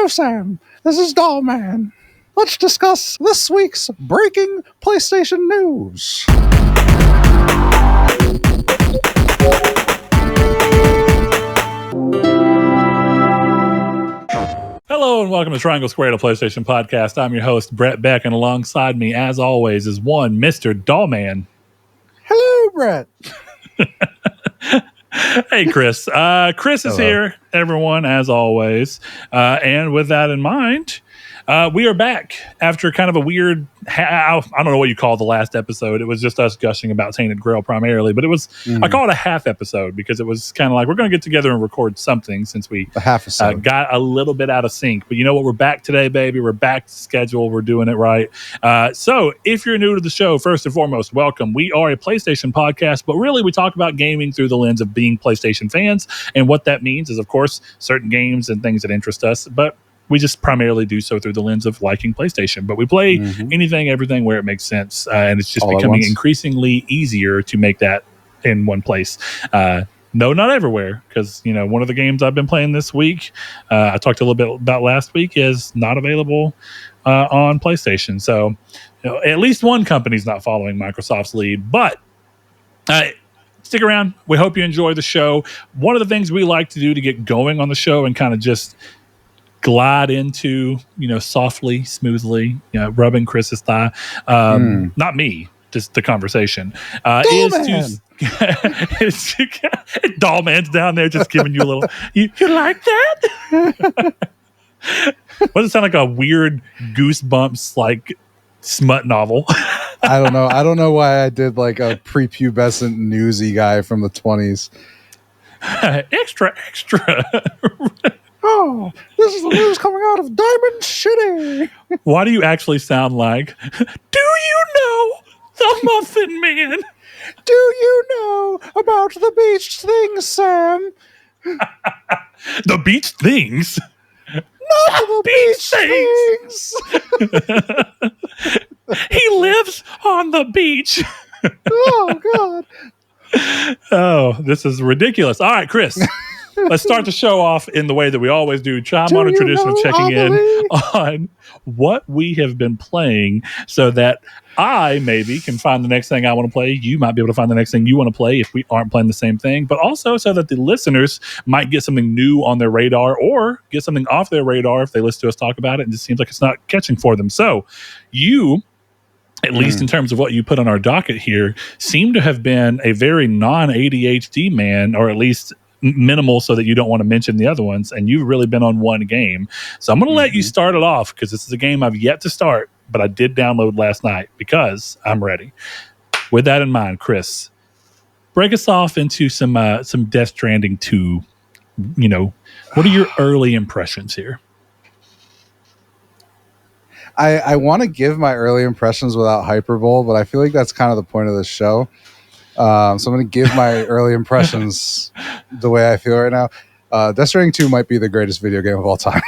Hello, Sam. This is Dollman. Let's discuss this week's breaking PlayStation news. Hello and welcome to Triangle Square, the PlayStation Podcast. I'm your host, Brett Beck, and alongside me, as always, is one Mr. Dollman. Hello, Brett. Hey, Chris. Chris is here, everyone, as always. And with that in mind, we are back after kind of a weird, I don't know what you call the last episode. It was just us gushing about Tainted Grail primarily, but it was, I call it a half episode because it was kind of like, we're going to get together and record something since we got a little bit out of sync. But you know what? We're back today, baby. We're back to schedule. We're doing it right. So if you're new to the show, first and foremost, welcome. We are a PlayStation podcast, but really we talk about gaming through the lens of being PlayStation fans. And what that means is, of course, certain games and things that interest us, but we just primarily do so through the lens of liking PlayStation. But we play anything, everything where it makes sense. And it's just all becoming increasingly easier to make that in one place. No, not everywhere. Because, you know, one of the games I've been playing this week, I talked a little bit about last week, is not available on PlayStation. So, you know, at least one company's not following Microsoft's lead. But stick around. We hope you enjoy the show. One of the things we like to do to get going on the show and kind of just glide into, you know, softly, smoothly, you know, rubbing Chris's thigh. Not me, just the conversation. Is Dollman's down there just giving you a little, you like that? What does it sound like, a weird Goosebumps, like, smut novel? I don't know why I did like a prepubescent newsy guy from the 20s. Extra. Oh, this is the news coming out of Diamond City. Why do you actually sound like, do you know the Muffin Man? Do you know about the beach things, Sam? The beach things? Not the beach things. He lives on the beach. Oh, God. Oh, this is ridiculous. All right, Chris. Let's start the show off in the way that we always do. I'm on a tradition of checking in on what we have been playing so that I maybe can find the next thing I want to play. You might be able to find the next thing you want to play if we aren't playing the same thing, but also so that the listeners might get something new on their radar or get something off their radar if they listen to us talk about it and it just seems like it's not catching for them. So you, at least in terms of what you put on our docket here, seem to have been a very non-ADHD man, or at least minimal so that you don't want to mention the other ones, and you've really been on one game. So I'm going to let you start it off because this is a game I've yet to start, but I did download last night because I'm ready. With that in mind, Chris, break us off into some Death Stranding 2. You know, what are your early impressions here? I want to give my early impressions without hyperbole, but I feel like that's kind of the point of this show. So I'm going to give my early impressions the way I feel right now. Death Stranding 2 might be the greatest video game of all time.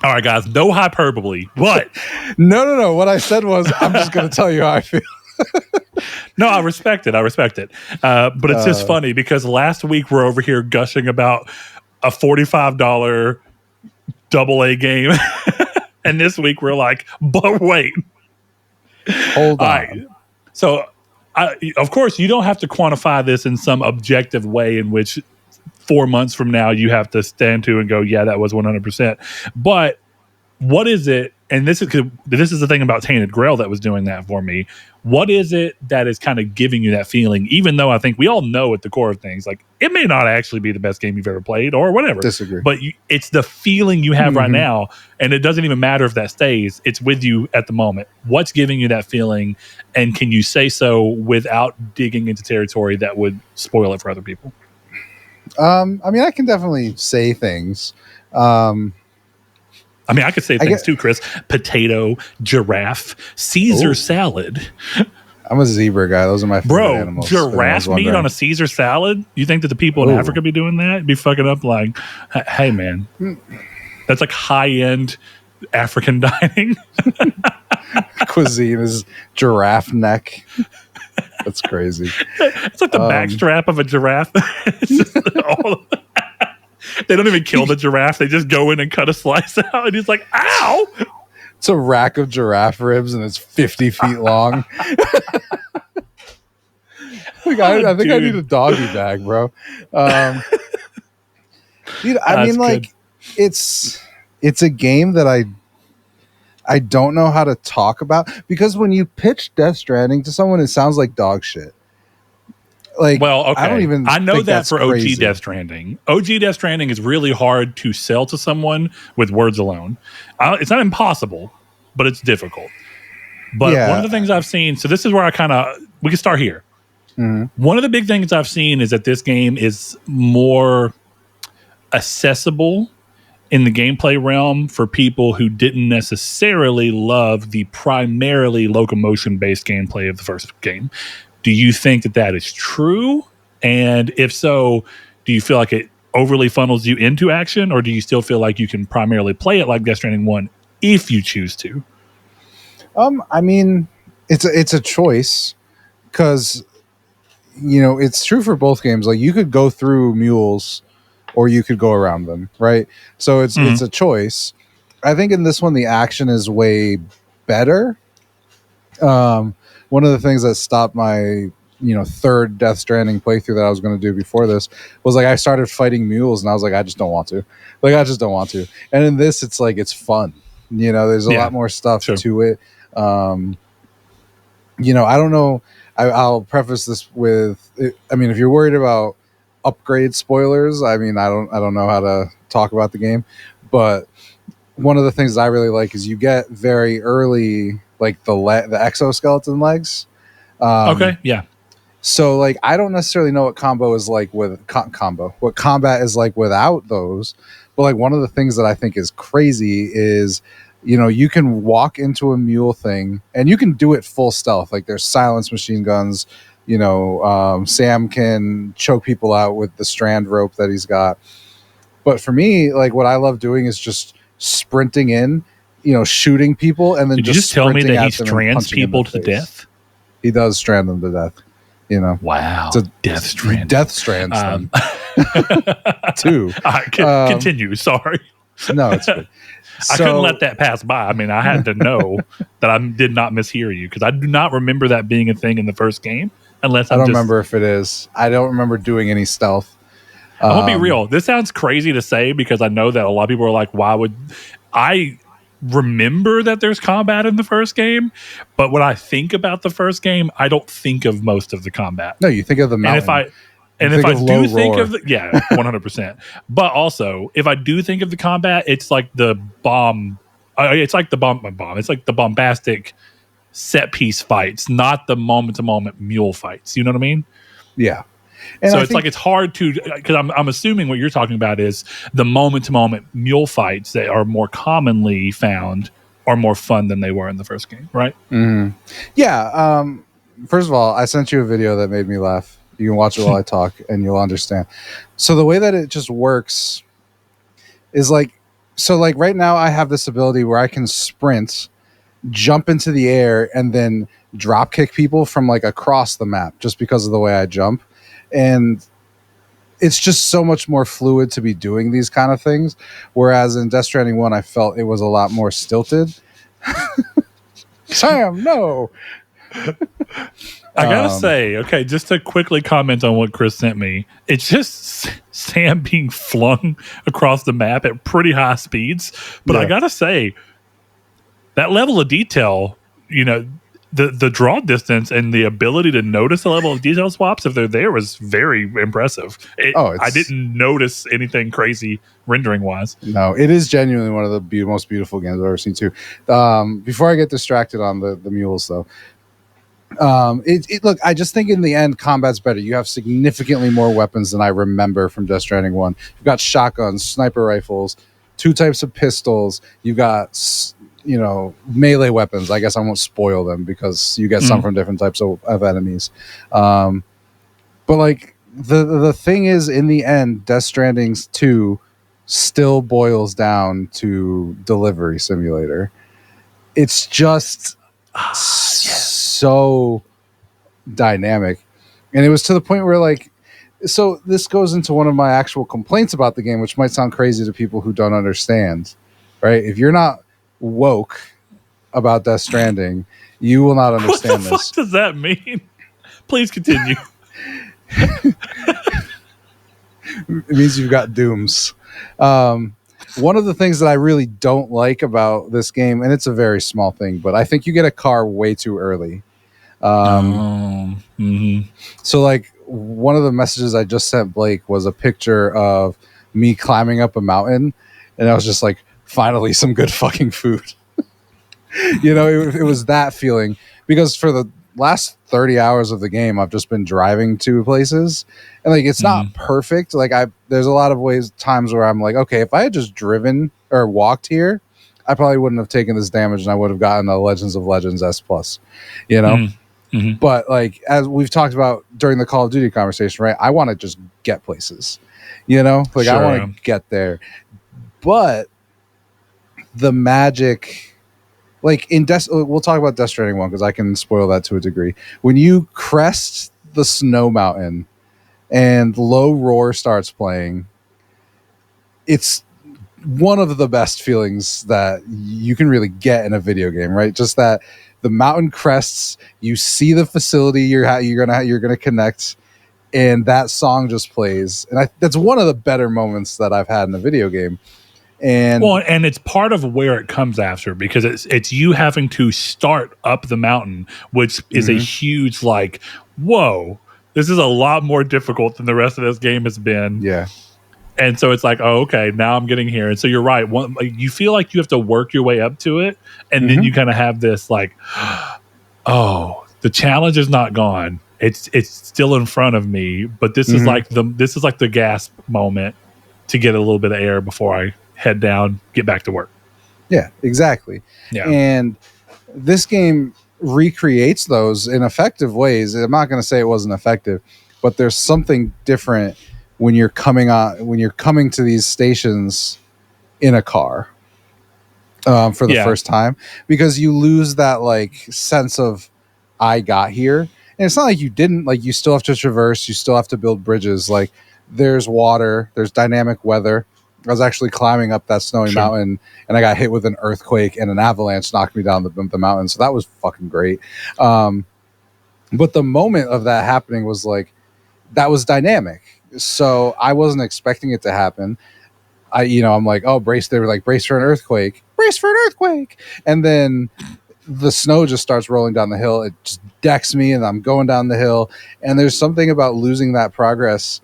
All right, guys, no hyperbole. What? No. What I said was, I'm just going to tell you how I feel. No, I respect it. But it's just funny because last week we're over here gushing about a $45 AA game. And this week we're like, but wait. Hold on. Right. So, of course, you don't have to quantify this in some objective way in which 4 months from now you have to stand to and go, yeah, that was 100%. But what is it? And this is the thing about Tainted Grail that was doing that for me. What is it that is kind of giving you that feeling? Even though I think we all know at the core of things, like it may not actually be the best game you've ever played or whatever. Disagree. But it's the feeling you have right now, and it doesn't even matter if that stays. It's with you at the moment. What's giving you that feeling, and can you say so without digging into territory that would spoil it for other people? I mean, I can definitely say things. I mean, I could say things too, Chris. Potato, giraffe, Caesar salad. I'm a zebra guy. Those are my favorite animals. Giraffe meat on a Caesar salad? You think that the people in Africa be doing that? Be fucking up like, hey, man. That's like high-end African dining. Cuisine is giraffe neck. That's crazy. It's like the backstrap of a giraffe. It's just all They don't even kill the giraffe. They just go in and cut a slice out. And he's like, ow! It's a rack of giraffe ribs and it's 50 feet long. I think I need a doggy bag, bro. Dude, I mean, like, good. It's a game that I don't know how to talk about, because when you pitch Death Stranding to someone, it sounds like dog shit. Like, well, okay. I know that for crazy. OG Death Stranding. OG Death Stranding is really hard to sell to someone with words alone. It's not impossible, but it's difficult. But one of the things I've seen, so this is where we can start here. Mm-hmm. One of the big things I've seen is that this game is more accessible in the gameplay realm for people who didn't necessarily love the primarily locomotion-based gameplay of the first game. Do you think that is true? And if so, do you feel like it overly funnels you into action, or do you still feel like you can primarily play it like Death Stranding 1 if you choose to? I mean, it's a choice, because, you know, it's true for both games. Like, you could go through mules or you could go around them, right? So it's a choice. I think in this one, the action is way better. One of the things that stopped my, third Death Stranding playthrough that I was going to do before this was, like, I started fighting mules and I was like, I just don't want to. And in this, it's like, it's fun. There's a lot more stuff to it. I don't know. I'll preface this with, I mean, if you're worried about upgrade spoilers, I mean, I don't know how to talk about the game, but one of the things I really like is you get very early, like, the exoskeleton legs. Okay, yeah. So, like, I don't necessarily know what combo is like with what combat is like without those, but, like, one of the things that I think is crazy is, you can walk into a mule thing and you can do it full stealth. Like, there's silence machine guns. Sam can choke people out with the strand rope that he's got. But for me, like, what I love doing is just sprinting in, shooting people, and then Did you just tell me that he strands people to death? He does strand them to death. Wow. Death Stranding. Death strands them. Too. Continue. Sorry. No, it's good. I couldn't let that pass by. I mean, I had to know that I did not mishear you, because I do not remember that being a thing in the first game. Unless I don't remember if it is. I don't remember doing any stealth. I'm gonna be real. This sounds crazy to say, because I know that a lot of people are like, "Why would I?" Remember that there's combat in the first game, but when I think about the first game, I don't think of most of the combat. No, you think of the mountain. And if I do think of 100%. But also, if I do think of the combat, it's like the bomb. It's like the bomb. It's like the bombastic set piece fights, not the moment to moment mule fights. You know what I mean? Yeah. And so it's hard to, because I'm assuming what you're talking about is the moment to moment mule fights that are more commonly found are more fun than they were in the first game, right? Mm-hmm. Yeah. First of all, I sent you a video that made me laugh. You can watch it while I talk and you'll understand. So the way that it just works is like right now I have this ability where I can sprint, jump into the air, and then drop kick people from, like, across the map just because of the way I jump. And it's just so much more fluid to be doing these kind of things. Whereas in Death Stranding 1, I felt it was a lot more stilted. Sam, no. I gotta say, okay, just to quickly comment on what Chris sent me, it's just Sam being flung across the map at pretty high speeds. But I gotta say, that level of detail, the draw distance and the ability to notice the level of detail swaps, if they're there, was very impressive. I didn't notice anything crazy rendering wise. No, it is genuinely one of the most beautiful games I've ever seen too. Before I get distracted on the mules though, look, I just think in the end combat's better. You have significantly more weapons than I remember from Death Stranding 1. You've got shotguns, sniper rifles, 2 types of pistols. You've got melee weapons. I guess I won't spoil them because you get some from different types of enemies. But, like, the thing is, in the end, Death Stranding 2 still boils down to delivery simulator. It's just so dynamic. And it was to the point where, like, So this goes into one of my actual complaints about the game, which might sound crazy to people who don't understand, right? If you're not woke about Death Stranding, you will not understand What the this. fuck does that mean? Please continue. It means you've got dooms. One of the things that I really don't like about this game, and it's a very small thing, but I think you get a car way too early. So like one of the messages I just sent Blake was a picture of me climbing up a mountain, and I was just like, finally some good fucking food. It was that feeling, because for the last 30 hours of the game I've just been driving to places, and like it's not perfect. Like there's a lot of times where I'm like, okay, if I had just driven or walked here, I probably wouldn't have taken this damage and I would have gotten a Legends of Legends S plus, But like, as we've talked about during the Call of Duty conversation, right, I want to just get places, like I want to get there. But the magic, like we'll talk about Death Stranding 1 because I can spoil that to a degree. When you crest the snow mountain and Low Roar starts playing, it's one of the best feelings that you can really get in a video game, right? Just that the mountain crests, you see the facility you're gonna connect, and that song just plays, and that's one of the better moments that I've had in a video game. And it's part of where it comes after, because it's you having to start up the mountain, which is a huge, like, whoa, this is a lot more difficult than the rest of this game has been. Yeah. And so it's like, oh, okay, now I'm getting here. And so you're right. You feel like you have to work your way up to it. And then you kind of have this like, oh, the challenge is not gone. It's still in front of me. But this is like the gasp moment to get a little bit of air before I head down, get back to work. Yeah, exactly. Yeah. And this game recreates those in effective ways. I'm not going to say it wasn't effective, but there's something different when you're coming to these stations in a car for the first time, because you lose that like sense of I got here. And it's not like you didn't, like, you still have to traverse, you still have to build bridges. Like, there's water, there's dynamic weather. I was actually climbing up that snowy mountain, and I got hit with an earthquake, and an avalanche knocked me down the mountain. So that was fucking great. But the moment of that happening was like, that was dynamic. So I wasn't expecting it to happen. I'm like, oh, brace. They were like, brace for an earthquake, and then the snow just starts rolling down the hill. It just decks me, and I'm going down the hill. And there's something about losing that progress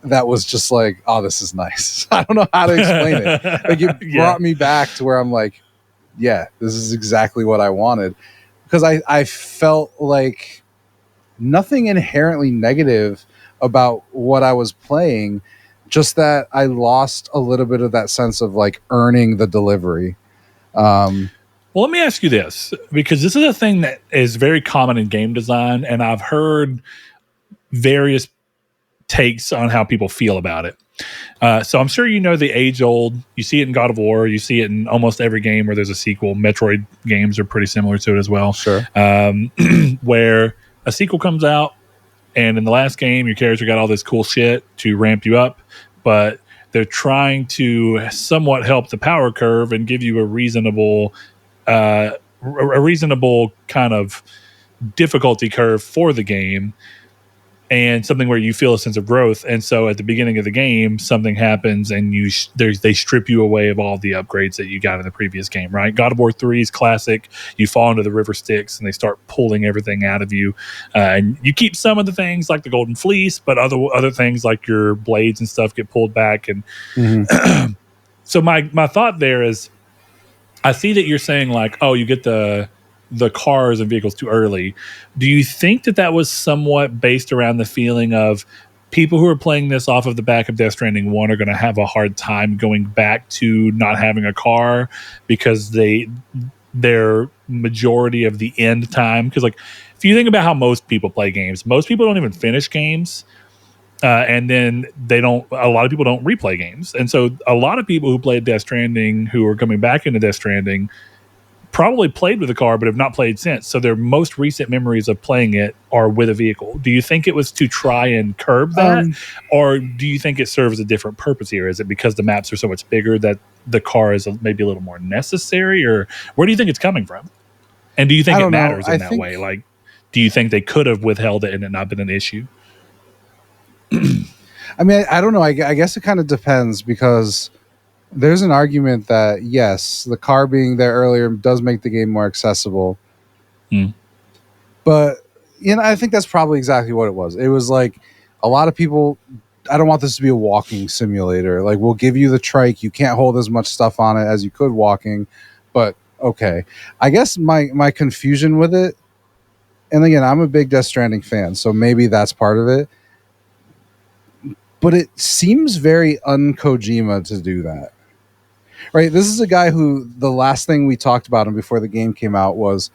that was just like, oh, this is nice. I don't know how to explain it. Like, it brought me back to where I'm like, yeah, this is exactly what I wanted, because I felt like nothing inherently negative about what I was playing, just that I lost a little bit of that sense of like earning the delivery. Well, let me ask you this, because this is a thing that is very common in game design, and I've heard various takes on how people feel about it. So I'm sure you know the age-old, you see it in God of War, you see it in almost every game where there's a sequel. Metroid games are pretty similar to it as well. Sure. Where a sequel comes out, and in the last game, your character got all this cool shit to ramp you up, but they're trying to somewhat help the power curve and give you a reasonable kind of difficulty curve for the game, and something where you feel a sense of growth. And so at the beginning of the game, something happens, and they strip you away of all the upgrades that you got in the previous game, right? God of War 3 is classic. You fall into the river Styx, and they start pulling everything out of you. And you keep some of the things like the Golden Fleece, but other things like your blades and stuff get pulled back. And so my thought there is, I see that you're saying like, oh, you get the cars and vehicles too early. Do you think that was somewhat based around the feeling of people who are playing this off of the back of Death Stranding 1 are going to have a hard time going back to not having a car because their majority of the end time? Because like, if you think about how most people play games, most people don't even finish games. And then a lot of people don't replay games. And so a lot of people who played Death Stranding, who are coming back into Death Stranding, probably played with a car but have not played since. So their most recent memories of playing it are with a vehicle. Do you think it was to try and curb that? Or do you think it serves a different purpose here? Is it because the maps are so much bigger that the car is maybe a little more necessary? Or where do you think it's coming from? And do you think it matters in that way? Like, do you think they could have withheld it and it not been an issue? I mean, I don't know. I guess it kind of depends, because there's an argument that, yes, the car being there earlier does make the game more accessible. But, I think that's probably exactly what it was. It was like a lot of people, I don't want this to be a walking simulator. Like, we'll give you the trike. You can't hold as much stuff on it as you could walking. But, okay. I guess my confusion with it, and again, I'm a big Death Stranding fan, so maybe that's part of it. But it seems very un-Kojima to do that. Right? This is a guy who, the last thing we talked about him before the game came out was,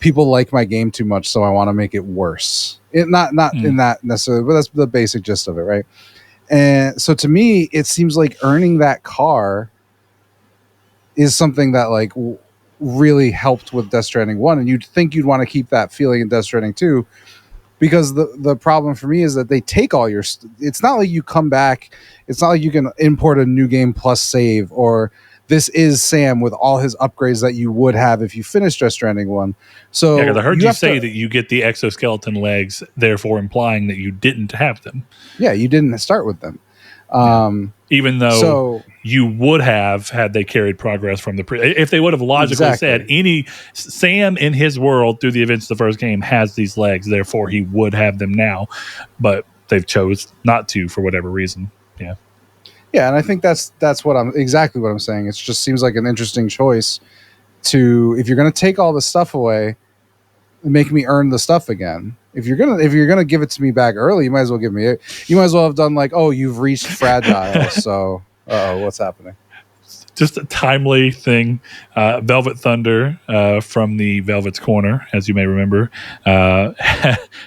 people like my game too much, so I want to make it worse. Not in that necessarily, but that's the basic gist of it, right? And so to me, it seems like earning that car is something that like really helped with Death Stranding 1, and you'd think you'd want to keep that feeling in Death Stranding 2. Because the problem for me is that they take all your... It's not like you come back. It's not like you can import a new game plus save, or this is Sam with all his upgrades that you would have if you finished Death Stranding 1. So yeah, because I heard you say that you get the exoskeleton legs, therefore implying that you didn't have them. Yeah, you didn't start with them. Even though you would have had they carried progress from the if they would have logically said any Sam in his world through the events of the first game has these legs, therefore he would have them now, but they've chose not to for whatever reason. And I think that's exactly what I'm saying. It just seems like an interesting choice to, if you're going to take all the stuff away, make me earn the stuff again. If you're gonna give it to me back early, you might as well give me it. You might as well have done like, oh, you've reached fragile. So, what's happening? Just a timely thing. Velvet Thunder from the Velvet's Corner, as you may remember,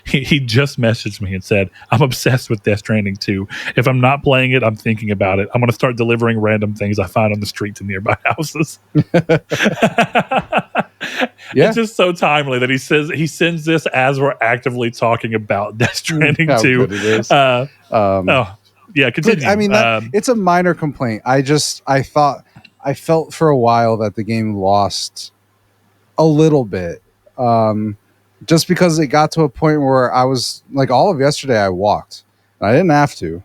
he just messaged me and said, I'm obsessed with Death Stranding 2. If I'm not playing it, I'm thinking about it. I'm going to start delivering random things I find on the street to nearby houses. It's just so timely that he sends this as we're actively talking about Death Stranding 2. Continue. I mean, it's a minor complaint. I felt for a while that the game lost a little bit, just because it got to a point where I was like, all of yesterday I walked, and I didn't have to,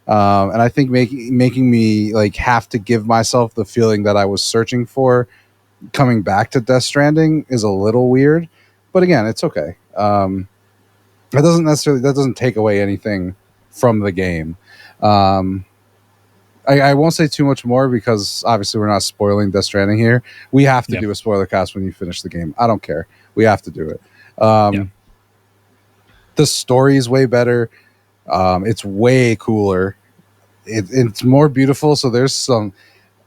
and I think making me like have to give myself the feeling that I was searching for coming back to Death Stranding is a little weird. But again, it's okay. That doesn't take away anything from the game. I won't say too much more, because obviously we're not spoiling Death Stranding here. We have to do a spoiler cast when you finish the game. I don't care. We have to do it. The story is way better. It's way cooler. It's more beautiful. So there's some...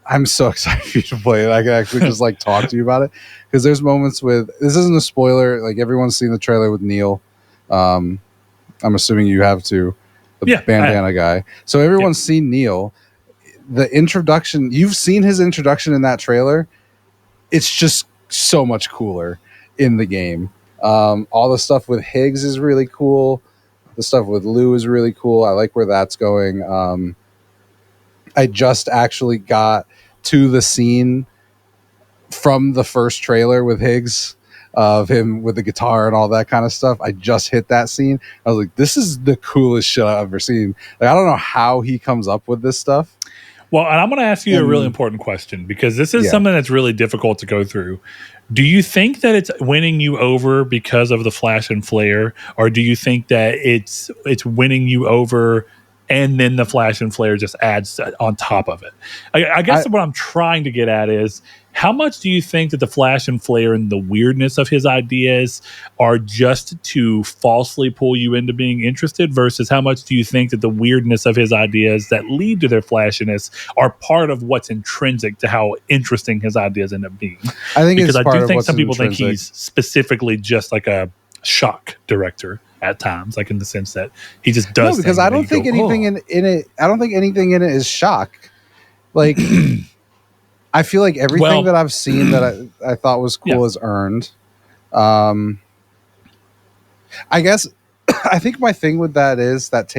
I'm so excited for you to play it. I can actually just like talk to you about it, because there's moments with... This isn't a spoiler. Like, everyone's seen the trailer with Neil. I'm assuming you have too. The bandana guy. So everyone's seen Neil. The introduction, you've seen his introduction in that trailer. It's just so much cooler in the game. All the stuff with Higgs is really cool. The stuff with Lou is really cool. I like where that's going. I just actually got to the scene from the first trailer with Higgs, of him with the guitar and all that kind of stuff. I just hit that scene. I was like, this is the coolest shit I've ever seen. Like, I don't know how he comes up with this stuff. Well, and I'm going to ask you a really important question, because this is something that's really difficult to go through. Do you think that it's winning you over because of the flash and flare, or do you think that it's winning you over and then the flash and flare just adds on top of it? I guess what I'm trying to get at is, how much do you think that the flash and flare and the weirdness of his ideas are just to falsely pull you into being interested, versus how much do you think that the weirdness of his ideas that lead to their flashiness are part of what's intrinsic to how interesting his ideas end up being? I think because it's part I do of think what's some people intrinsic. think he's specifically just like a shock director at times, like in the sense that he just does. No, because I don't think anything in it. I don't think anything in it is shock. Like, I feel like everything that I've seen that I thought was cool is earned. I guess I think my thing with that is that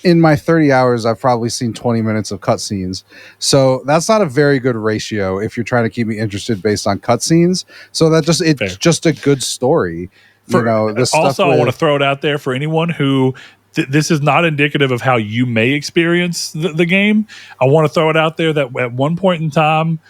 in my 30 hours, I've probably seen 20 minutes of cutscenes. So that's not a very good ratio if you're trying to keep me interested based on cutscenes. So it's just a good story. I want to throw it out there for anyone who this is not indicative of how you may experience the game. I want to throw it out there that at one point in time,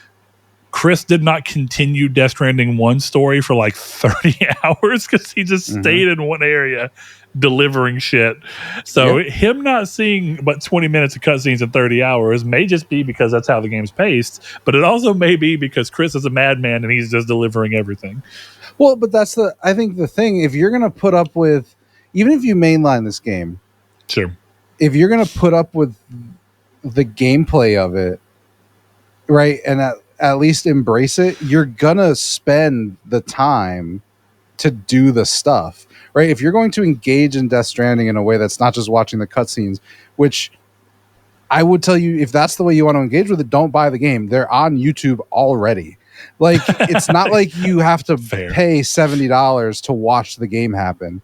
Chris did not continue Death Stranding 1 story for like 30 hours because he just stayed in one area delivering shit. So him not seeing but 20 minutes of cutscenes in 30 hours may just be because that's how the game's paced, but it also may be because Chris is a madman and he's just delivering everything. Well, but I think the thing, if you're going to put up with, even if you mainline this game, sure, if you're going to put up with the gameplay of it, right, and at least embrace it, you're gonna spend the time to do the stuff, right? If you're going to engage in Death Stranding in a way that's not just watching the cutscenes, which I would tell you, if that's the way you want to engage with it, don't buy the game. They're on YouTube already. Like, it's not like you have to pay $70 to watch the game happen.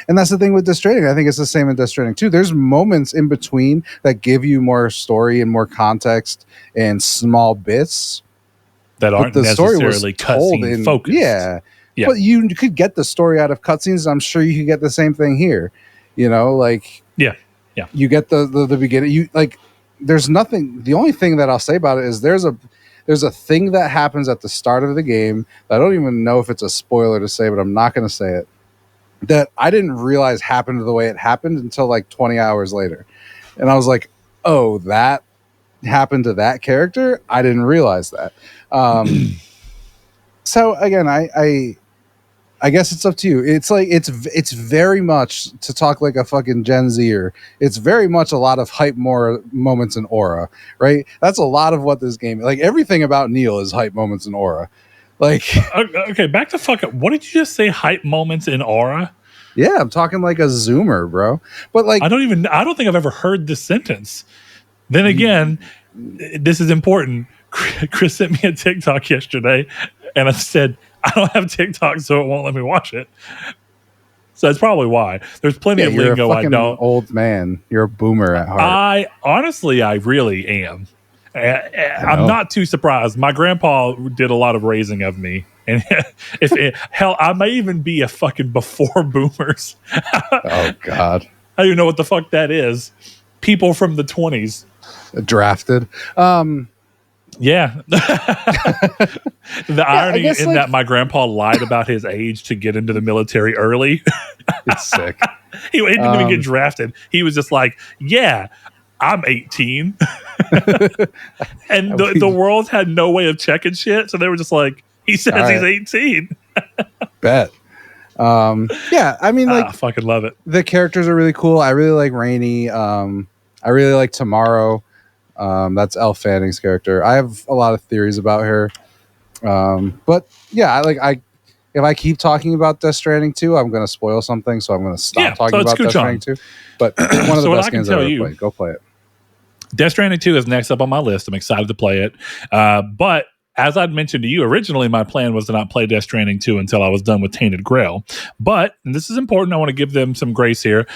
And that's the thing with Death Stranding. I think it's the same in Death Stranding too. There's moments in between that give you more story and more context and small bits that aren't necessarily cutscene focused. Yeah. But you could get the story out of cutscenes. I'm sure you could get the same thing here. You know, like you get the beginning. You like. There's nothing. The only thing that I'll say about it is there's a thing that happens at the start of the game that I don't even know if it's a spoiler to say, but I'm not going to say it. That I didn't realize happened the way it happened until like 20 hours later. And I was like, oh, that happened to that character? I didn't realize that. So again, I guess it's up to you. It's like, it's very much, to talk like a fucking Gen Zer, it's very much a lot of hype more moments in aura, right? That's a lot of what this game, like everything about Neil is hype moments in aura. Like, okay, back to fuck up. What did you just say? Hype moments in aura? Yeah, I'm talking like a zoomer, bro. But like, I don't think I've ever heard this sentence. Then again, this is important. Chris sent me a TikTok yesterday, and I said, I don't have TikTok, so it won't let me watch it. So that's probably why. There's plenty of lingo I don't. Old man, you're a boomer at heart. I really am. I'm not too surprised. My grandpa did a lot of raising of me, and hell, I may even be a fucking before boomers. Oh God, I don't even know what the fuck that is. People from the 20s, drafted. Yeah. The irony in that my grandpa lied about his age to get into the military early. It's sick. He didn't even get drafted. He was just like, yeah, I'm 18. And the world had no way of checking shit. So they were just like, he says he's 18. Bet. Yeah, I mean, like, I fucking love it. The characters are really cool. I really like Rainey. I really like Tomorrow. That's Elle Fanning's character. I have a lot of theories about her. But yeah, if I keep talking about Death Stranding 2, I'm going to spoil something, so I'm going to stop talking about Death Stranding 2. But one of the best games I've ever played. Go play it. Death Stranding 2 is next up on my list. I'm excited to play it. But as I'd mentioned to you, originally my plan was to not play Death Stranding 2 until I was done with Tainted Grail. But, and this is important, I want to give them some grace here.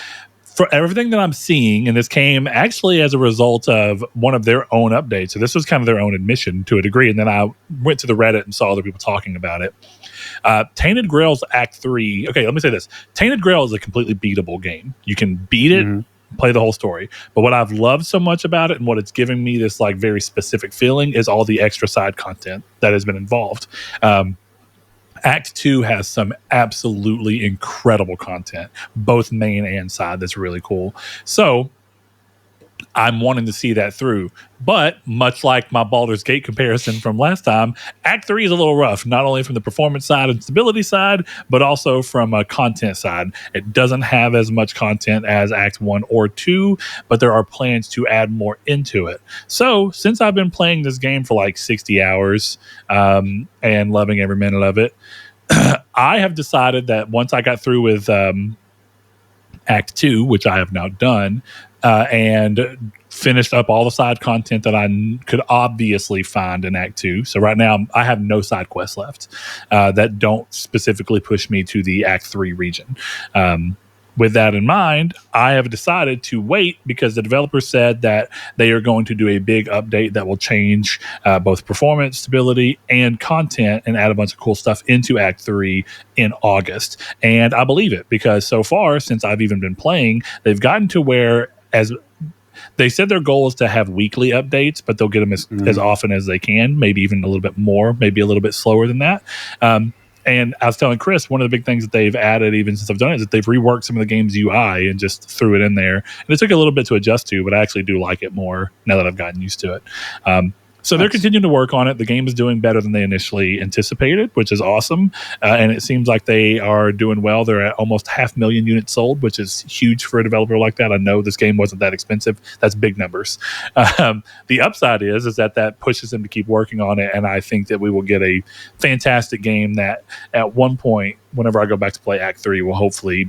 For everything that I'm seeing, and this came actually as a result of one of their own updates. So this was kind of their own admission to a degree. And then I went to the Reddit and saw other people talking about it. Tainted Grail's Act 3. Okay, let me say this. Tainted Grail is a completely beatable game. You can beat it, play the whole story. But what I've loved so much about it and what it's giving me this like very specific feeling is all the extra side content that has been involved. Act 2 has some absolutely incredible content, both main and side. That's really cool. So I'm wanting to see that through. But much like my Baldur's Gate comparison from last time, Act 3 is a little rough, not only from the performance side and stability side, but also from a content side. It doesn't have as much content as Act 1 or 2, but there are plans to add more into it. So since I've been playing this game for like 60 hours and loving every minute of it, I have decided that once I got through with Act 2, which I have now done, and finished up all the side content that I could obviously find in Act 2. So right now I have no side quests left that don't specifically push me to the Act 3 region. With that in mind, I have decided to wait because the developers said that they are going to do a big update that will change both performance, stability, and content and add a bunch of cool stuff into Act 3 in August. And I believe it because so far, since I've even been playing, they've gotten to where, as they said their goal is to have weekly updates, but they'll get them as often as they can, maybe even a little bit more, maybe a little bit slower than that. And I was telling Chris, one of the big things that they've added, even since I've done it, is that they've reworked some of the game's UI and just threw it in there. And it took a little bit to adjust to, but I actually do like it more now that I've gotten used to it. So they're continuing to work on it. The game is doing better than they initially anticipated, which is awesome. And it seems like they are doing well. They're at almost 500,000 units sold, which is huge for a developer like that. I know this game wasn't that expensive. That's big numbers. The upside is that pushes them to keep working on it. And I think that we will get a fantastic game that at one point, whenever I go back to play Act 3, will hopefully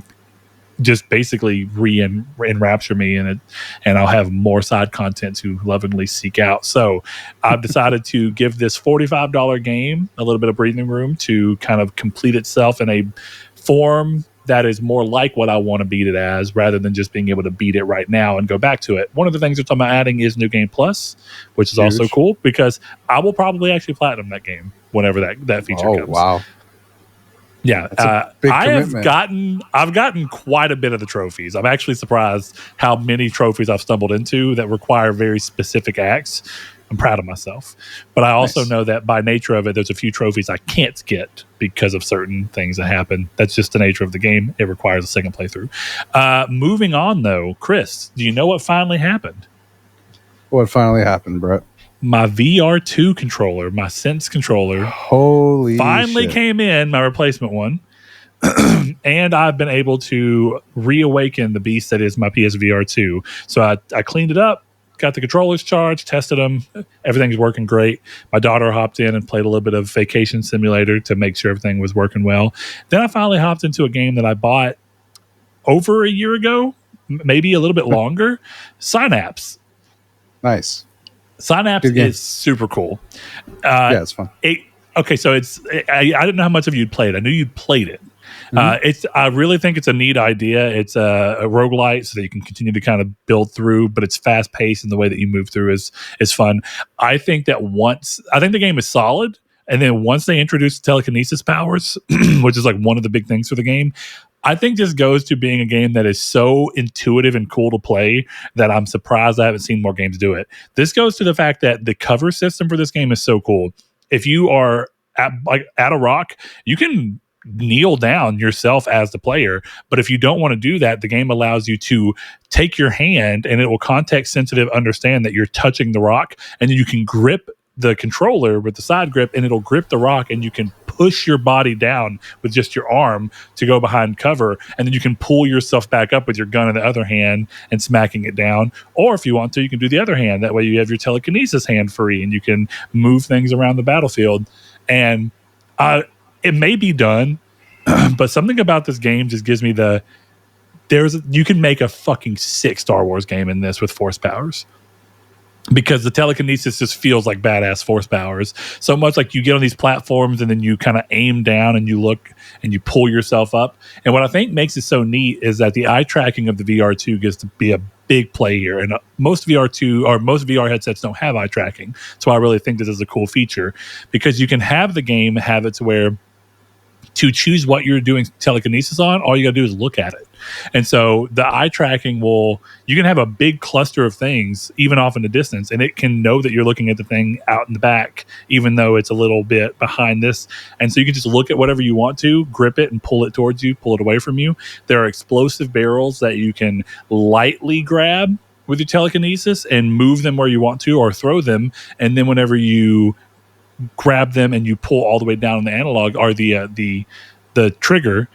just basically enrapture me in it, and I'll have more side content to lovingly seek out. So I've decided to give this $45 game a little bit of breathing room to kind of complete itself in a form that is more like what I want to beat it as, rather than just being able to beat it right now and go back to it. One of the things they're talking about adding is New Game Plus, which is also cool because I will probably actually platinum that game whenever that feature comes. Oh, wow. Yeah, I've gotten quite a bit of the trophies. I'm actually surprised how many trophies I've stumbled into that require very specific acts. I'm proud of myself. But I also know that by nature of it, there's a few trophies I can't get because of certain things that happen. That's just the nature of the game. It requires a second playthrough. Moving on, though, Chris, do you know what finally happened? What finally happened, Brett? My VR2 controller, my Sense controller, finally shit. came in, my replacement one. And I've been able to reawaken the beast that is my PSVR 2. So I cleaned it up, got the controllers charged, tested them. Everything's working great. My daughter hopped in and played a little bit of Vacation Simulator to make sure everything was working well. Then I finally hopped into a game that I bought over a year ago, maybe a little bit longer, Synapse. Nice. Synapse is super cool. Yeah, it's fun. Okay, so I didn't know how much of you'd played. I knew you'd played it. I really think it's a neat idea. It's a roguelite so that you can continue to kind of build through, but it's fast paced and the way that you move through is fun. I think the game is solid. And then once they introduce telekinesis powers, which is like one of the big things for the game, I think this goes to being a game that is so intuitive and cool to play that I'm surprised I haven't seen more games do it. This goes to the fact that the cover system for this game is so cool. If you are at a rock, you can kneel down yourself as the player. But if you don't want to do that, the game allows you to take your hand and it will context sensitive understand that you're touching the rock, and then you can grip the controller with the side grip and it'll grip the rock, and you can push your body down with just your arm to go behind cover, and then you can pull yourself back up with your gun in the other hand and smacking it down. Or if you want to, you can do the other hand. That way you have your telekinesis hand free and you can move things around the battlefield. And it may be done, but something about this game just gives me you can make a fucking sick Star Wars game in this with force powers. Because the telekinesis just feels like badass force powers. So much like you get on these platforms and then you kind of aim down and you look and you pull yourself up. And what I think makes it so neat is that the eye tracking of the VR2 gets to be a big play here. And most VR headsets don't have eye tracking. So I really think this is a cool feature because you can have the game have it to where to choose what you're doing telekinesis on, all you got to do is look at it. And so the eye tracking you can have a big cluster of things even off in the distance, and it can know that you're looking at the thing out in the back, even though it's a little bit behind this. And so you can just look at whatever you want to, grip it and pull it towards you, pull it away from you. There are explosive barrels that you can lightly grab with your telekinesis and move them where you want to or throw them. And then whenever you grab them and you pull all the way down on the analog or the trigger,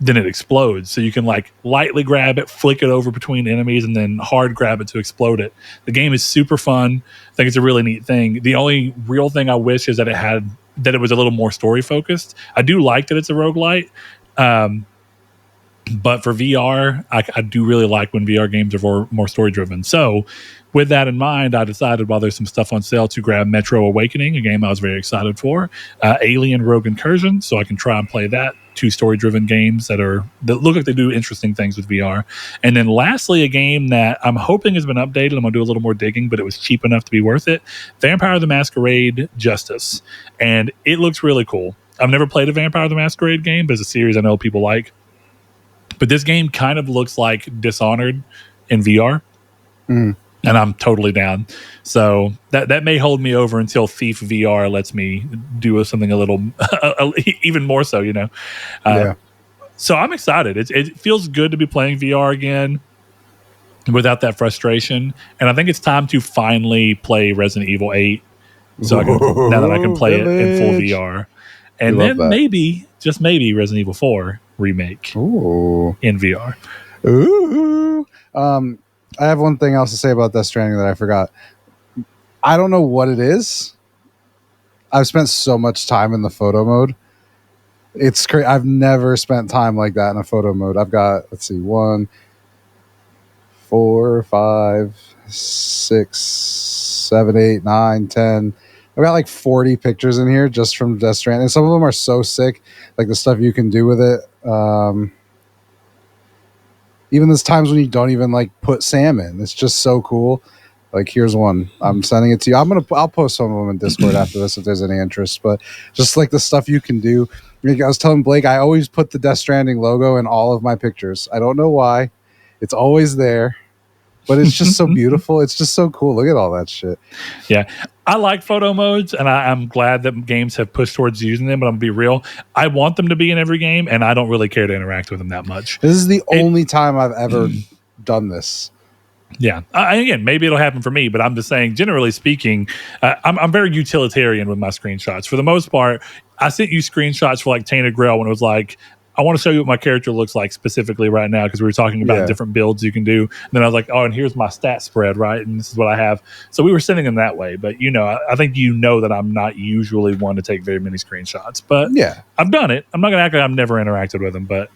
then it explodes. So you can like lightly grab it, flick it over between enemies, and then hard grab it to explode it. The game is super fun. I think it's a really neat thing. The only real thing I wish is that it was a little more story focused. I do like that it's a roguelite. But for VR, I do really like when VR games are more story driven. So, with that in mind, I decided while there's some stuff on sale to grab Metro Awakening, a game I was very excited for, Alien Rogue Incursion, so I can try and play that. 2 story driven games that look like they do interesting things with VR. And then lastly, a game that I'm hoping has been updated. I'm going to do a little more digging, but it was cheap enough to be worth it. Vampire the Masquerade Justice. And it looks really cool. I've never played a Vampire the Masquerade game, but it's a series I know people like. But this game kind of looks like Dishonored in VR. And I'm totally down. So that may hold me over until Thief VR lets me do something a little, even more so, you know. So I'm excited. It feels good to be playing VR again without that frustration. And I think it's time to finally play Resident Evil 8. So now that I can play it in full VR. And then maybe, just maybe, Resident Evil 4 remake in VR. Ooh. I have one thing else to say about Death Stranding that I forgot. I don't know what it is. I've spent so much time in the photo mode. It's crazy. I've never spent time like that in a photo mode. I've got, 1, 4, 5, 6, 7, 8, 9, 10. I've got like 40 pictures in here just from Death Stranding. And some of them are so sick, like the stuff you can do with it. Even there's times when you don't even like put Sam in. It's just so cool. Like here's one. I'm sending it to you. I'll post some of them in Discord after this if there's any interest. But just like the stuff you can do. I was telling Blake, I always put the Death Stranding logo in all of my pictures. I don't know why. It's always there. But it's just so beautiful. It's just so cool. Look at all that shit. Yeah. I like photo modes, and I'm glad that games have pushed towards using them, but I'm going to be real. I want them to be in every game, and I don't really care to interact with them that much. This is the only time I've ever done this. Yeah. Again, maybe it'll happen for me, but I'm just saying, generally speaking, I'm very utilitarian with my screenshots. For the most part, I sent you screenshots for like Tainted Grail when it was like, I want to show you what my character looks like specifically right now because we were talking about different builds you can do. And then I was like, oh, and here's my stat spread, right? And this is what I have. So we were sending them that way. But, you know, I think you know that I'm not usually one to take very many screenshots. But I've done it. I'm not going to act like I've never interacted with them. But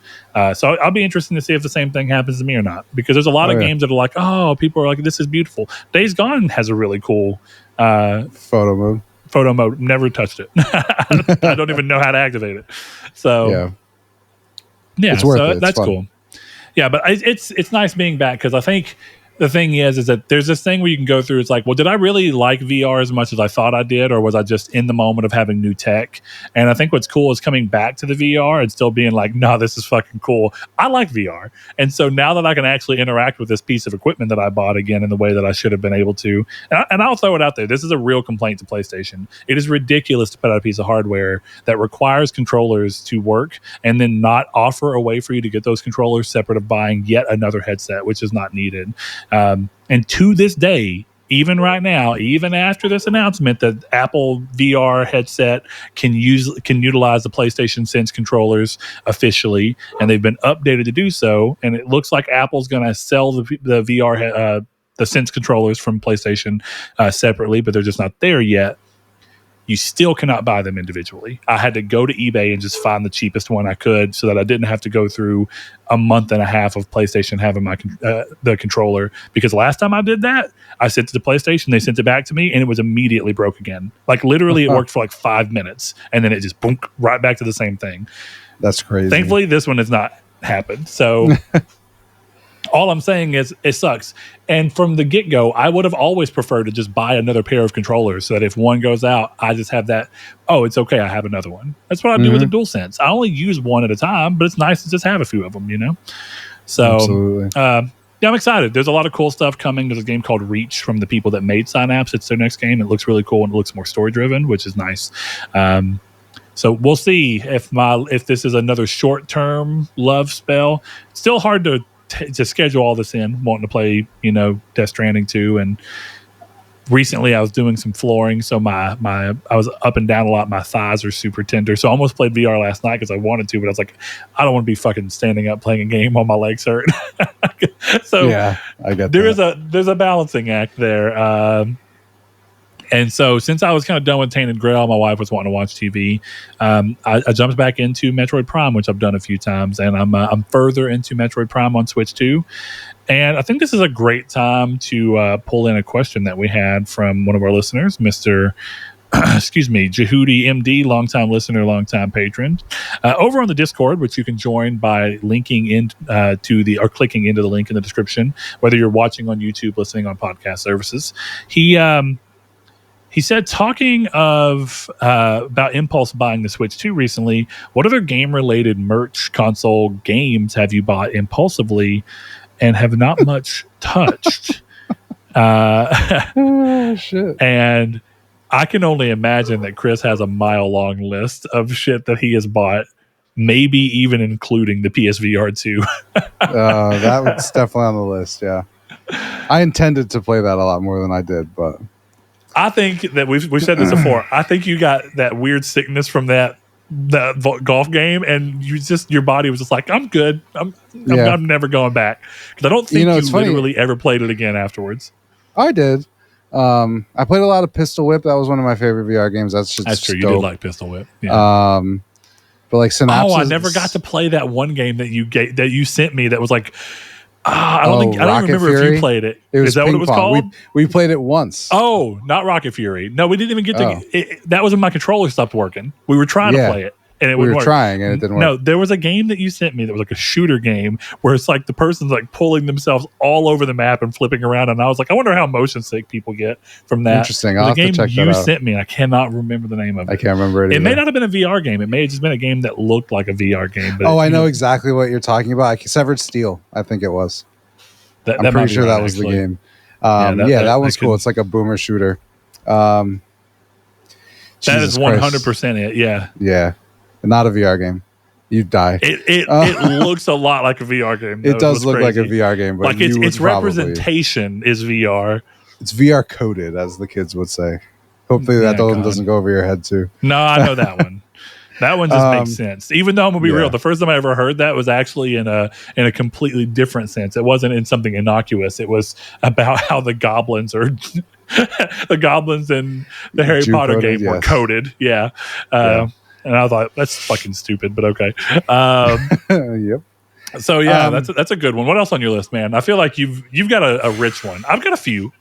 so I'll be interested to see if the same thing happens to me or not. Because there's a lot of games that are like, oh, people are like, this is beautiful. Days Gone has a really cool photo mode. Photo mode. Never touched it. I don't even know how to activate it. So yeah, it's worth so it. That's cool. Yeah, but it's nice being back because I think the thing is that there's this thing where you can go through. It's like, well, did I really like VR as much as I thought I did, or was I just in the moment of having new tech? And I think what's cool is coming back to the VR and still being like, no, this is fucking cool. I like VR, and so now that I can actually interact with this piece of equipment that I bought again in the way that I should have been able to, and I'll throw it out there. This is a real complaint to PlayStation. It is ridiculous to put out a piece of hardware that requires controllers to work and then not offer a way for you to get those controllers separate of buying yet another headset, which is not needed. And to this day, even right now, even after this announcement that Apple VR headset can utilize the PlayStation Sense controllers officially, and they've been updated to do so, and it looks like Apple's going to sell the VR the Sense controllers from PlayStation separately, but they're just not there yet. You still cannot buy them individually. I had to go to eBay and just find the cheapest one I could so that I didn't have to go through a month and a half of PlayStation having my the controller. Because last time I did that, I sent it to PlayStation, they sent it back to me, and it was immediately broke again. Like literally it worked for like 5 minutes, and then it just boom, right back to the same thing. That's crazy. Thankfully, this one has not happened. So all I'm saying is it sucks. And from the get-go, I would have always preferred to just buy another pair of controllers so that if one goes out, I just have that, oh, it's okay, I have another one. That's what I do with the DualSense. I only use one at a time, but it's nice to just have a few of them, you know? So, yeah, I'm excited. There's a lot of cool stuff coming. There's a game called Reach from the people that made Synapse. It's their next game. It looks really cool, and it looks more story-driven, which is nice. So we'll see if this is another short-term love spell. It's still hard to schedule all this in, wanting to play, you know, Death Stranding 2. And recently I was doing some flooring, so I was up and down a lot. My thighs are super tender, so I almost played VR last night because I wanted to, but I was like, I don't want to be fucking standing up playing a game while my legs hurt. So yeah, I get there's a balancing act there. And so since I was kind of done with Tainted Grail, my wife was wanting to watch TV. I jumped back into Metroid Prime, which I've done a few times, and I'm further into Metroid Prime on Switch too. And I think this is a great time to pull in a question that we had from one of our listeners, Mr. Jehudi MD, longtime listener, longtime patron, over on the Discord, which you can join by linking in or clicking into the link in the description, whether you're watching on YouTube, listening on podcast services. He said, talking of about Impulse buying the Switch 2 recently, what other game-related merch console games have you bought impulsively and have not much touched? Oh, shit. And I can only imagine that Chris has a mile-long list of shit that he has bought, maybe even including the PSVR 2. That was definitely on the list, yeah. I intended to play that a lot more than I did, but... I think that we've said this before. I think you got that weird sickness from that golf game, and your body was just like, I'm good. I'm never going back, because I don't think you literally ever played it again afterwards. I did. I played a lot of Pistol Whip. That was one of my favorite VR games. That's true. You did like Pistol Whip. Yeah. But like Synapses. Oh, I never got to play that one game that you sent me that was like. I don't remember Fury? If you played it. Is that what it was called? We played it once. Oh, not Rocket Fury. No, we didn't even get to. That was when my controller stopped working. We were trying to play it, and we were trying, and it didn't work. No, there was a game that you sent me that was like a shooter game where it's like the person's like pulling themselves all over the map and flipping around, and I was like, I wonder how motion sick people get from that. Interesting. I'll have to check that out. You sent me. I cannot remember the name of it. I can't remember it. It may not have been a VR game. It may have just been a game that looked like a VR game. But I know exactly what you're talking about. Severed Steel, I think it was. I'm pretty sure that was the game. That one's cool. It's like a boomer shooter. That is 100% it. Yeah. Yeah. Not a VR game. You die. It looks a lot like a VR game. It does look like a VR game, but like its representation is VR. It's VR coded, as the kids would say. Hopefully that doesn't go over your head too. No, I know that one. That one just makes sense. Even though I'm gonna be real, the first time I ever heard that was actually in a completely different sense. It wasn't in something innocuous. It was about how the goblins are the goblins in the Harry Potter game were coded. Yeah. And I thought that's fucking stupid, but okay. Yep. So that's a good one. What else on your list, man? I feel like you've got a rich one. I've got a few.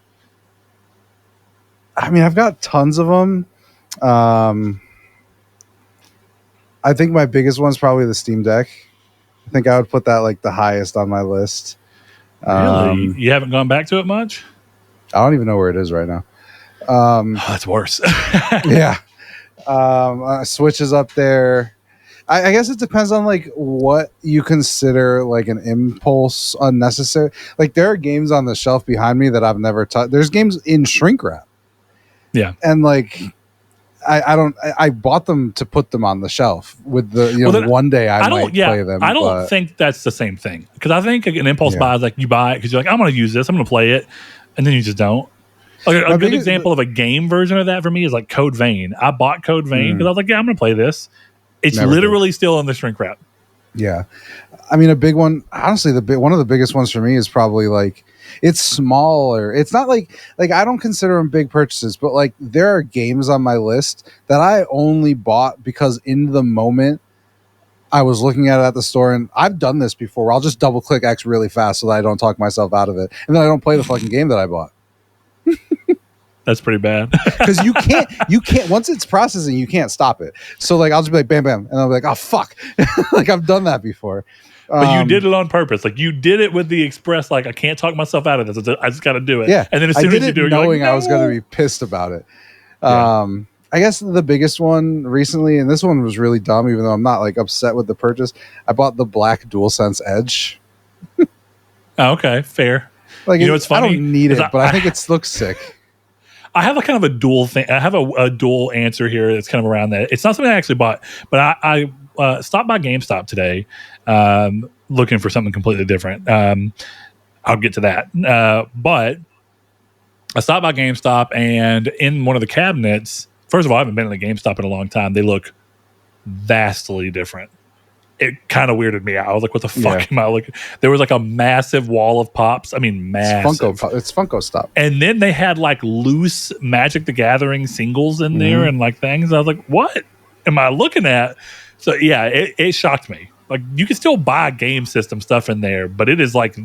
I mean, I've got tons of them. I think my biggest one's probably the Steam Deck. I think I would put that like the highest on my list. Really? You haven't gone back to it much? I don't even know where it is right now. That's worse. Yeah. Switch is up there. I guess it depends on like what you consider like an impulse unnecessary. Like there are games on the shelf behind me that I've never touched. There's games in shrink wrap. Yeah. And like I bought them to put them on the shelf with the one day I might play them. I don't think that's the same thing, because I think an impulse buy is like you buy it because you're like, I'm going to use this, I'm going to play it, and then you just don't. Like a good example of a game version of that for me is like Code Vein. I bought Code Vein because I was like, I'm going to play this. It's literally still in the shrink wrap. Yeah, I mean a big one. Honestly, one of the biggest ones for me is probably like. It's smaller. It's not like I don't consider them big purchases, but like there are games on my list that I only bought because in the moment I was looking at it at the store, and I've done this before where I'll just double click X really fast so that I don't talk myself out of it, and then I don't play the fucking game that I bought. That's pretty bad. Because you can't once it's processing, you can't stop it. So like I'll just be like bam bam, and I'll be like, oh fuck. Like I've done that before. But you did it on purpose. Like you did it with the express, like I can't talk myself out of this. I just got to do it. Yeah. And then as soon as you do it, knowing like, no. I was going to be pissed about it. I guess the biggest one recently, and this one was really dumb, even though I'm not like upset with the purchase. I bought the black DualSense Edge. Oh, okay, fair. Like what's funny? I don't need it, but I think it looks sick. I have a kind of a dual thing. I have a dual answer here that's kind of around that. It's not something I actually bought, but I stopped by GameStop today looking for something completely different. I'll get to that. But I stopped by GameStop, and in one of the cabinets, first of all, I haven't been in a GameStop in a long time. They look vastly different. it kind of weirded me out. I was like, what the fuck am I looking? There was like a massive wall of pops. I mean, massive. It's Funko stuff. And then they had like loose Magic the Gathering singles in there and like things. I was like, what am I looking at? So yeah, it shocked me. Like, you can still buy game system stuff in there, but it is like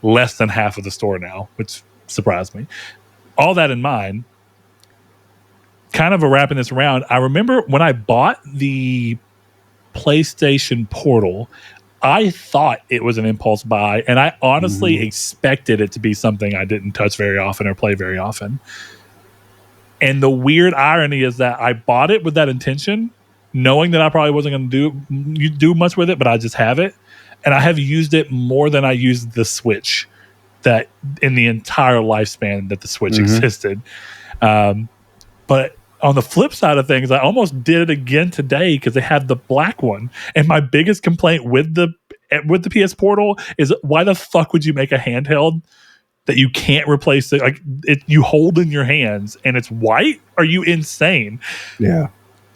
less than half of the store now, which surprised me. All that in mind, kind of wrapping this around, I remember when I bought the PlayStation Portal, I thought it was an impulse buy, and I honestly expected it to be something I didn't touch very often or play very often. And the weird irony is that I bought it with that intention, knowing that I probably wasn't going to do much with it, but I just have it. And I have used it more than I used the Switch that in the entire lifespan that the Switch existed. But on the flip side of things, I almost did it again today because they had the black one. And my biggest complaint with the PS Portal is, why the fuck would you make a handheld that you can't replace it? Like, you hold in your hands and it's white? Are you insane? Yeah.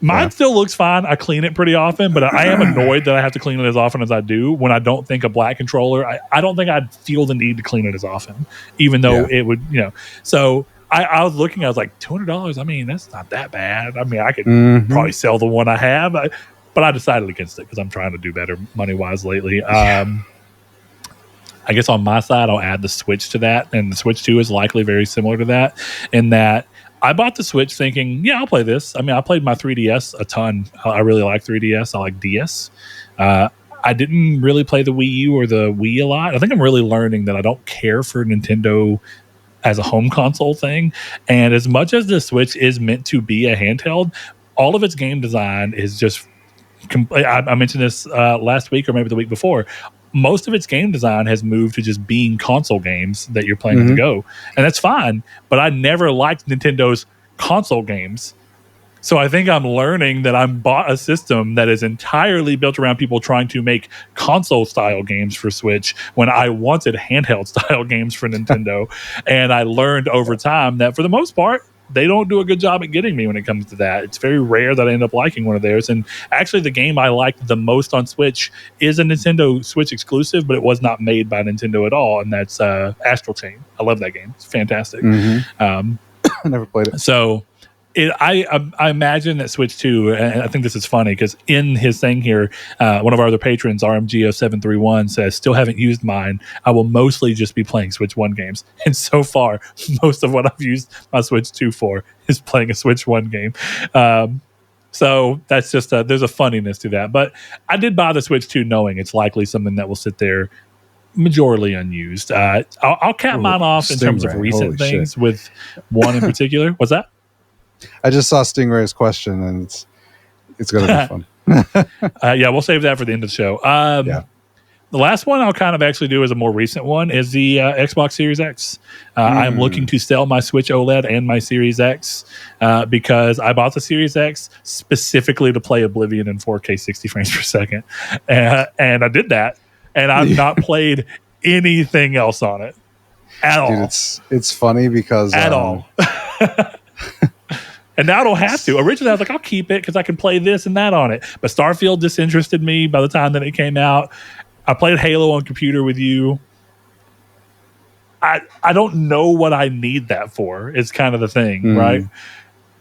Mine still looks fine. I clean it pretty often, but I am annoyed that I have to clean it as often as I do. When I don't think a black controller, I don't think I'd feel the need to clean it as often, even though it would, So I was looking, I was like, $200. I mean, that's not that bad. I mean, I could probably sell the one I have, but I decided against it because I'm trying to do better money wise lately. I guess on my side, I'll add the Switch to that, and the Switch 2 is likely very similar to that, in that I bought the Switch thinking, yeah, I'll play this. I mean, I played my 3DS a ton. I really like 3DS. I like DS. I didn't really play the Wii U or the Wii a lot. I think I'm really learning that I don't care for Nintendo as a home console thing. And as much as the Switch is meant to be a handheld, all of its game design is just I mentioned this last week or maybe the week before. Most of its game design has moved to just being console games that you're playing on the go. And that's fine. But I never liked Nintendo's console games. So I think I'm learning that I bought a system that is entirely built around people trying to make console-style games for Switch when I wanted handheld-style games for Nintendo. And I learned over time that for the most part, they don't do a good job at getting me when it comes to that. It's very rare that I end up liking one of theirs. And actually, the game I liked the most on Switch is a Nintendo Switch exclusive, but it was not made by Nintendo at all. And that's Astral Chain. I love that game. It's fantastic. I never played it. So I imagine that Switch 2, and I think this is funny because in his thing here, one of our other patrons, RMGO731, says, still haven't used mine. I will mostly just be playing Switch 1 games. And so far, most of what I've used my Switch 2 for is playing a Switch 1 game. So that's just, there's a funniness to that. But I did buy the Switch 2 knowing it's likely something that will sit there majorly unused. I'll cap mine off in terms of recent things with one in particular. What's that? I just saw Stingray's question, and it's going to be fun. Yeah, we'll save that for the end of the show. The last one I'll kind of actually do as a more recent one is the Xbox Series X. I'm looking to sell my Switch OLED and my Series X because I bought the Series X specifically to play Oblivion in 4K 60 frames per second. And I did that, and I've not played anything else on it at all. Dude, it's funny because... At all. And now I don't have to. Originally, I was like, I'll keep it because I can play this and that on it. But Starfield disinterested me by the time that it came out. I played Halo on computer with you. I don't know what I need that for. It's kind of the thing, right?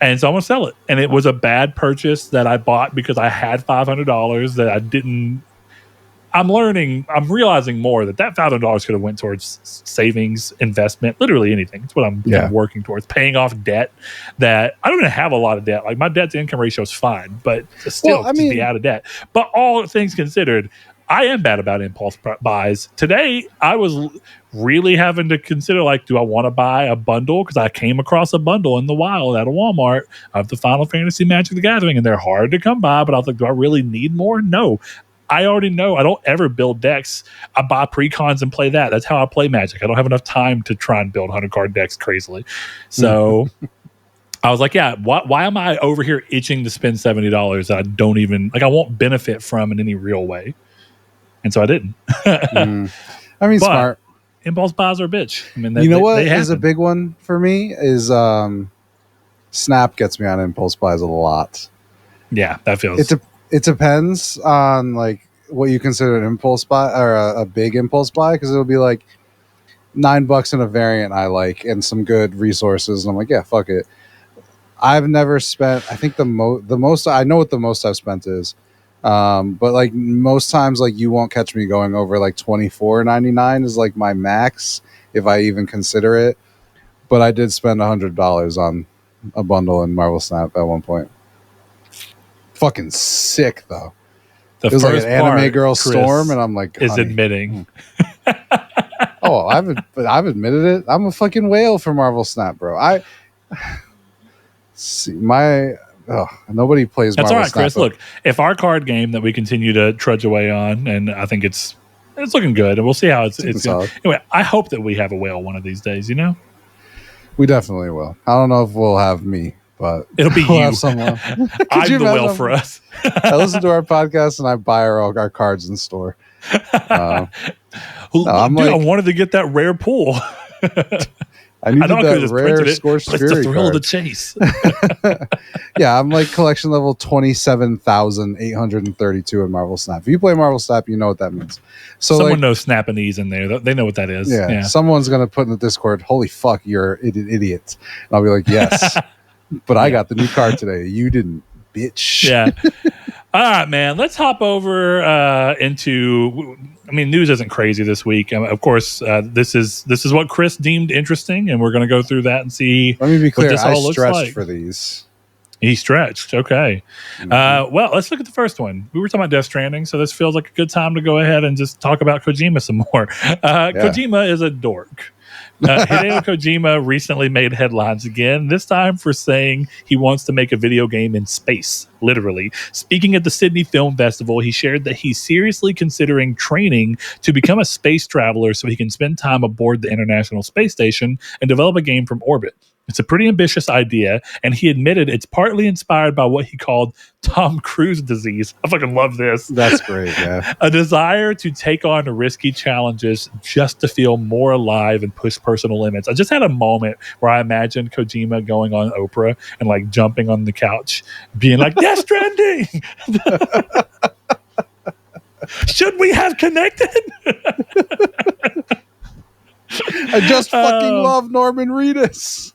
And so I'm going to sell it. And it was a bad purchase that I bought because I had $500 that I didn't. I'm realizing more that $500 could have went towards savings, investment, literally anything. It's what I'm working towards. Paying off debt that I don't even have a lot of debt. Like, my debt to income ratio is fine, but still to be out of debt. But all things considered, I am bad about impulse buys. Today, I was really having to consider, like, do I want to buy a bundle? Because I came across a bundle in the wild at a Walmart of the Final Fantasy Magic the Gathering, and they're hard to come by. But I was like, do I really need more? No. I already know I don't ever build decks. I buy precons and play that. That's how I play Magic. I don't have enough time to try and build 100-card decks crazily. So I was like, yeah, why am I over here itching to spend $70 that I don't even, like, I won't benefit from in any real way? And so I didn't. I mean, but smart. Impulse buys are a bitch. I mean, what is a big one for me is Snap gets me on impulse buys a lot. Yeah, that feels... It depends on, like, what you consider an impulse buy or a big impulse buy, because it'll be like $9 in a variant I like and some good resources, and I'm like, yeah, fuck it. I've never spent. I think the most I know what the most I've spent is, but like most times, like you won't catch me going over like $24.99 is like my max if I even consider it. But I did spend $100 on a bundle in Marvel Snap at one point. Fucking sick though. The it was first like an anime girl Chris storm, and I'm like, is admitting. Oh, I've admitted it. I'm a fucking whale for Marvel Snap, bro. I see nobody plays. That's Marvel all right, Snap, Chris. Look, if our card game that we continue to trudge away on, and I think it's looking good, and we'll see how it's going. Anyway, I hope that we have a whale one of these days. You know, we definitely will. I don't know if we'll have me, but it'll be we'll you. Have someone. I'm the whale for us. I listen to our podcast and I buy our cards in store. I wanted to get that rare pull. I needed that rare Scorched Fury it's the thrill card. of the chase. Yeah, I'm like collection level 27,832 in Marvel Snap. If you play Marvel Snap, you know what that means. So someone knows Snappinese in there. They know what that is. Yeah. Someone's gonna put in the Discord, "Holy fuck, you're an idiot," and I'll be like, "Yes, but I got the new card today. You didn't, bitch." Yeah. All right, man. Let's hop over into. I mean, news isn't crazy this week. Of course, this is what Chris deemed interesting, and we're going to go through that and see. Let me be clear. What this I all stretched looks like. for these. He stretched. Okay. Well, let's look at the first one. We were talking about Death Stranding, so this feels like a good time to go ahead and just talk about Kojima some more. Kojima is a dork. Hideo Kojima recently made headlines again, this time for saying he wants to make a video game in space, literally. Speaking at the Sydney Film Festival, he shared that he's seriously considering training to become a space traveler so he can spend time aboard the International Space Station and develop a game from orbit. It's a pretty ambitious idea, and he admitted it's partly inspired by what he called Tom Cruise disease. I fucking love this. That's great, yeah. A desire to take on risky challenges just to feel more alive and push personal limits. I just had a moment where I imagined Kojima going on Oprah and like jumping on the couch, being like, Death Stranding! Should we have connected? I just fucking love Norman Reedus.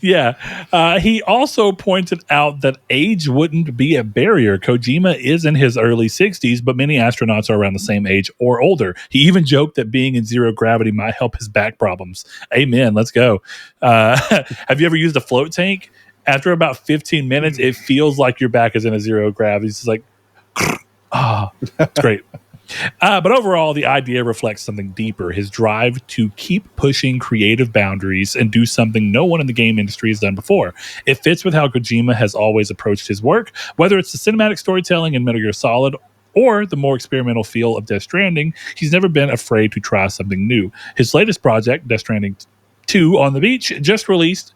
Yeah. He also pointed out that age wouldn't be a barrier. Kojima is in his early 60s, but many astronauts are around the same age or older. He even joked that being in zero gravity might help his back problems. Amen. Let's go. Have you ever used a float tank? After about 15 minutes, it feels like your back is in a zero gravity. It's just like, it's great. But overall, the idea reflects something deeper, his drive to keep pushing creative boundaries and do something no one in the game industry has done before. It fits with how Kojima has always approached his work, whether it's the cinematic storytelling in Metal Gear Solid or the more experimental feel of Death Stranding. He's never been afraid to try something new. His latest project, Death Stranding 2 on the Beach, just released.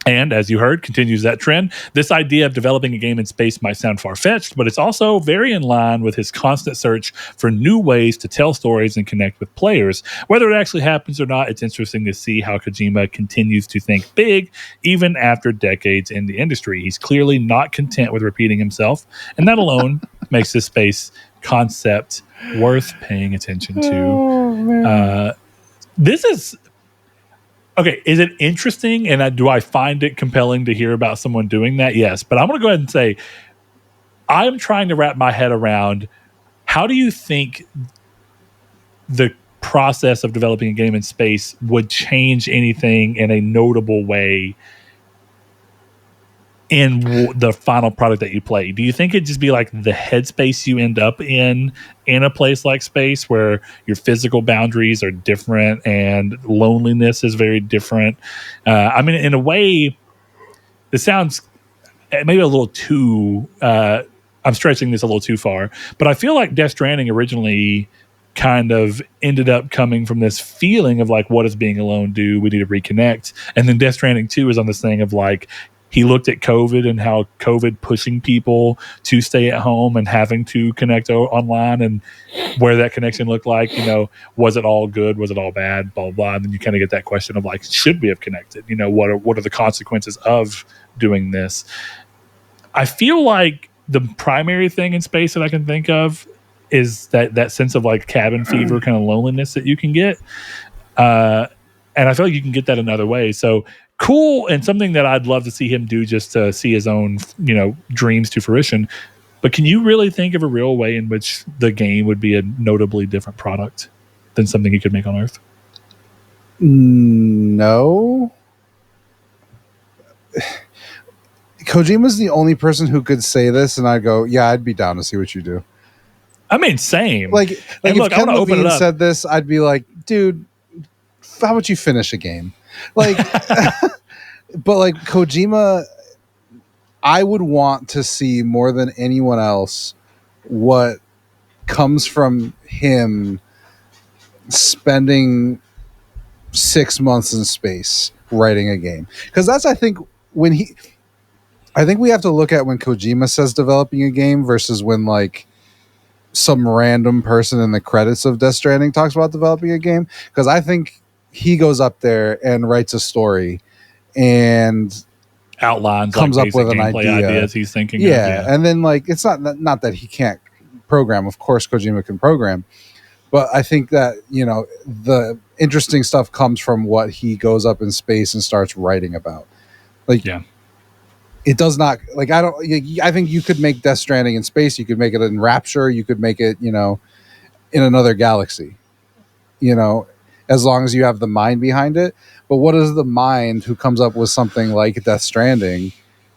And as you heard, continues that trend. This idea of developing a game in space might sound far-fetched, but it's also very in line with his constant search for new ways to tell stories and connect with players. Whether it actually happens or not, it's interesting to see how Kojima continues to think big, even after decades in the industry. He's clearly not content with repeating himself, and that alone makes this space concept worth paying attention to. This is... Okay, is it interesting, and do I find it compelling to hear about someone doing that? Yes, but I'm going to go ahead and say I'm trying to wrap my head around how do you think the process of developing a game in space would change anything in a notable way in the final product that you play? Do you think it'd just be like the headspace you end up in a place like space where your physical boundaries are different and loneliness is very different? I mean, in a way, this sounds maybe a little too, I'm stretching this a little too far, but I feel like Death Stranding originally kind of ended up coming from this feeling of like, what does being alone do? We need to reconnect. And then Death Stranding 2 is on this thing of like, he looked at COVID and how COVID pushing people to stay at home and having to connect online and where that connection looked like, you know, was it all good? Was it all bad? Blah, blah. And then you kind of get that question of like, should we have connected? You know, what are the consequences of doing this? I feel like the primary thing in space that I can think of is that sense of like cabin fever kind of loneliness that you can get. And I feel like you can get that in other ways. So cool, and something that I'd love to see him do just to see his own, dreams to fruition. But can you really think of a real way in which the game would be a notably different product than something he could make on Earth? No. Kojima's the only person who could say this, and I'd go, yeah, I'd be down to see what you do. I mean, same. Like and if look, Ken Levine said this, I'd be like, dude, how about you finish a game? Like, but like Kojima, I would want to see more than anyone else what comes from him spending 6 months in space writing a game. Because that's, I think we have to look at when Kojima says developing a game versus when like some random person in the credits of Death Stranding talks about developing a game. Because I think he goes up there and writes a story and outlines, comes like up with an ideas he's thinking. Yeah, and then like it's not that he can't program. Of course, Kojima can program, but I think that the interesting stuff comes from what he goes up in space and starts writing about. Like, yeah, it does not like I think you could make Death Stranding in space. You could make it in Rapture. You could make it in another galaxy. As long as you have the mind behind it. But what does the mind who comes up with something like Death Stranding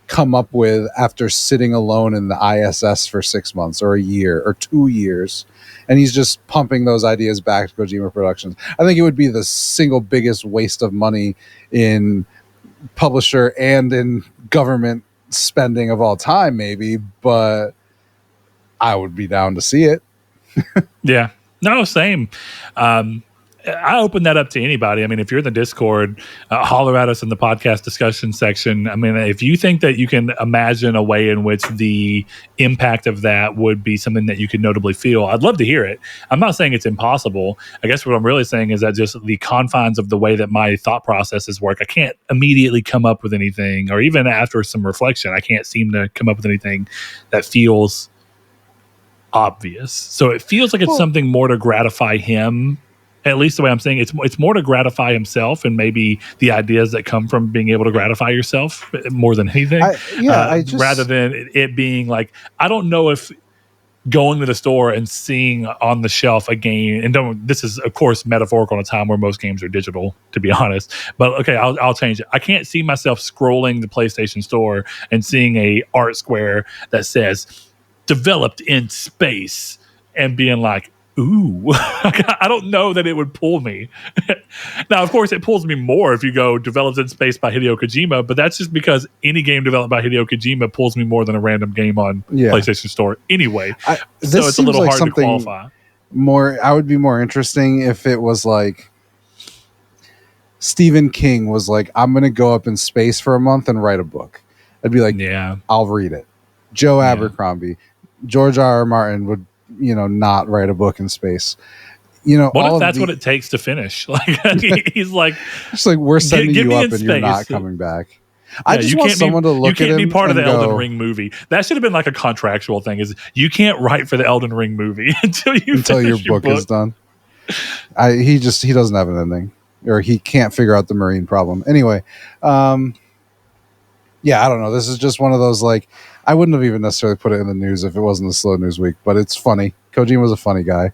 come up with after sitting alone in the ISS for 6 months or a year or 2 years? And he's just pumping those ideas back to Kojima Productions. I think it would be the single biggest waste of money in publisher and in government spending of all time, maybe, but I would be down to see it. Yeah. No, same. I open that up to anybody. I mean, if you're in the Discord, holler at us in the podcast discussion section. I mean, if you think that you can imagine a way in which the impact of that would be something that you could notably feel, I'd love to hear it. I'm not saying it's impossible. I guess what I'm really saying is that just the confines of the way that my thought processes work, I can't immediately come up with anything, or even after some reflection, I can't seem to come up with anything that feels obvious. So it feels like it's something more to gratify him. At least the way I'm saying it's more to gratify himself and maybe the ideas that come from being able to gratify yourself more than anything. Rather than it being like, I don't know if going to the store and seeing on the shelf a game, and this is of course metaphorical in a time where most games are digital, to be honest. But okay, I'll change it. I can't see myself scrolling the PlayStation Store and seeing a art square that says "developed in space" and being like, ooh, I don't know that it would pull me. Now, of course, it pulls me more if you go developed in space by Hideo Kojima, but that's just because any game developed by Hideo Kojima pulls me more than a random game on PlayStation Store anyway. So it's a little hard to qualify. I would be more interesting if it was like Stephen King was like, I'm going to go up in space for a month and write a book. I'd be like, yeah, I'll read it. Joe Abercrombie, George R.R. Martin would not write a book in space. What if that's what it takes to finish? Like he's like, it's like we're sending you up and you're not coming back. I just want someone to look at him. You can't be part of the Elden Ring movie. That should have been like a contractual thing. Is you can't write for the Elden Ring movie until your book is done. He doesn't have an ending, or he can't figure out the marine problem. Anyway, I don't know. This is just one of those like. I wouldn't have even necessarily put it in the news if it wasn't a slow news week, but it's funny. Kojima was a funny guy.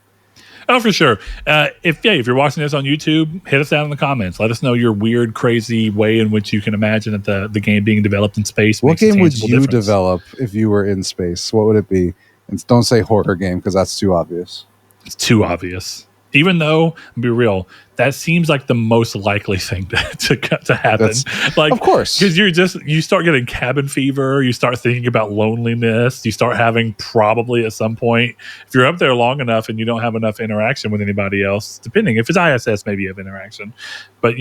Oh, for sure. If you're watching this on YouTube, hit us down in the comments. Let us know your weird, crazy way in which you can imagine that the game being developed in space. What game would you develop if you were in space? What would it be? And don't say horror game because that's too obvious. It's too obvious. Even though, be real, that seems like the most likely thing to happen. Like, of course, because you start getting cabin fever. You start thinking about loneliness. You start having probably at some point, if you're up there long enough and you don't have enough interaction with anybody else, depending if it's ISS, maybe you have interaction. But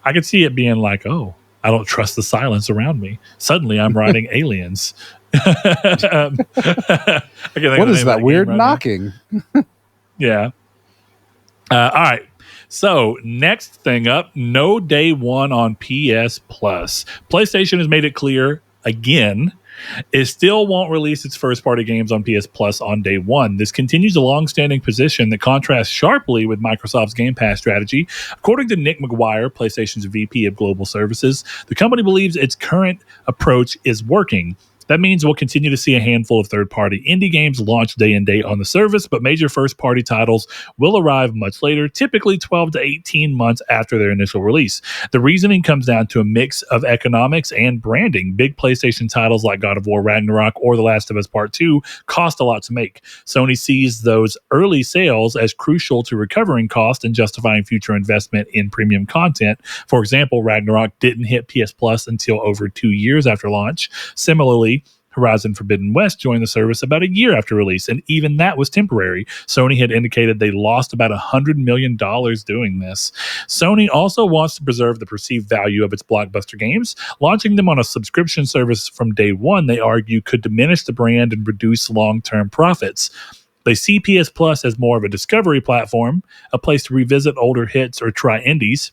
I could see it being like, oh, I don't trust the silence around me. Suddenly, I'm writing aliens. What is that weird knocking? Yeah. All right. So next thing up, no day one on PS Plus. PlayStation has made it clear again It still won't release its first-party games on PS Plus on day one. This continues a long-standing position that contrasts sharply with Microsoft's Game Pass strategy. According to Nick McGuire, PlayStation's VP of Global Services, the company believes its current approach is working. That means we'll continue to see a handful of third-party indie games launch day and date on the service, but major first-party titles will arrive much later, typically 12 to 18 months after their initial release. The reasoning comes down to a mix of economics and branding. Big PlayStation titles like God of War Ragnarok or The Last of Us Part 2 cost a lot to make. Sony sees those early sales as crucial to recovering cost and justifying future investment in premium content. For example, Ragnarok didn't hit PS Plus until over 2 years after launch. Similarly, Horizon Forbidden West joined the service about a year after release, and even that was temporary. Sony had indicated they lost about $100 million doing this. Sony also wants to preserve the perceived value of its blockbuster games. Launching them on a subscription service from day one, they argue, could diminish the brand and reduce long-term profits. They see PS Plus as more of a discovery platform, a place to revisit older hits or try indies,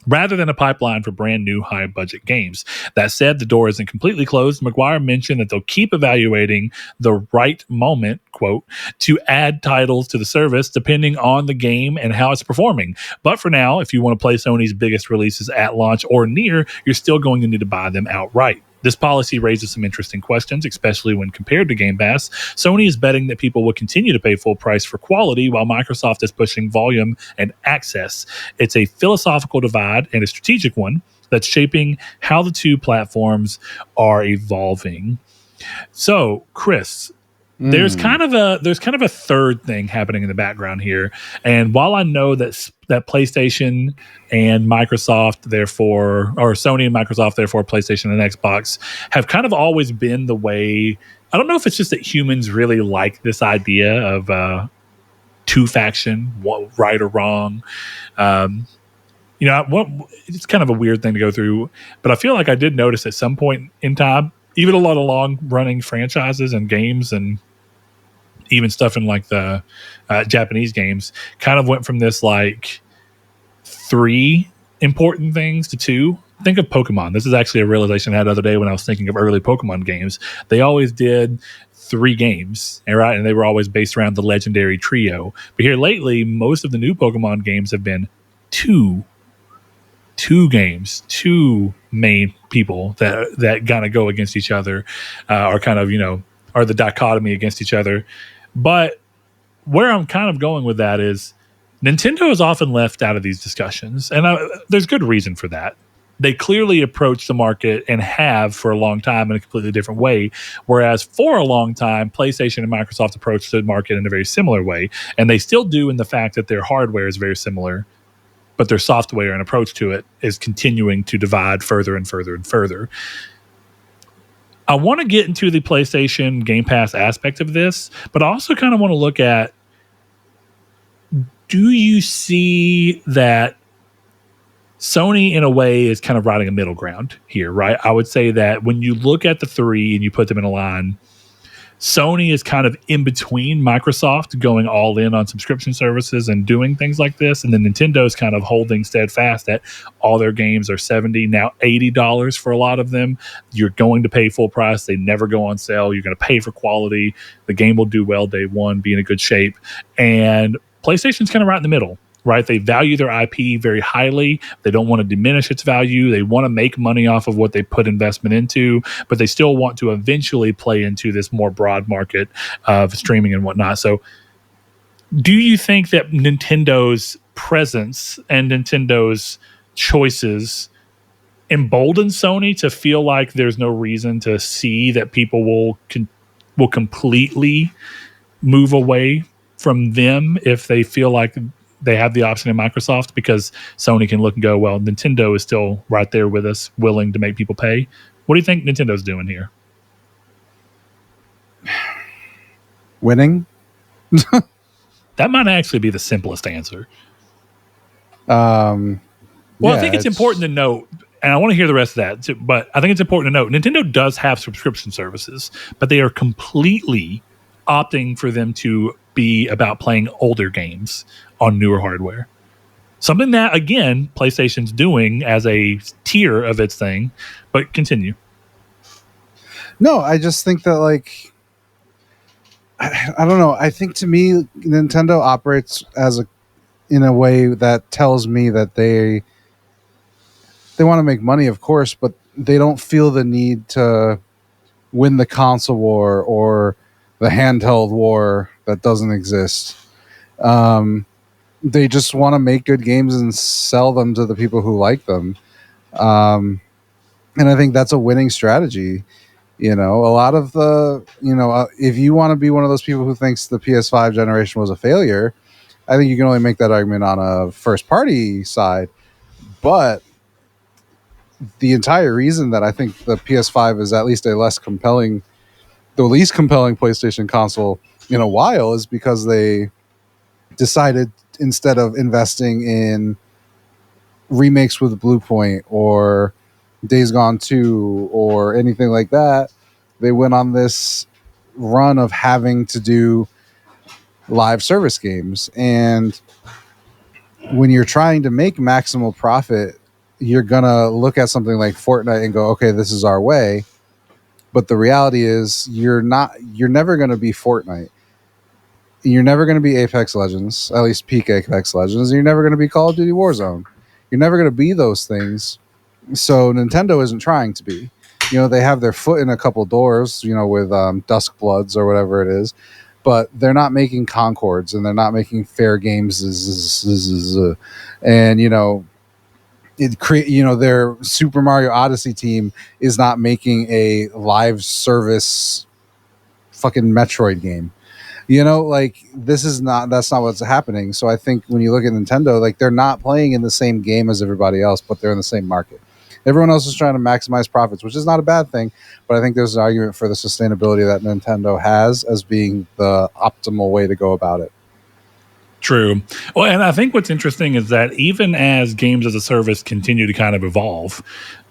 rather than a pipeline for brand new high-budget games. That said, the door isn't completely closed. McGuire mentioned that they'll keep evaluating the right moment, quote, to add titles to the service depending on the game and how it's performing. But for now, if you want to play Sony's biggest releases at launch or near, you're still going to need to buy them outright. This policy raises some interesting questions, especially when compared to Game Pass. Sony is betting that people will continue to pay full price for quality, while Microsoft is pushing volume and access. It's a philosophical divide and a strategic one that's shaping how the two platforms are evolving. So, Chris, there's kind of a third thing happening in the background here. And while I know that PlayStation and Microsoft, therefore, or Sony and Microsoft, therefore PlayStation and Xbox, have kind of always been the way. I don't know if it's just that humans really like this idea of two faction, right or wrong. It's kind of a weird thing to go through, but I feel like I did notice at some point in time, even a lot of long-running franchises and games and even stuff in like the Japanese games kind of went from this like 3 important things to 2. Think of Pokemon. This is actually a realization I had the other day when I was thinking of early Pokemon games. They always did 3 games, right? And they were always based around the legendary trio. But here lately, most of the new Pokemon games have been 2 games, 2 main people that kind of go against each other, or kind of, are the dichotomy against each other. But where I'm kind of going with that is Nintendo is often left out of these discussions, and there's good reason for that. They clearly approach the market and have for a long time in a completely different way, whereas for a long time, PlayStation and Microsoft approached the market in a very similar way, and they still do in the fact that their hardware is very similar, but their software and approach to it is continuing to divide further and further and further. I want to get into the PlayStation Game Pass aspect of this, but I also kind of want to look at, do you see that Sony in a way is kind of riding a middle ground here, right? I would say that when you look at the 3 and you put them in a line, Sony is kind of in between Microsoft going all in on subscription services and doing things like this, and then Nintendo is kind of holding steadfast that all their games are $70, now $80 for a lot of them. You're going to pay full price. They never go on sale. You're going to pay for quality. The game will do well day one, be in a good shape. And PlayStation's kind of right in the middle, right? They value their IP very highly. They don't want to diminish its value. They want to make money off of what they put investment into, but they still want to eventually play into this more broad market of streaming and whatnot. So do you think that Nintendo's presence and Nintendo's choices embolden Sony to feel like there's no reason to see that people will completely move away from them if they feel like they have the option in Microsoft, because Sony can look and go, well, Nintendo is still right there with us, willing to make people pay? What do you think Nintendo's doing here? Winning? That might actually be the simplest answer. I think it's important to note, and I want to hear the rest of that too, but I think it's important to note, Nintendo does have subscription services, but they are completely opting for them to be about playing older games on newer hardware. Something that, again, PlayStation's doing as a tier of its thing, but continue. No, I just think that like I don't know. I think to me, Nintendo operates in a way that tells me that they want to make money, of course, but they don't feel the need to win the console war or the handheld war that doesn't exist. Um, they just want to make good games and sell them to the people who like them. Um, and I think that's a winning strategy. You know, a lot of if you want to be one of those people who thinks the PS5 generation was a failure, I think you can only make that argument on a first party side. But the entire reason that I think the PS5 is at least the least compelling PlayStation console in a while is because they decided, instead of investing in remakes with Bluepoint or Days Gone 2 or anything like that, they went on this run of having to do live service games. And when you're trying to make maximal profit, you're going to look at something like Fortnite and go, okay, this is our way. But the reality is you're never going to be Fortnite. You're never going to be Apex Legends, at least peak Apex Legends. And you're never going to be Call of Duty Warzone. You're never going to be those things. So Nintendo isn't trying to be. You know, they have their foot in a couple doors, you know, with Dusk Bloods or whatever it is, but they're not making Concords and they're not making fair games. And, you know, their Super Mario Odyssey team is not making a live service fucking Metroid game. You know, like that's not what's happening. So I think when you look at Nintendo, like they're not playing in the same game as everybody else, but they're in the same market. Everyone else is trying to maximize profits, which is not a bad thing, but I think there's an argument for the sustainability that Nintendo has as being the optimal way to go about it. True. Well, and I think what's interesting is that even as games as a service continue to kind of evolve,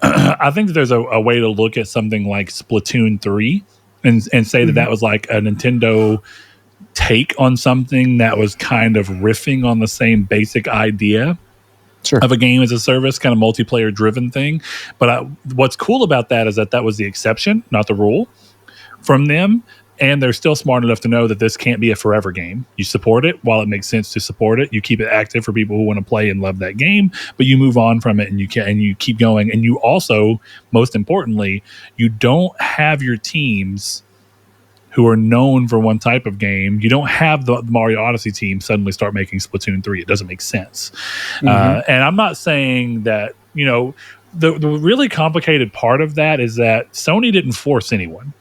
I think that there's a way to look at something like Splatoon 3 and say that that was like a Nintendo take on something that was kind of riffing on the same basic idea of a game as a service, kind of multiplayer driven thing. But what's cool about that is that was the exception, not the rule from them. And they're still smart enough to know that this can't be a forever game. You support it while it makes sense to support it. You keep it active for people who want to play and love that game, but you move on from it and you keep going. And you also, most importantly, you don't have your teams who are known for one type of game. You don't have the Mario Odyssey team suddenly start making Splatoon 3. It doesn't make sense. And I'm not saying that, you know, the really complicated part of that is that Sony didn't force anyone,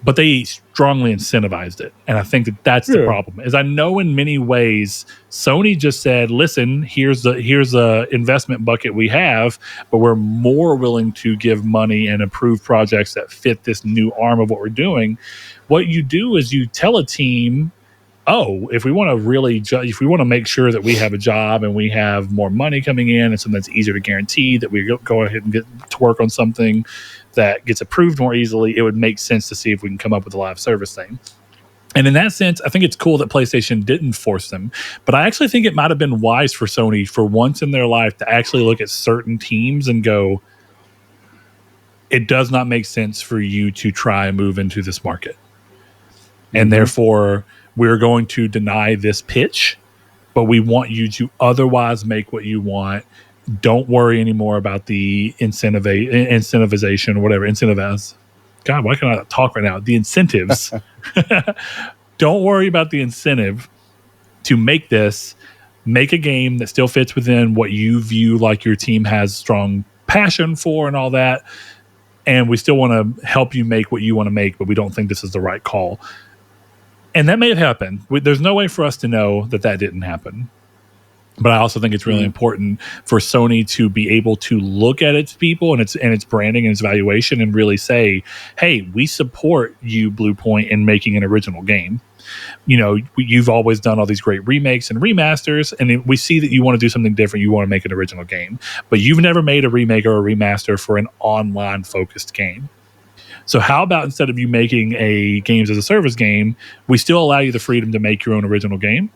but they strongly incentivized it. And I think that that's the problem. Is I know in many ways, Sony just said, listen, here's the investment bucket we have, but we're more willing to give money and approve projects that fit this new arm of what we're doing. What you do is you tell a team, oh, if we want to if we want to make sure that we have a job and we have more money coming in and something that's easier to guarantee, that we go ahead and get to work on something that gets approved more easily, it would make sense to see if we can come up with a live service thing. And in that sense, I think it's cool that PlayStation didn't force them. But I actually think it might have been wise for Sony for once in their life to actually look at certain teams and go, it does not make sense for you to try and move into this market. And therefore, we're going to deny this pitch, but we want you to otherwise make what you want. Don't worry anymore about the incentivization or whatever. Incentivize. God, why can't I talk right now? The incentives. Don't worry about the incentive to make this. Make a game that still fits within what you view like your team has strong passion for and all that. And we still want to help you make what you want to make, but we don't think this is the right call. And that may have happened. There's no way for us to know that didn't happen. But I also think it's really important for Sony to be able to look at its people and its branding and its valuation and really say, hey, we support you, Bluepoint, in making an original game. You know, you've always done all these great remakes and remasters, and we see that you want to do something different. You want to make an original game. But you've never made a remake or a remaster for an online-focused game. So how about instead of you making a games as a service game, we still allow you the freedom to make your own original game,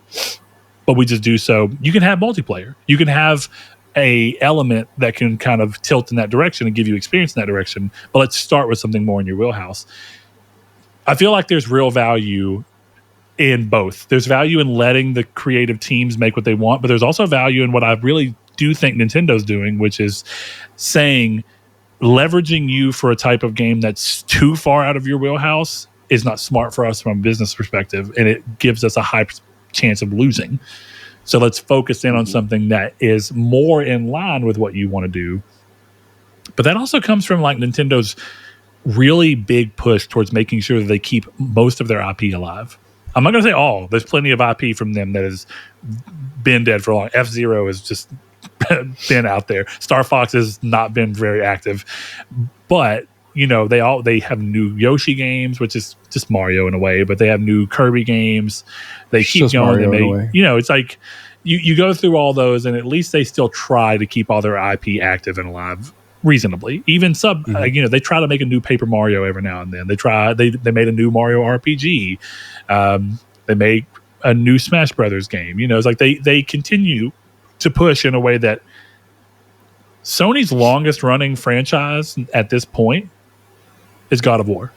but we just do so. You can have multiplayer. You can have a element that can kind of tilt in that direction and give you experience in that direction. But let's start with something more in your wheelhouse. I feel like there's real value in both. There's value in letting the creative teams make what they want, but there's also value in what I really do think Nintendo's doing, which is saying leveraging you for a type of game that's too far out of your wheelhouse is not smart for us from a business perspective, and it gives us a high chance of losing. So let's focus in on something that is more in line with what you want to do. But that also comes from like Nintendo's really big push towards making sure that they keep most of their IP alive. I'm not going to say all. There's plenty of IP from them that has been dead for a long. F-Zero has just been out there. Star Fox has not been very active. But, you know, they have new Yoshi games, which is just Mario in a way, but they have new Kirby games. They keep going. They make, you know, it's like you go through all those, and at least they still try to keep all their IP active and alive reasonably. Even you know, they try to make a new Paper Mario every now and then. They made a new Mario RPG. They make a new Smash Brothers game. You know, it's like they continue to push in a way that Sony's longest running franchise at this point is God of War.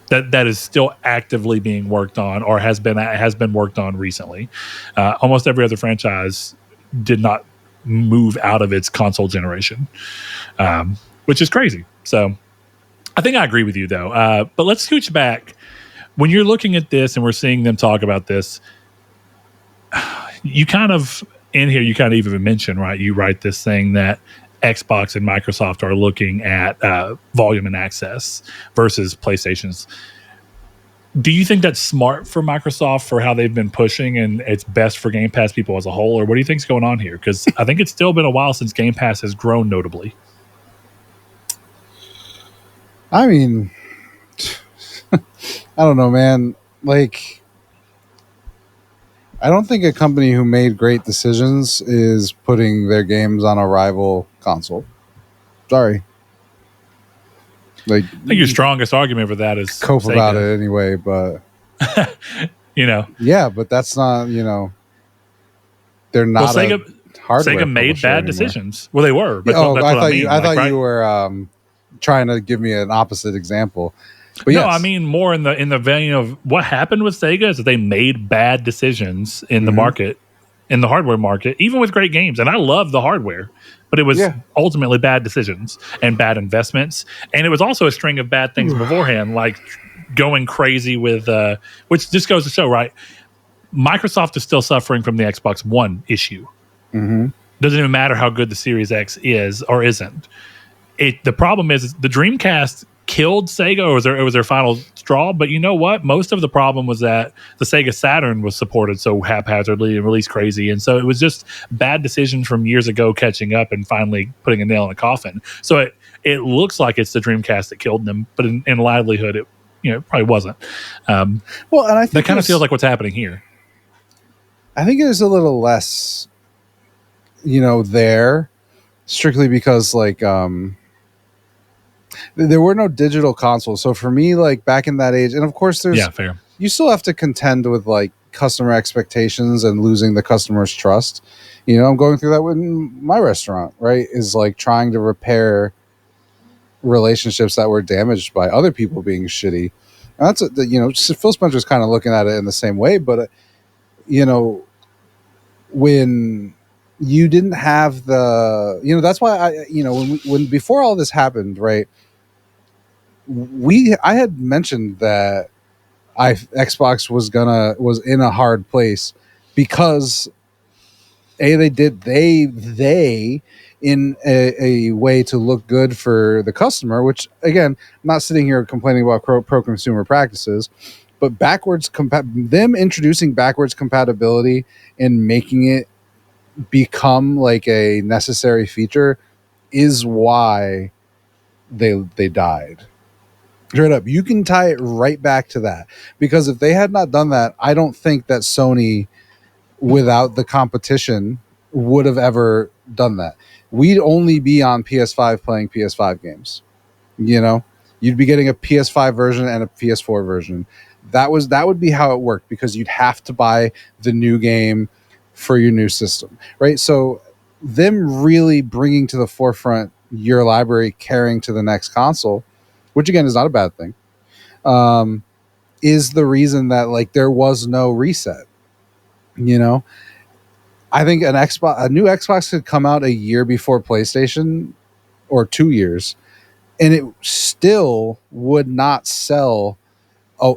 That is still actively being worked on, or has been worked on recently. Almost every other franchise did not move out of its console generation, which is crazy. So I think I agree with you, though. But let's scooch back. When you're looking at this and we're seeing them talk about this, you kind of even mention, right? You write this thing that Xbox and Microsoft are looking at volume and access versus PlayStation's. Do you think that's smart for Microsoft for how they've been pushing, and it's best for Game Pass people as a whole? Or what do you think's going on here? Because I think it's still been a while since Game Pass has grown notably. I mean, I don't know, man. Like, I don't think a company who made great decisions is putting their games on a rival console. Sorry. Like, I think your strongest argument for that is cope Sega. About it anyway, but you know, yeah, but that's not, you know, they're not. Well, Sega made bad anymore. decisions. Well, they were. But I thought you were trying to give me an opposite example. But no, yes. I mean more in the vein of what happened with Sega is that they made bad decisions in the market, in the hardware market, even with great games. And I love the hardware, but it was ultimately bad decisions and bad investments. And it was also a string of bad things beforehand, like going crazy with, which just goes to show, right? Microsoft is still suffering from the Xbox One issue. Doesn't even matter how good the Series X is or isn't. The problem is the Dreamcast killed Sega, or it was their final straw. But you know what? Most of the problem was that the Sega Saturn was supported so haphazardly and released crazy. And so it was just bad decisions from years ago catching up and finally putting a nail in a coffin. So it looks like it's the Dreamcast that killed them, but in livelihood, it probably wasn't. Well, and I think that kind of feels like what's happening here. I think it is a little less, there, strictly because there were no digital consoles. So for me, like back in that age, and of course fair. You still have to contend with like customer expectations and losing the customer's trust. I'm going through that with my restaurant, right? Is like trying to repair relationships that were damaged by other people being shitty. And that's, Phil Spencer's kind of looking at it in the same way, but when you didn't have that's why when before all this happened, right? I had mentioned that Xbox was in a hard place because they in a way to look good for the customer, which again, I'm not sitting here complaining about pro consumer practices, but them introducing backwards compatibility and making it become like a necessary feature is why they died. Straight up, you can tie it right back to that, because if they had not done that, I don't think that Sony, without the competition, would have ever done that. We'd only be on PS5 playing PS5 games. You'd be getting a PS5 version and a PS4 version. That would be how it worked, because you'd have to buy the new game for your new system, right? So them really bringing to the forefront your library carrying to the next console, which again is not a bad thing, is the reason that like there was no reset. You know, I think a new Xbox could come out a year before PlayStation or 2 years, and it still would not sell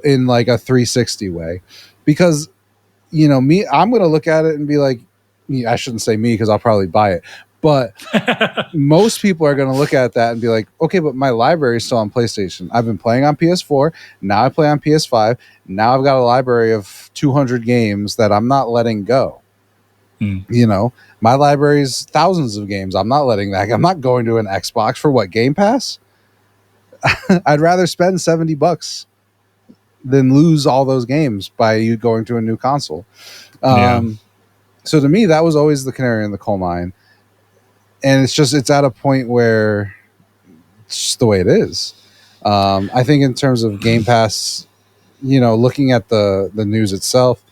in like a 360 way, because I'm going to look at it and be like, I shouldn't say me because I'll probably buy it, but most people are going to look at that and be like, okay, but my library is still on PlayStation. I've been playing on PS4. Now I play on PS5. Now I've got a library of 200 games that I'm not letting go. My library is thousands of games. I'm not letting that. I'm not going to an Xbox for what, Game Pass? I'd rather spend $70 than lose all those games by you going to a new console. So to me, that was always the canary in the coal mine. And it's at a point where it's just the way it is. I think in terms of Game Pass, looking at the news itself,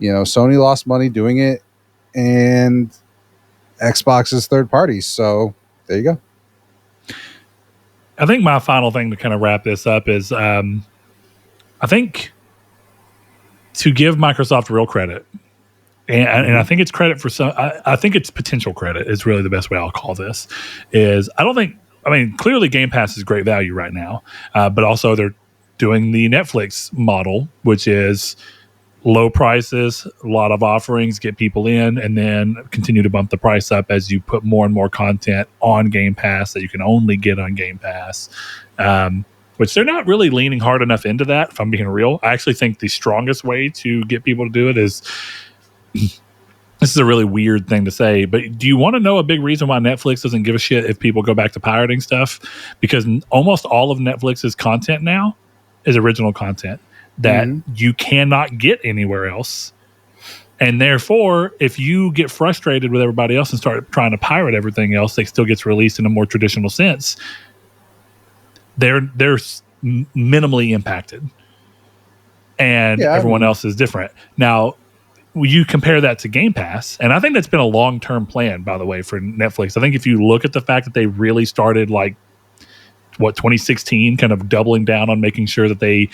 Sony lost money doing it, and Xbox is third party. So there you go. I think my final thing to kind of wrap this up is I think to give Microsoft real credit, and I think it's credit for some, I think it's potential credit is really the best way I'll call this, is clearly Game Pass is great value right now, but also they're doing the Netflix model, which is low prices, a lot of offerings, get people in, and then continue to bump the price up as you put more and more content on Game Pass that you can only get on Game Pass. Which they're not really leaning hard enough into that, if I'm being real. I actually think the strongest way to get people to do it is, this is a really weird thing to say, but do you want to know a big reason why Netflix doesn't give a shit if people go back to pirating stuff? Because almost all of Netflix's content now is original content that you cannot get anywhere else. And therefore, if you get frustrated with everybody else and start trying to pirate everything else that still gets released in a more traditional sense, they're minimally impacted, and everyone else is different. Now, you compare that to Game Pass, and I think that's been a long-term plan, by the way, for Netflix. I think if you look at the fact that they really started 2016, kind of doubling down on making sure that they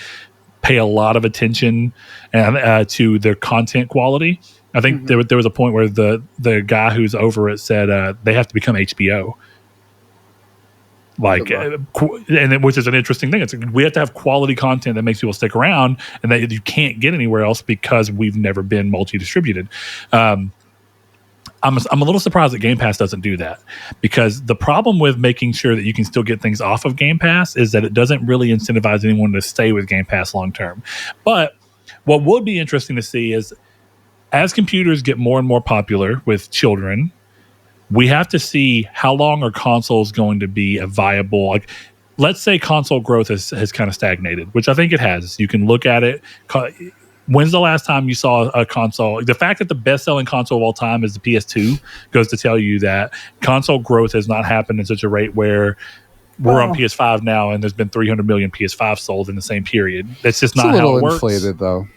pay a lot of attention to their content quality. I think there was a point where the guy who's over it said they have to become HBO. Which is an interesting thing. We have to have quality content that makes people stick around, and that you can't get anywhere else because we've never been multi-distributed. I'm a little surprised that Game Pass doesn't do that, because the problem with making sure that you can still get things off of Game Pass is that it doesn't really incentivize anyone to stay with Game Pass long term. But what would be interesting to see is, as computers get more and more popular with children, we have to see how long are consoles going to be a viable, let's say console growth has kind of stagnated, which I think it has. You can look at it. When's the last time you saw a console? The fact that the best-selling console of all time is the PS2 goes to tell you that console growth has not happened at such a rate where we're on PS5 now and there's been 300 million PS5 sold in the same period. That's just not how it works. It's a little inflated, though,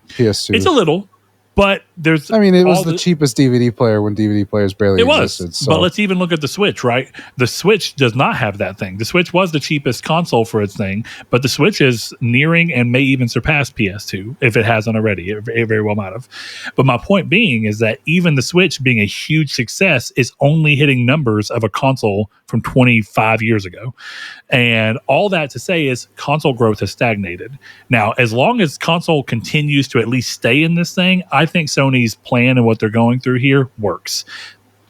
PS2. It's a little. But it was the cheapest DVD player when DVD players barely existed. So. But let's even look at the Switch, right? The Switch does not have that thing. The Switch was the cheapest console for its thing, but the Switch is nearing and may even surpass PS2 if it hasn't already. It very well might have. But my point being is that even the Switch being a huge success is only hitting numbers of a console from 25 years ago. And all that to say is console growth has stagnated. Now, as long as console continues to at least stay in this thing, I think Sony's plan and what they're going through here works.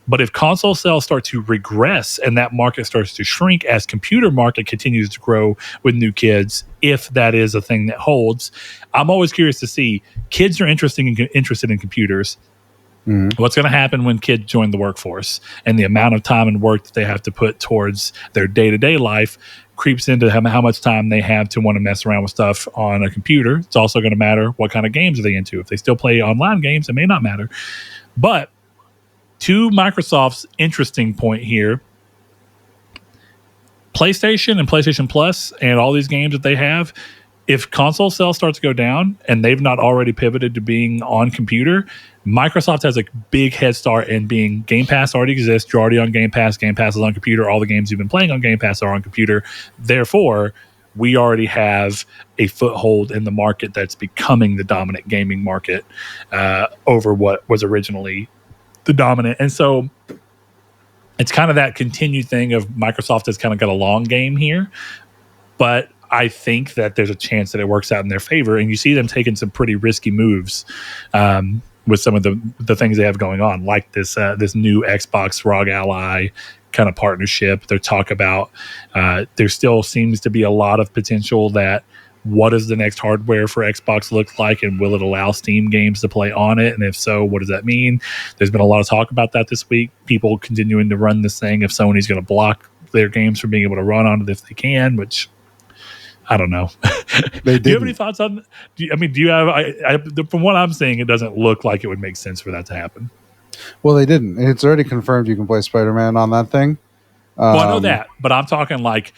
But if console sales start to regress and that market starts to shrink as computer market continues to grow with new kids, if that is a thing that holds, I'm always curious to see. Kids are interested in computers. What's going to happen when kids join the workforce, and the amount of time and work that they have to put towards their day-to-day life creeps into how much time they have to want to mess around with stuff on a computer. It's also going to matter what kind of games are they into. If they still play online games, it may not matter. But to Microsoft's interesting point here, PlayStation and PlayStation Plus and all these games that they have, if console sales start to go down and they've not already pivoted to being on computer, Microsoft has a big head start in being Game Pass already exists. You're already on Game Pass. Game Pass is on computer. All the games you've been playing on Game Pass are on computer. Therefore, we already have a foothold in the market that's becoming the dominant gaming market over what was originally the dominant. And so it's kind of that continued thing of Microsoft has kind of got a long game here. But I think that there's a chance that it works out in their favor. And you see them taking some pretty risky moves with some of the things they have going on, like this new Xbox ROG Ally kind of partnership. They talk about there still seems to be a lot of potential that what does the next hardware for Xbox look like, and will it allow Steam games to play on it? And if so, what does that mean? There's been a lot of talk about that this week. People continuing to run this thing if Sony's going to block their games from being able to run on it if they can, which I don't know. Do you have any thoughts on? Do you have? From what I'm seeing, it doesn't look like it would make sense for that to happen. Well, they didn't. It's already confirmed you can play Spider-Man on that thing. Well, I know that, but I'm talking like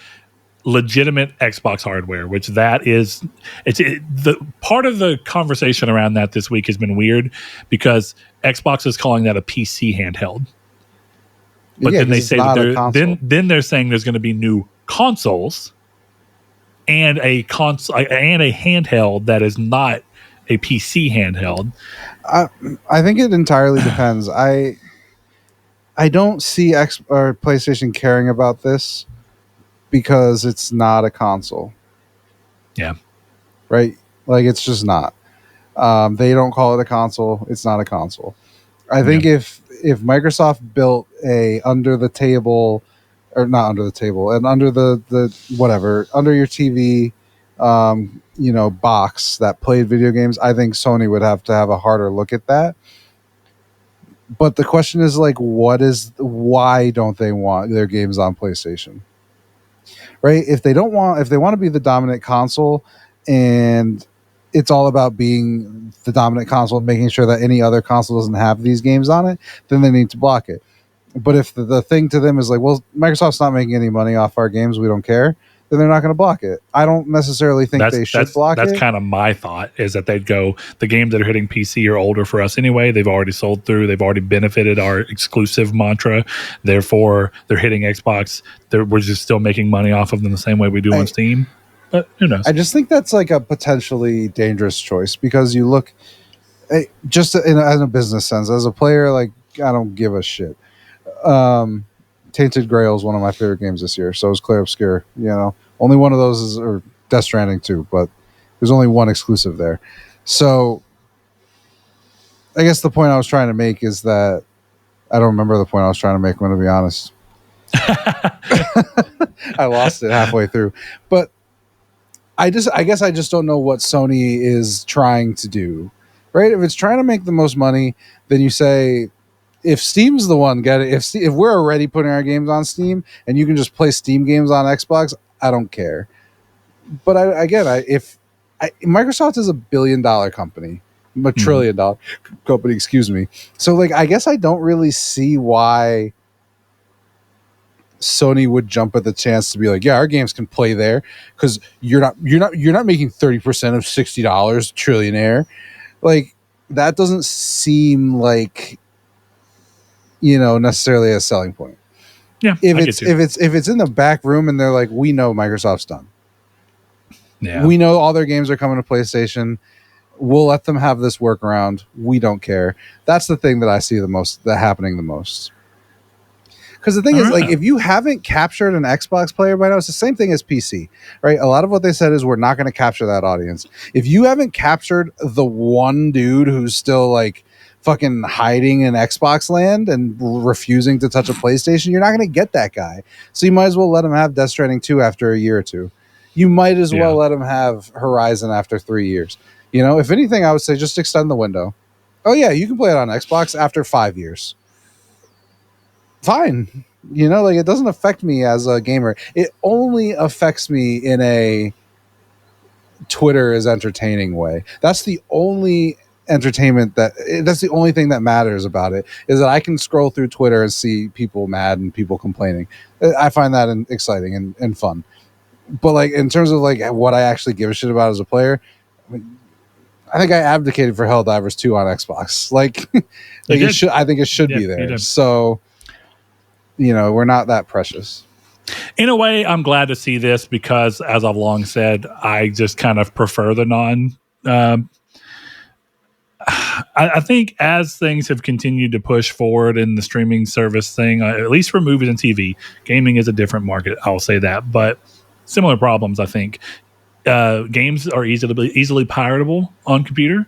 legitimate Xbox hardware, which that is. The part of the conversation around that this week has been weird because Xbox is calling that a PC handheld. But then they say that then they're saying there's going to be new consoles and a console and a handheld that is not a PC handheld. I think it entirely depends. I don't see PlayStation caring about this because it's not a console. Yeah. Right? Like, it's just not. They don't call it a console. It's not a console. I think if Microsoft built a under the table, or not under the table, and under the whatever, under your TV box that played video games, I think Sony would have to have a harder look at that. But the question is, like, why don't they want their games on PlayStation? Right? If they want to be the dominant console, and it's all about being the dominant console and making sure that any other console doesn't have these games on it, then they need to block it. But if the thing to them is like, well, Microsoft's not making any money off our games, we don't care, then they're not going to block it. I don't necessarily think they should block it. That's kind of my thought, is that they'd go, the games that are hitting PC are older for us anyway. They've already sold through. They've already benefited our exclusive mantra. Therefore, they're hitting Xbox. We're just still making money off of them the same way we do on Steam. But who knows? I just think that's like a potentially dangerous choice, because you look, just in a business sense, as a player, like, I don't give a shit. Tainted Grail is one of my favorite games this year. So is Clear Obscure. Only one of those is, or Death Stranding too, but there's only one exclusive there. So I guess the point I was trying to make is that I don't remember the point I was trying to make. I'm going to be honest. I lost it halfway through, but I guess I just don't know what Sony is trying to do. Right? If it's trying to make the most money, then you say, if Steam's the one, get it. If we're already putting our games on Steam and you can just play Steam games on Xbox, I don't care. But Microsoft is $1 billion company, $1 trillion company, excuse me. So, like, I guess I don't really see why Sony would jump at the chance to be like, yeah, our games can play there, because you're not making 30% of $60, trillionaire. Like, that doesn't seem like, necessarily a selling point. Yeah. If it's in the back room and they're like, we know Microsoft's done. Yeah. We know all their games are coming to PlayStation. We'll let them have this workaround. We don't care. That's the thing that I see happening the most. Because the thing is, like, if you haven't captured an Xbox player by now, it's the same thing as PC, right? A lot of what they said is, we're not going to capture that audience. If you haven't captured the one dude who's still, like, fucking hiding in Xbox land and refusing to touch a PlayStation, you're not going to get that guy. So you might as well let him have Death Stranding 2 after a year or two. You might as well let him have Horizon after 3 years. If anything, I would say just extend the window. Oh yeah, you can play it on Xbox after 5 years. Fine. Like, it doesn't affect me as a gamer. It only affects me in a Twitter is entertaining way. That's the only that's the only thing that matters about it, is that I can scroll through Twitter and see people mad and people complaining. I find that exciting and fun. But like in terms of like what I actually give a shit about as a player, I think I advocated for Helldivers 2 on Xbox. Like it should. I think it should be there. So we're not that precious. In a way, I'm glad to see this because, as I've long said, I just kind of prefer the non. I think as things have continued to push forward in the streaming service thing, at least for movies and TV, gaming is a different market. I'll say that, but similar problems. I think games are easily piratable on computer.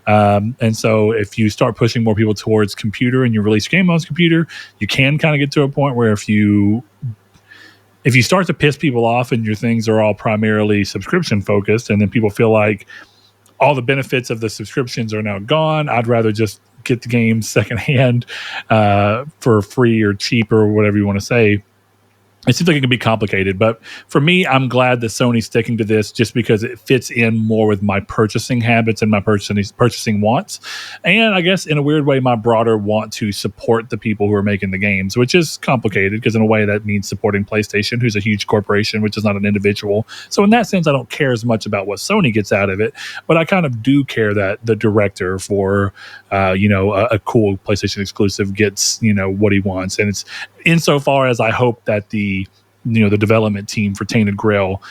And so if you start pushing more people towards computer and you release your game on computer, you can kind of get to a point where if you start to piss people off and your things are all primarily subscription focused, and then people feel like all the benefits of the subscriptions are now gone, I'd rather just get the game secondhand for free or cheap or whatever you want to say. It seems like it can be complicated, but for me, I'm glad that Sony's sticking to this just because it fits in more with my purchasing habits and my purchasing wants. And I guess in a weird way, my broader want to support the people who are making the games, which is complicated because in a way that means supporting PlayStation, who's a huge corporation, which is not an individual. So in that sense, I don't care as much about what Sony gets out of it, but I kind of do care that the director for, a cool PlayStation exclusive gets, what he wants. And it's insofar as I hope that the development team for Tainted Grail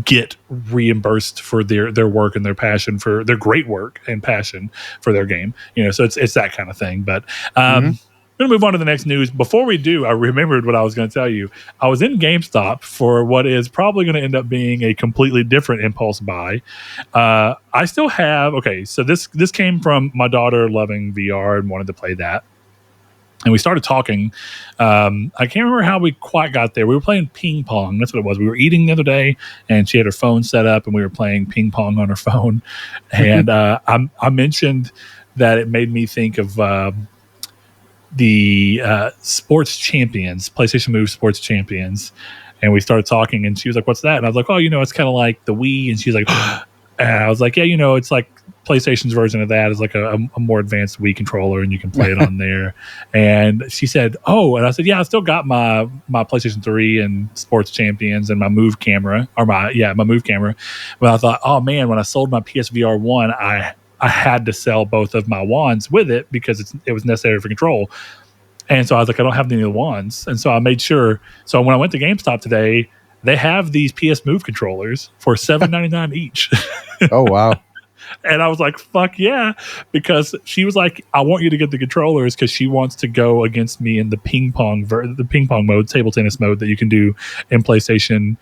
get reimbursed for their work and their passion for their great work and passion for their game. So it's that kind of thing. But I'm going to move on to the next news. Before we do, I remembered what I was going to tell you. I was in GameStop for what is probably going to end up being a completely different impulse buy. I still have, so this came from my daughter loving VR and wanted to play that. And we started talking. I can't remember how we quite got there. We were playing ping pong. That's what it was. We were eating the other day, and she had her phone set up, and we were playing ping pong on her phone. And I mentioned that it made me think of the Sports Champions, PlayStation Move Sports Champions. And we started talking, and she was like, "What's that?" And I was like, "Oh, it's kind of like the Wii." And she's like, and I was like, "Yeah, it's like PlayStation's version of that is like a more advanced Wii controller, and you can play it on there." And she said, "Oh," and I said, "Yeah, I still got my PlayStation 3 and Sports Champions and my Move camera, my Move camera." But I thought, oh man, when I sold my PSVR 1, I had to sell both of my wands with it because it was necessary for control. And so I was like, I don't have any of the wands. And so I made sure. So when I went to GameStop today, they have these PS Move controllers for $7.99 each. Oh, wow. And I was like, fuck yeah. Because she was like, I want you to get the controllers because she wants to go against me in the ping pong mode, table tennis mode that you can do in PlayStation.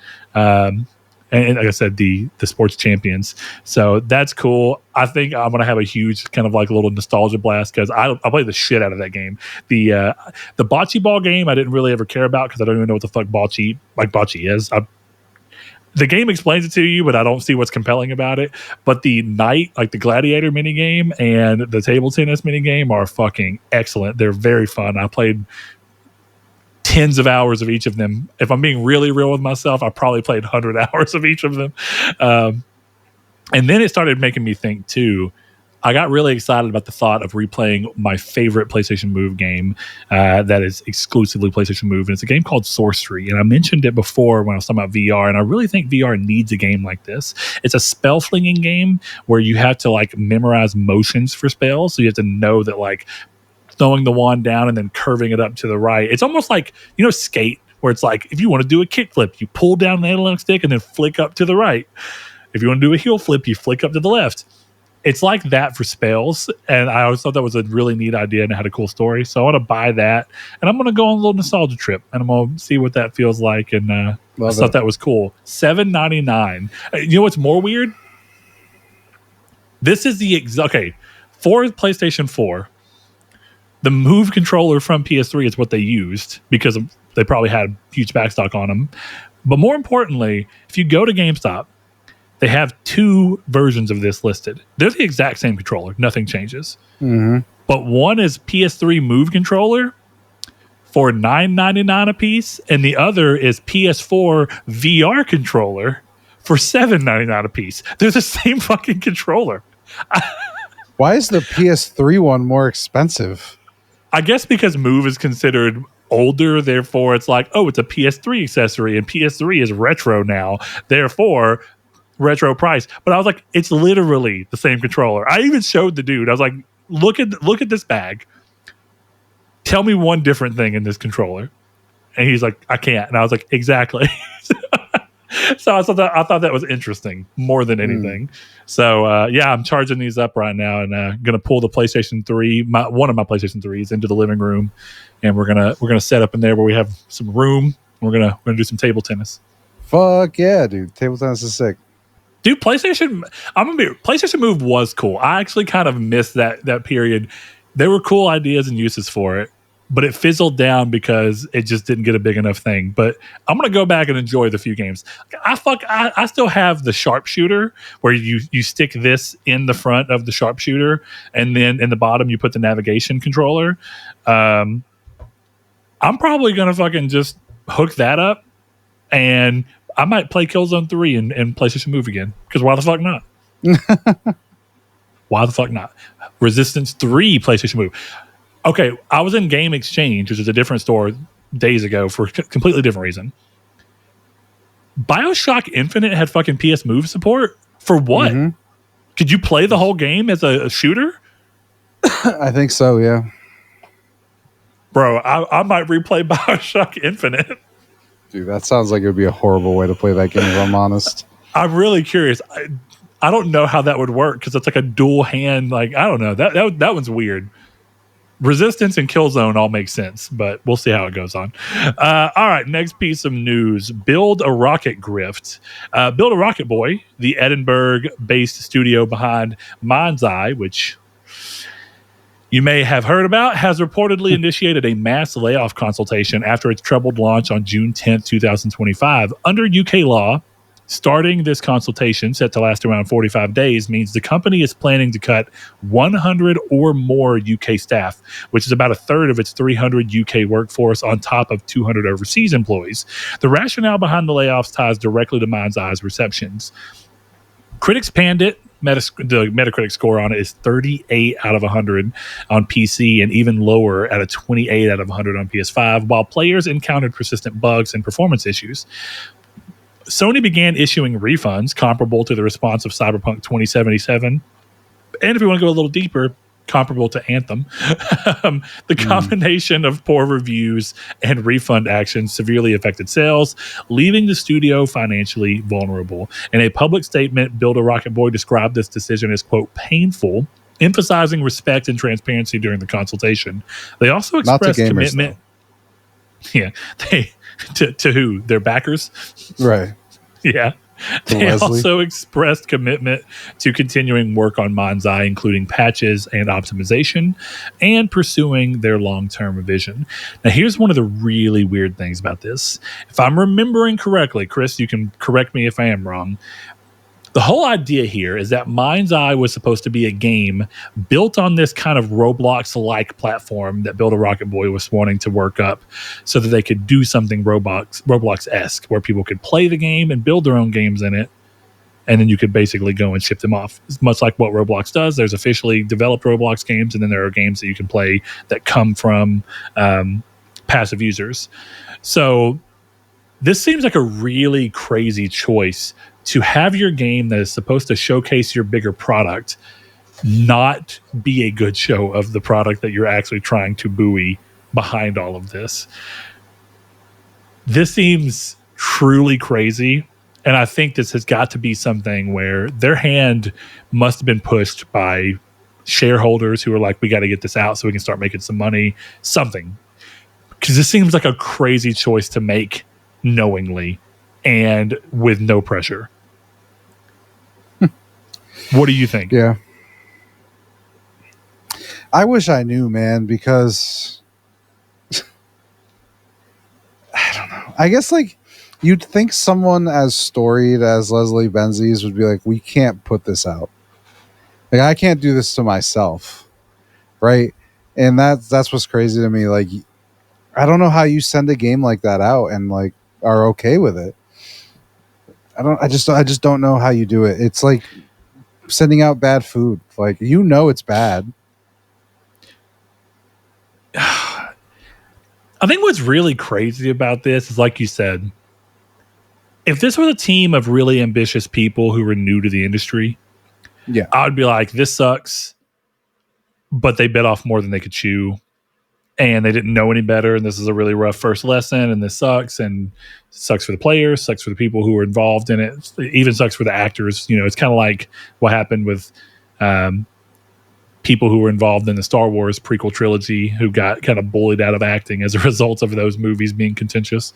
And like I said, the Sports Champions. So that's cool. I think I'm going to have a huge kind of like a little nostalgia blast because I played the shit out of that game. The bocce ball game I didn't really ever care about because I don't even know what the fuck bocce is. The game explains it to you, but I don't see what's compelling about it. But the Knight, like the Gladiator minigame and the table tennis minigame are fucking excellent. They're very fun. I played tens of hours of each of them. If I'm being really real with myself, I probably played 100 hours of each of them. And then it started making me think too. I got really excited about the thought of replaying my favorite PlayStation Move game that is exclusively PlayStation Move. And it's a game called Sorcery. And I mentioned it before when I was talking about VR. And I really think VR needs a game like this. It's a spell flinging game where you have to like memorize motions for spells. So you have to know that like throwing the wand down and then curving it up to the right. It's almost like, Skate, where it's like, if you want to do a kickflip, you pull down the analog stick and then flick up to the right. If you want to do a heel flip, you flick up to the left. It's like that for spells. And I always thought that was a really neat idea and it had a cool story. So I want to buy that. And I'm going to go on a little nostalgia trip and I'm going to see what that feels like. And I thought that was cool. $7.99. You know what's more weird? This is for PlayStation 4. The Move controller from PS3 is what they used because they probably had huge backstock on them. But more importantly, if you go to GameStop, they have two versions of this listed. They're the exact same controller. Nothing changes. Mm-hmm. But one is PS3 Move controller for $9.99 a piece, and the other is PS4 VR controller for $7.99 a piece. They're the same fucking controller. Why is the PS3 one more expensive? I guess because Move is considered older, therefore it's like, oh, it's a PS3 accessory, and PS3 is retro now, therefore retro price. But I was like, it's literally the same controller. I even showed the dude. I was like, look at this bag. Tell me one different thing in this controller. And he's like, I can't. And I was like, exactly. So I thought that was interesting more than anything. So I'm charging these up right now, and gonna pull the PlayStation 3, one of my PlayStation 3s, into the living room, and we're gonna set up in there where we have some room. We're gonna do some table tennis. Fuck yeah, dude! Table tennis is sick. Dude, PlayStation Move was cool. I actually kind of missed that period. There were cool ideas and uses for it, but it fizzled down because it just didn't get a big enough thing. But I'm gonna go back and enjoy the few games. I still have the sharpshooter where you stick this in the front of the sharpshooter, and then in the bottom you put the navigation controller. I'm probably gonna fucking just hook that up, and I might play Killzone 3 and PlayStation Move again, because why the fuck not? Why the fuck not? Resistance 3 PlayStation Move. Okay, I was in Game Exchange, which is a different store, days ago for a completely different reason. BioShock Infinite had fucking PS Move support? For what? Mm-hmm. Could you play the whole game as a shooter? I think so, yeah. Bro, I might replay BioShock Infinite. Dude, that sounds like it would be a horrible way to play that game, if I'm honest. I'm really curious. I don't know how that would work, because it's like a dual hand. Like, I don't know. That one's weird. Resistance and Killzone all make sense, but we'll see how it goes on. All right, next piece of news. Build a Rocket Grift. Build a Rocket Boy, the Edinburgh-based studio behind Mindseye, which you may have heard about, has reportedly initiated a mass layoff consultation after its troubled launch on June 10th, 2025. Under UK law, starting this consultation, set to last around 45 days, means the company is planning to cut 100 or more UK staff, which is about a third of its 300 UK workforce on top of 200 overseas employees. The rationale behind the layoffs ties directly to Mindseye's receptions. Critics panned it. The Metacritic score on it is 38 out of 100 on PC, and even lower at a 28 out of 100 on PS5, while players encountered persistent bugs and performance issues. Sony began issuing refunds comparable to the response of Cyberpunk 2077. And if you want to go a little deeper, comparable to Anthem. The combination of poor reviews and refund actions severely affected sales, leaving the studio financially vulnerable. In a public statement, Build a Rocket Boy described this decision as, quote, painful, emphasizing respect and transparency during the consultation. They also expressed commitment. Yeah. To who? Their backers? Right. Yeah. They also expressed commitment to continuing work on Mindseye, including patches and optimization, and pursuing their long-term vision. Now, here's one of the really weird things about this. If I'm remembering correctly, Chris, you can correct me if I am wrong. The whole idea here is that Mindseye was supposed to be a game built on this kind of Roblox-like platform that Build a Rocket Boy was wanting to work up so that they could do something Roblox-esque, where people could play the game and build their own games in it, and then you could basically go and ship them off. It's much like what Roblox does. There's officially developed Roblox games, and then there are games that you can play that come from passive users. So this seems like a really crazy choice to have your game that is supposed to showcase your bigger product not be a good show of the product that you're actually trying to buoy behind all of this. This seems truly crazy, and I think this has got to be something where their hand must have been pushed by shareholders who are like, we got to get this out so we can start making some money, something. Because this seems like a crazy choice to make knowingly and with no pressure. What do you think? Yeah. I wish I knew, man, because I don't know. I guess like you'd think someone as storied as Leslie Benzies would be like, we can't put this out. Like, I can't do this to myself. Right? And that's what's crazy to me. Like, I don't know how you send a game like that out and like are okay with it. I just don't know how you do it. It's like sending out bad food. Like, it's bad. I think what's really crazy about this is, like you said, if this was a team of really ambitious people who were new to the industry, Yeah. I would be like, this sucks, but they bit off more than they could chew. And they didn't know any better. And this is a really rough first lesson. And this sucks. And sucks for the players, sucks for the people who were involved in it. It even sucks for the actors. You know, it's kind of like what happened with people who were involved in the Star Wars prequel trilogy who got kind of bullied out of acting as a result of those movies being contentious.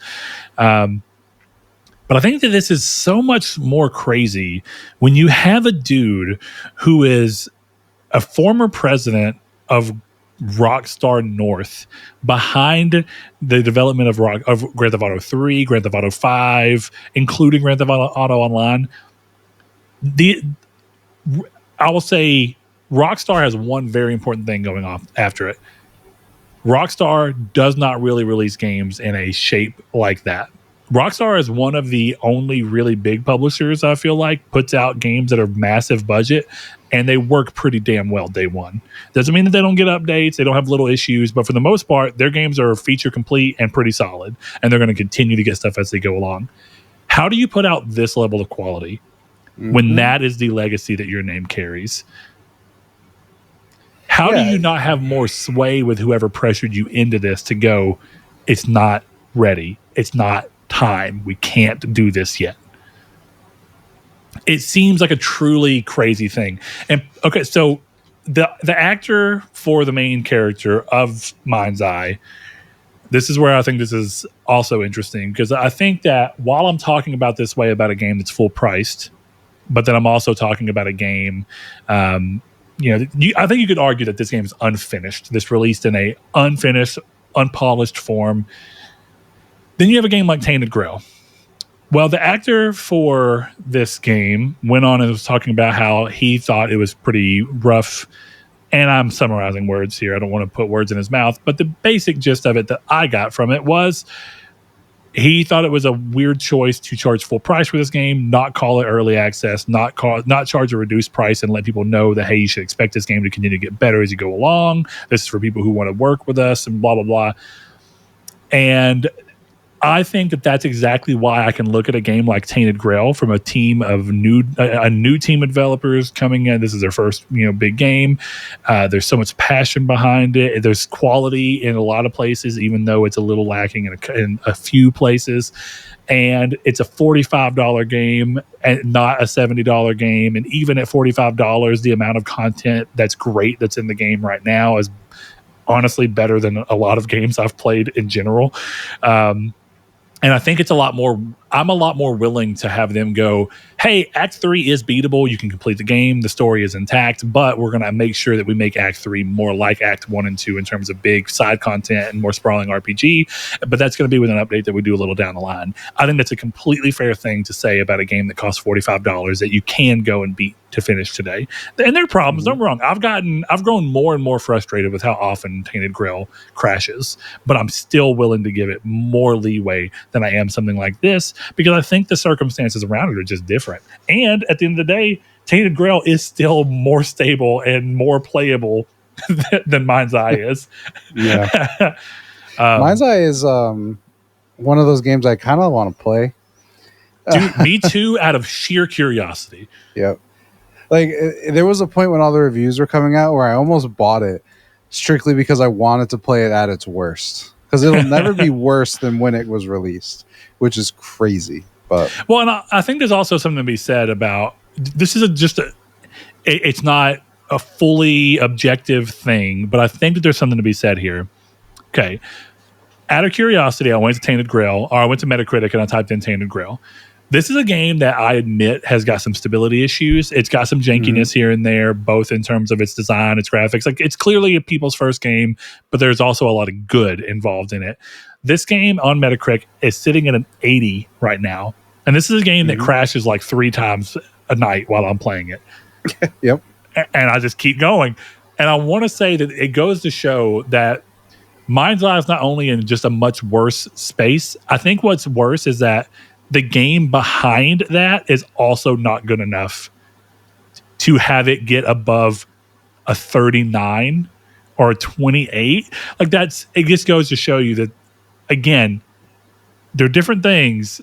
But I think that this is so much more crazy when you have a dude who is a former president of Rockstar North behind the development of Grand Theft Auto 3, Grand Theft Auto 5, including Grand Theft Auto Online. I will say Rockstar has one very important thing going on after it. Rockstar does not really release games in a shape like that. Rockstar is one of the only really big publishers, I feel like, puts out games that are massive budget, and they work pretty damn well day one. Doesn't mean that they don't get updates, they don't have little issues, but for the most part, their games are feature complete and pretty solid, and they're going to continue to get stuff as they go along. How do you put out this level of quality when that is the legacy that your name carries? How do you not have more sway with whoever pressured you into this to go, it's not ready, it's not time, we can't do this yet? It seems like a truly crazy thing. And okay, so the actor for the main character of Mindseye, this is where I think this is also interesting, because I think that while I'm talking about this way about a game that's full priced, but then I'm also talking about a game, I think you could argue that this game is unfinished. This released in a unfinished, unpolished form. Then you have a game like Tainted Grail. Well, the actor for this game went on and was talking about how he thought it was pretty rough. And I'm summarizing words here. I don't want to put words in his mouth. But the basic gist of it that I got from it was he thought it was a weird choice to charge full price for this game, not call it early access, not charge a reduced price and let people know that, hey, you should expect this game to continue to get better as you go along. This is for people who want to work with us and blah, blah, blah. And I think that that's exactly why I can look at a game like Tainted Grail from a team of new team of developers coming in. This is their first, big game. There's so much passion behind it. There's quality in a lot of places, even though it's a little lacking in a few places. And it's a $45 game and not a $70 game. And even at $45, the amount of content that's great that's in the game right now is honestly better than a lot of games I've played in general. And I think it's I'm a lot more willing to have them go, hey, Act 3 is beatable. You can complete the game. The story is intact, but we're going to make sure that we make Act 3 more like Act 1 and 2 in terms of big side content and more sprawling RPG. But that's going to be with an update that we do a little down the line. I think that's a completely fair thing to say about a game that costs $45 that you can go and beat to finish today. And there are problems. Don't get me wrong. I've grown more and more frustrated with how often Tainted Grail crashes, but I'm still willing to give it more leeway than I am something like this, because I think the circumstances around it are just different. And at the end of the day, Tainted Grail is still more stable and more playable than Mindseye is. Yeah. Mindseye is one of those games I kind of want to play. Dude, me too, out of sheer curiosity. Yep. Like, there was a point when all the reviews were coming out where I almost bought it strictly because I wanted to play it at its worst. Because it'll never be worse than when it was released, which is crazy. But well, and I think there's also something to be said about this. It's not a fully objective thing, but I think that there's something to be said here. Okay, out of curiosity, I went to Tainted Grail, or I went to Metacritic and I typed in Tainted Grail. This is a game that I admit has got some stability issues. It's got some jankiness here and there, both in terms of its design, its graphics. Like, it's clearly a people's first game, but there's also a lot of good involved in it. This game on Metacritic is sitting at an 80 right now. And this is a game that crashes like 3 times a night while I'm playing it. Yep. And I just keep going. And I want to say that it goes to show that Mindseye is not only in just a much worse space. I think what's worse is that the game behind that is also not good enough to have it get above a 39 or a 28. Like, it just goes to show you that again, they're different things,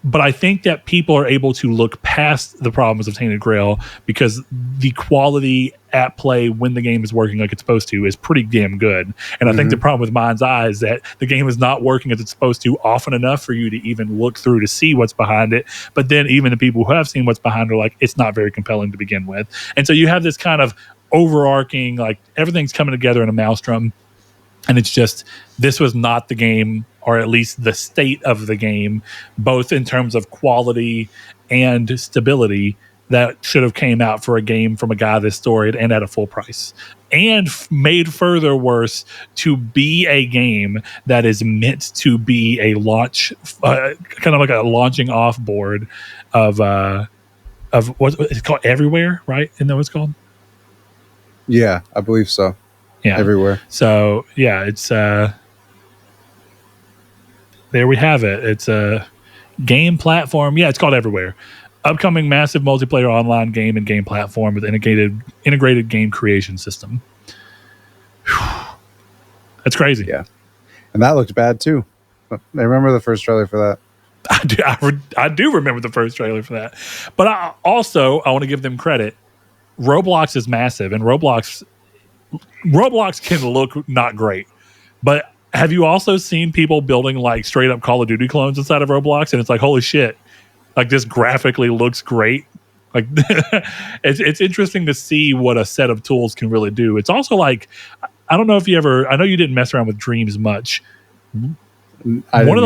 but I think that people are able to look past the problems of Tainted Grail because the quality at play when the game is working like it's supposed to is pretty damn good. And I think the problem with Mindseye is that the game is not working as it's supposed to often enough for you to even look through to see what's behind it. But then even the people who have seen what's behind it are like, it's not very compelling to begin with. And so you have this kind of overarching, like everything's coming together in a maelstrom. And it's just, this was not the game, or at least the state of the game, both in terms of quality and stability, that should have came out for a game from a guy this storied and at a full price. And made further worse to be a game that is meant to be a launch, kind of like a launching off board of what it's called, Everywhere, right? Isn't that what it's called? Yeah, I believe so. Yeah, Everywhere. So yeah, it's there we have it. It's a game platform. Yeah, it's called Everywhere. Upcoming massive multiplayer online game and game platform with integrated game creation system. Whew. That's crazy. Yeah, and that looked bad too. I remember the first trailer for that. I do remember the first trailer for that. But I want to give them credit. Roblox is massive, and Roblox can look not great. But have you also seen people building like straight up Call of Duty clones inside of Roblox? And it's like, holy shit, like this graphically looks great. Like it's interesting to see what a set of tools can really do. It's also like, I don't know if you ever, I know you didn't mess around with Dreams much. One of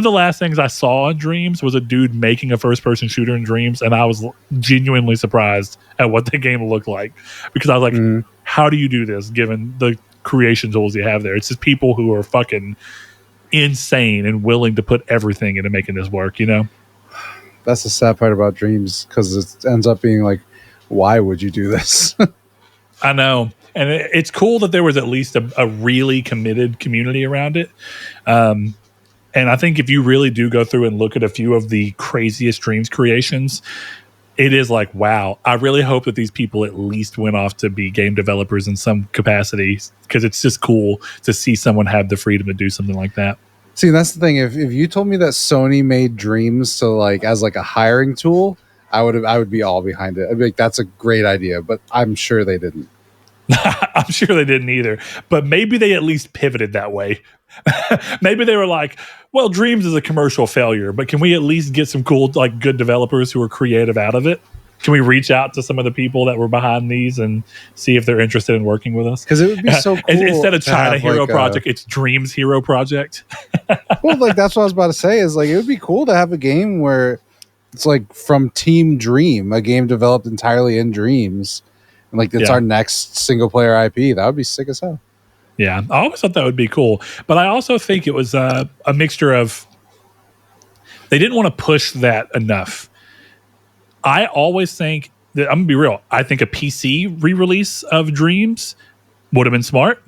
the last things I saw in Dreams was a dude making a first-person shooter in Dreams, and I was genuinely surprised at what the game looked like, because I was like, how do you do this given the creation tools you have there? It's just people who are fucking insane and willing to put everything into making this work, you know? That's the sad part about Dreams, because it ends up being like, why would you do this? I know. And it's cool that there was at least a really committed community around it. And I think if you really do go through and look at a few of the craziest Dreams creations, it is like, wow, I really hope that these people at least went off to be game developers in some capacity, because it's just cool to see someone have the freedom to do something like that. See, that's the thing. If you told me that Sony made Dreams to like as like a hiring tool, I would be all behind it. I'd be like, that's a great idea, but I'm sure they didn't. I'm sure they didn't either, but maybe they at least pivoted that way. Maybe they were like, well, Dreams is a commercial failure, but can we at least get some cool, like good developers who are creative out of it? Can we reach out to some of the people that were behind these and see if they're interested in working with us? Because it would be so cool. Instead of China Hero like Project, it's Dreams Hero Project. Well, like that's what I was about to say, is like it would be cool to have a game where it's like from Team Dream, a game developed entirely in Dreams. And like it's our next single player IP. That would be sick as hell. Yeah, I always thought that would be cool. But I also think it was a mixture of, they didn't want to push that enough. I always think that, I'm going to be real, I think a PC re-release of Dreams would have been smart.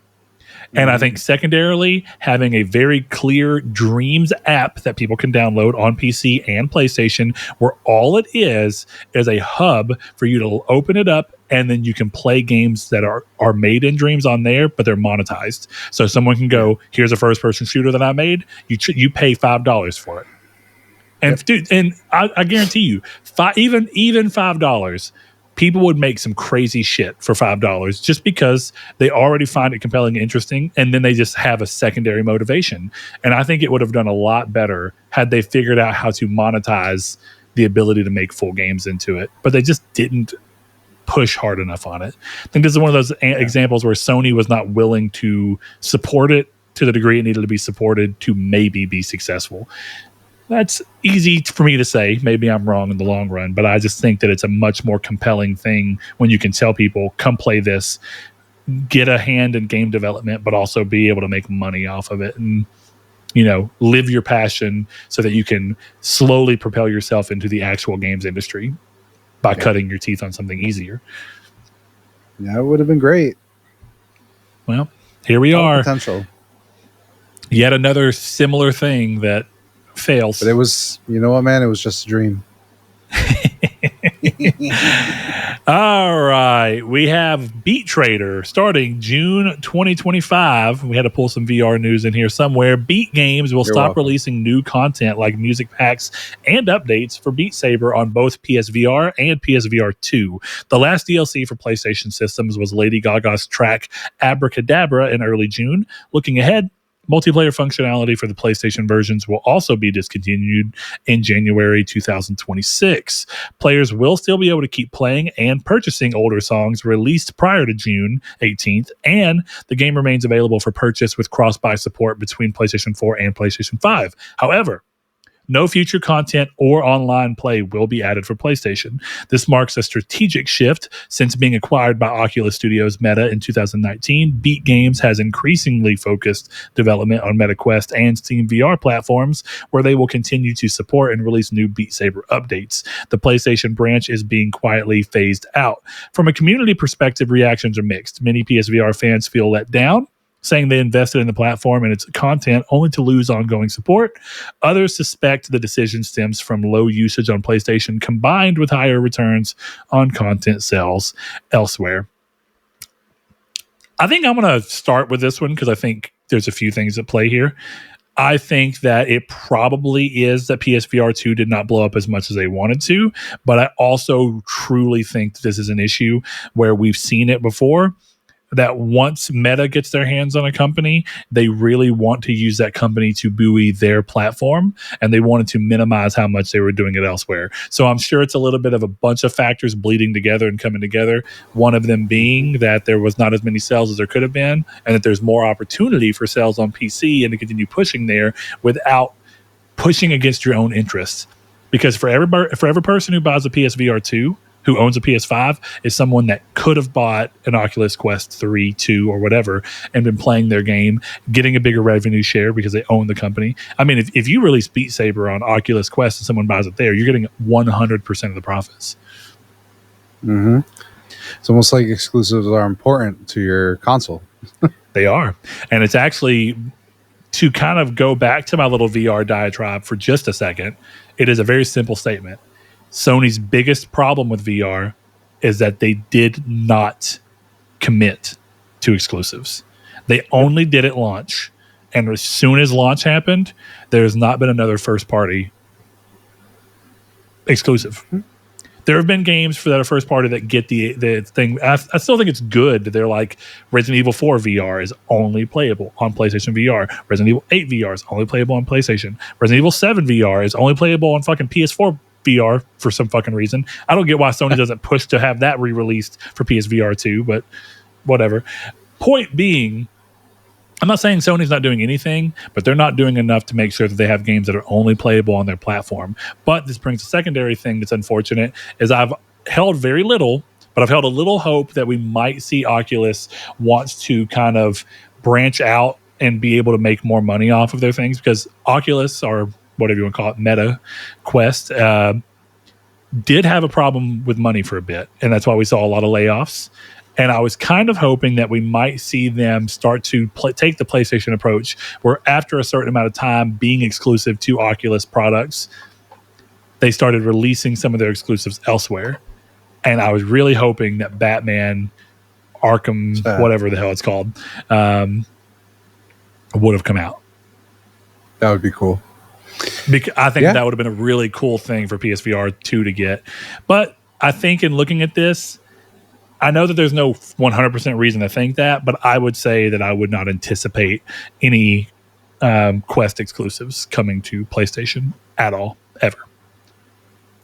And I think secondarily, having a very clear Dreams app that people can download on PC and PlayStation, where all it is a hub for you to open it up, and then you can play games that are made in Dreams on there, but they're monetized. So someone can go, here's a first-person shooter that I made. You pay $5 for it. And dude, and I guarantee you, even $5, people would make some crazy shit for $5 just because they already find it compelling and interesting, and then they just have a secondary motivation. And I think it would have done a lot better had they figured out how to monetize the ability to make full games into it. But they just didn't push hard enough on it. I think this is one of those examples where Sony was not willing to support it to the degree it needed to be supported to maybe be successful. That's easy for me to say. Maybe I'm wrong in the long run, but I just think that it's a much more compelling thing when you can tell people, come play this, get a hand in game development, but also be able to make money off of it and, you know, live your passion so that you can slowly propel yourself into the actual games industry by cutting your teeth on something easier. Yeah, it would have been great. Well, here we are. Potential. Yet another similar thing that fails. But it was, you know what, man? It was just a dream. All right. We have Beat Trader starting June 2025. We had to pull some VR news in here somewhere. Beat Games will stop releasing new content like music packs and updates for Beat Saber on both PSVR and PSVR 2. The last DLC for PlayStation systems was Lady Gaga's track Abracadabra in early June. Looking ahead, multiplayer functionality for the PlayStation versions will also be discontinued in January 2026. Players will still be able to keep playing and purchasing older songs released prior to June 18th, and the game remains available for purchase with cross-buy support between PlayStation 4 and PlayStation 5. However, no future content or online play will be added for PlayStation. This marks a strategic shift since being acquired by Oculus Studios Meta in 2019. Beat Games has increasingly focused development on MetaQuest and Steam VR platforms, where they will continue to support and release new Beat Saber updates. The PlayStation branch is being quietly phased out. From a community perspective, reactions are mixed. Many PSVR fans feel let down, saying they invested in the platform and its content only to lose ongoing support. Others suspect the decision stems from low usage on PlayStation combined with higher returns on content sales elsewhere. I think I'm going to start with this one because I think there's a few things at play here. I think that it probably is that PSVR 2 did not blow up as much as they wanted to, but I also truly think that this is an issue where we've seen it before, that once Meta gets their hands on a company, they really want to use that company to buoy their platform, and they wanted to minimize how much they were doing it elsewhere. So I'm sure it's a little bit of a bunch of factors bleeding together and coming together. One of them being that there was not as many sales as there could have been, and that there's more opportunity for sales on PC and to continue pushing there without pushing against your own interests. Because for every person who buys a PSVR 2, who owns a PS5, is someone that could have bought an Oculus Quest 3, 2, or whatever, and been playing their game, getting a bigger revenue share because they own the company. I mean, if you release Beat Saber on Oculus Quest and someone buys it there, you're getting 100% of the profits. Mm-hmm. It's almost like exclusives are important to your console. They are. And it's actually, to kind of go back to my little VR diatribe for just a second, it is a very simple statement. Sony's biggest problem with VR is that they did not commit to exclusives. They only did at launch. And as soon as launch happened, there's not been another first-party exclusive. There have been games that are first-party that get the thing. I still think it's good that they're like Resident Evil 4 VR is only playable on PlayStation VR. Resident Evil 8 VR is only playable on PlayStation. Resident Evil 7 VR is only playable on fucking PS4 VR for some fucking reason. I don't get why Sony doesn't push to have that re-released for PSVR 2, but whatever. Point being, I'm not saying Sony's not doing anything, but they're not doing enough to make sure that they have games that are only playable on their platform. But this brings a secondary thing that's unfortunate, is I've held very little, but I've held a little hope that we might see Oculus wants to kind of branch out and be able to make more money off of their things, because Oculus, or whatever you want to call it, Meta Quest, did have a problem with money for a bit. And that's why we saw a lot of layoffs. And I was kind of hoping that we might see them start to take the PlayStation approach, where after a certain amount of time being exclusive to Oculus products, they started releasing some of their exclusives elsewhere. And I was really hoping that Batman, Arkham, whatever the hell it's called, would have come out. That would be cool. I think that would have been a really cool thing for PSVR 2 to get. But I think in looking at this, I know that there's no 100% reason to think that, but I would say that I would not anticipate any Quest exclusives coming to PlayStation at all, ever.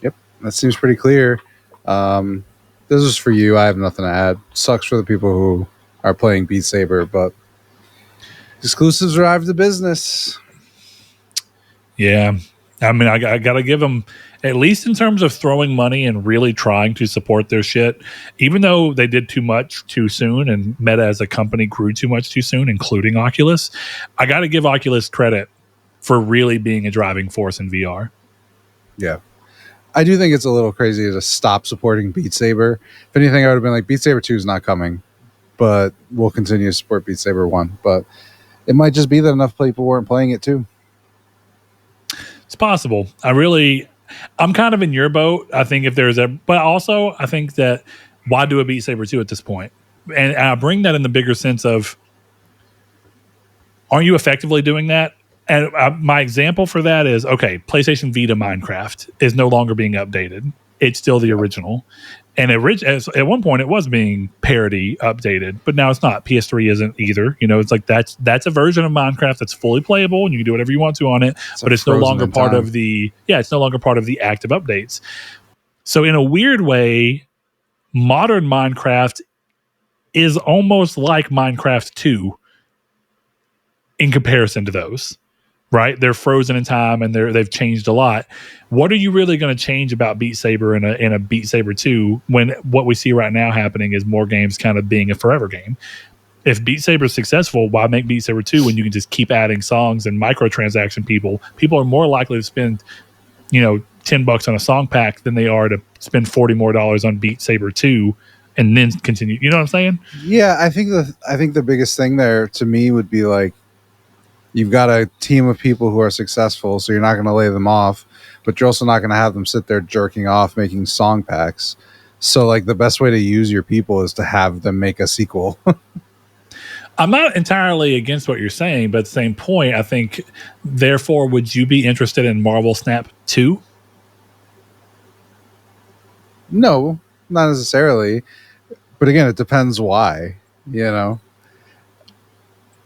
Yep, that seems pretty clear. This is for you. I have nothing to add. Sucks for the people who are playing Beat Saber, but exclusives drive the business. Yeah. I mean, I got to give them, at least in terms of throwing money and really trying to support their shit, even though they did too much too soon and Meta as a company grew too much too soon, including Oculus, I got to give Oculus credit for really being a driving force in VR. Yeah. I do think it's a little crazy to stop supporting Beat Saber. If anything, I would have been like, Beat Saber 2 is not coming, but we'll continue to support Beat Saber 1. But it might just be that enough people weren't playing it too. It's possible. I really, I'm kind of in your boat. I think if there's but also I think that why do a Beat Saber 2 at this point? And I bring that in the bigger sense of, aren't you effectively doing that? And my example for that is, okay, PlayStation Vita Minecraft is no longer being updated. It's still the original. And at one point it was being parody updated, but now it's not. PS3 isn't either. You know, it's like that's a version of Minecraft that's fully playable and you can do whatever you want to on it, but it's no longer part of the active updates. So in a weird way, modern Minecraft is almost like Minecraft 2 in comparison to those. Right, they're frozen in time and they've changed a lot. What are you really going to change about Beat Saber in a Beat Saber 2 when what we see right now happening is more games kind of being a forever game? If Beat Saber is successful, why make Beat Saber 2 when you can just keep adding songs and microtransaction people? People are more likely to spend, $10 on a song pack than they are to spend $40 more on Beat Saber 2 and then continue. You know what I'm saying? Yeah, I think the biggest thing there to me would be like, you've got a team of people who are successful, so you're not going to lay them off, but you're also not going to have them sit there jerking off making song packs. So like the best way to use your people is to have them make a sequel. I'm not entirely against what you're saying, but at the same point, I think, therefore, would you be interested in Marvel Snap 2? No, not necessarily. But again, it depends why,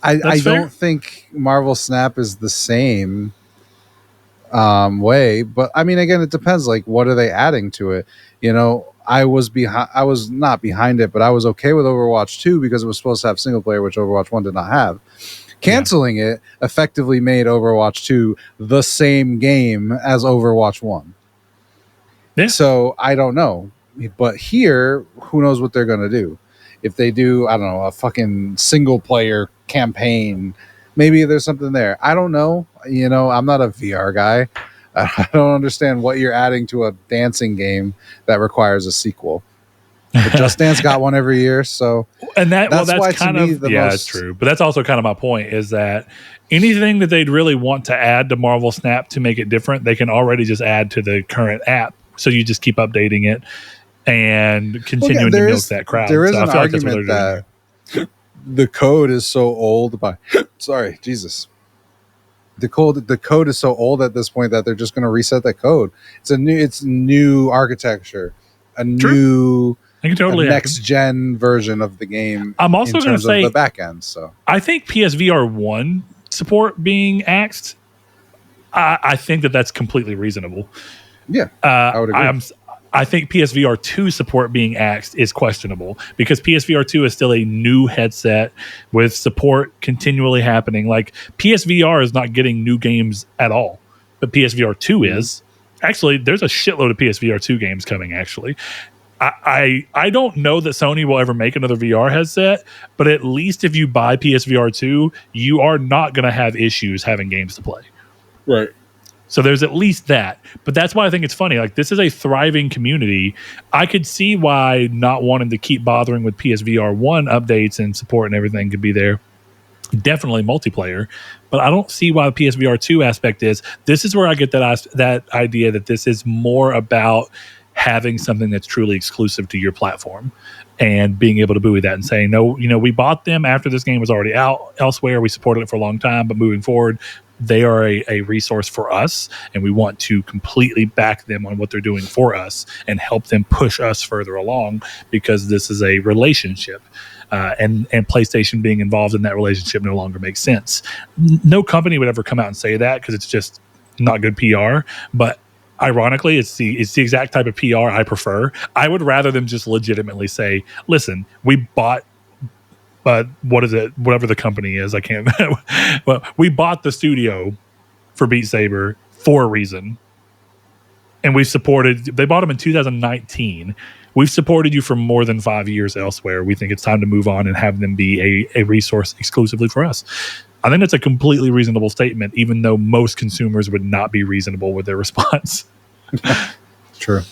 I don't think Marvel Snap is the same way, but I mean, again, it depends. Like, what are they adding to it? I was not behind it, but I was okay with Overwatch 2 because it was supposed to have single player, which Overwatch 1 did not have. Canceling it effectively made Overwatch 2 the same game as Overwatch 1. Yeah. So I don't know, but here, who knows what they're going to do? If they do, I don't know, a fucking single player campaign, maybe there's something there. I don't know. I'm not a VR guy. I don't understand what you're adding to a dancing game that requires a sequel. But Just Dance got one every year, so that's why kind of it's true. But that's also kind of my point, is that anything that they'd really want to add to Marvel Snap to make it different, they can already just add to the current app. So you just keep updating it and continuing to milk that crowd. There is an argument that the code is so old. Sorry, Jesus. The code is so old at this point that they're just going to reset that code. It's new architecture, new next gen version of the game. I'm also going to say the back end. So I think PSVR 1 support being axed, I think that's completely reasonable. Yeah, I would agree. I think PSVR 2 support being axed is questionable because PSVR 2 is still a new headset with support continually happening. Like, PSVR is not getting new games at all, but PSVR 2 is. Actually, there's a shitload of PSVR 2 games coming, actually. I don't know that Sony will ever make another VR headset, but at least if you buy PSVR 2, you are not going to have issues having games to play. Right. So there's at least that. But that's why I think it's funny. Like, this is a thriving community. I could see why not wanting to keep bothering with PSVR 1 updates and support and everything could be there. Definitely multiplayer. But I don't see why the PSVR 2 aspect is. This is where I get that idea that this is more about having something that's truly exclusive to your platform and being able to buoy that and saying, no, we bought them after this game was already out elsewhere. We supported it for a long time, but moving forward, they are a resource for us, and we want to completely back them on what they're doing for us and help them push us further along, because this is a relationship. And PlayStation being involved in that relationship no longer makes sense. No company would ever come out and say that because it's just not good PR. But ironically, it's the exact type of PR I prefer. I would rather them just legitimately say, listen, we bought, but what is it? Whatever the company is, I can't. Well, we bought the studio for Beat Saber for a reason, and we supported. They bought them in 2019. We've supported you for more than 5 years elsewhere. We think it's time to move on and have them be a resource exclusively for us. I think that's a completely reasonable statement, even though most consumers would not be reasonable with their response. True.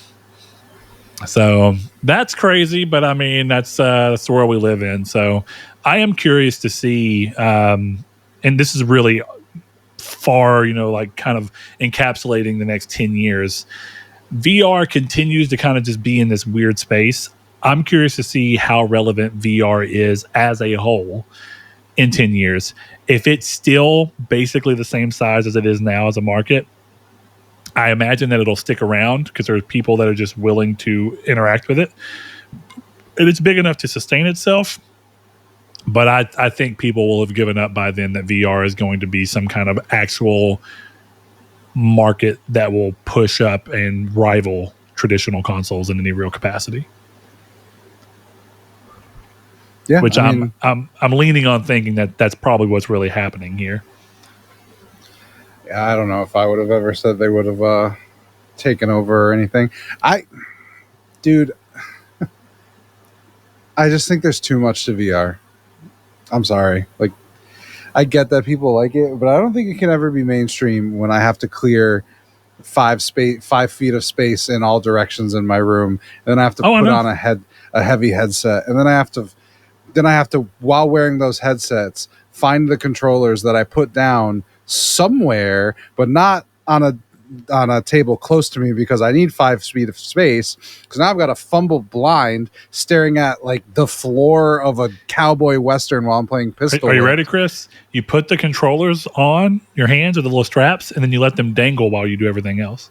So that's crazy, but I mean, that's the world we live in. So I am curious to see, and this is really far, like kind of encapsulating the next 10 years. VR continues to kind of just be in this weird space. I'm curious to see how relevant VR is as a whole in 10 years. If it's still basically the same size as it is now as a market, I imagine that it'll stick around because there's people that are just willing to interact with it. And it's big enough to sustain itself. But I think people will have given up by then that VR is going to be some kind of actual market that will push up and rival traditional consoles in any real capacity. Yeah, which I'm leaning on thinking that that's probably what's really happening here. Yeah, I don't know if I would have ever said they would have taken over or anything. Dude, I just think there's too much to VR. I'm sorry. Like, I get that people like it, but I don't think it can ever be mainstream when I have to clear 5 feet of space in all directions in my room, and then I have to put on a heavy headset, and then I have to, while wearing those headsets, find the controllers that I put down somewhere, but not on a table close to me because I need 5 feet of space. Because now I've got to fumble blind, staring at like the floor of a cowboy western while I'm playing pistol. Are you ready, Chris? You put the controllers on your hands with the little straps, and then you let them dangle while you do everything else.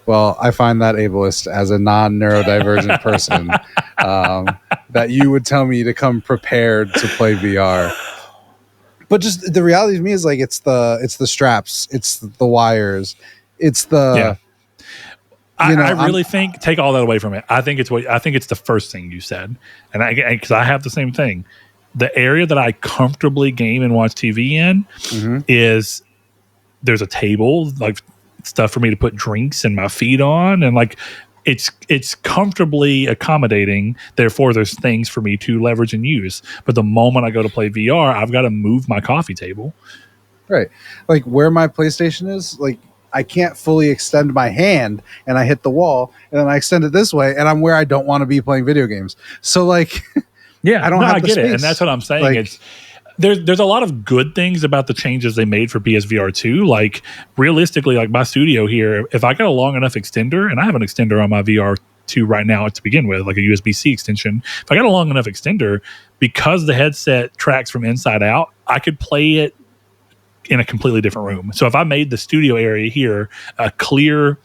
Well, I find that ableist as a non-neurodivergent person, that you would tell me to come prepared to play VR. But just the reality of me is like it's the straps, it's the wires, it's the. Yeah. I really think take all that away from it. I think it's the first thing you said, and because I have the same thing. The area that I comfortably game and watch TV in is there's a table, like stuff for me to put drinks and my feet on, and like it's comfortably accommodating. Therefore, there's things for me to leverage and use. But the moment I go to play VR, I've got to move my coffee table. Right, like where my PlayStation is, like I can't fully extend my hand, and I hit the wall, and then I extend it this way, and I'm where I don't want to be playing video games. So like, yeah, I don't have I the get space. it, and that's what I'm saying. Like, it's there's a lot of good things about the changes they made for PSVR 2. Like realistically, like my studio here, if I got a long enough extender, and I have an extender on my VR 2 right now to begin with, like a USB-C extension. If I got a long enough extender, because the headset tracks from inside out, I could play it in a completely different room. So if I made the studio area here a clear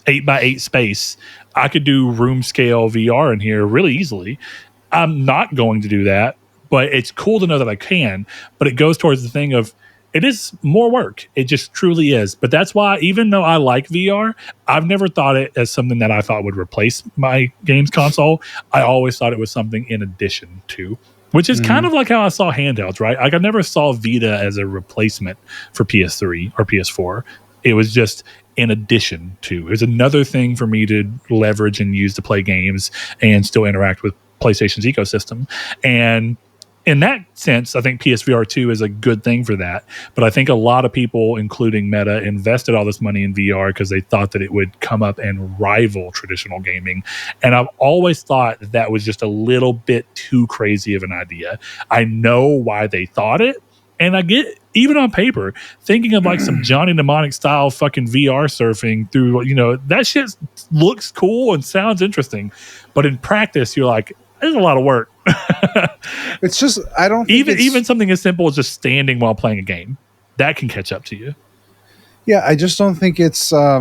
8x8 space, I could do room scale VR in here really easily. I'm not going to do that, but it's cool to know that I can. But it goes towards the thing of it is more work. It just truly is. But that's why, even though I like VR, I've never thought it as something that I thought would replace my games console. I always thought it was something in addition to, which is kind of like how I saw handhelds, right? Like I never saw Vita as a replacement for PS3 or PS4. It was just in addition to. It was another thing for me to leverage and use to play games and still interact with PlayStation's ecosystem. And in that sense, I think PSVR 2 is a good thing for that. But I think a lot of people, including Meta, invested all this money in VR because they thought that it would come up and rival traditional gaming. And I've always thought that was just a little bit too crazy of an idea. I know why they thought it. And I get, even on paper, thinking of like some Johnny Mnemonic style fucking VR surfing through, that shit looks cool and sounds interesting. But in practice, you're like, there's a lot of work. It's just, I don't think even something as simple as just standing while playing a game, that can catch up to you. Yeah, I just don't think it's a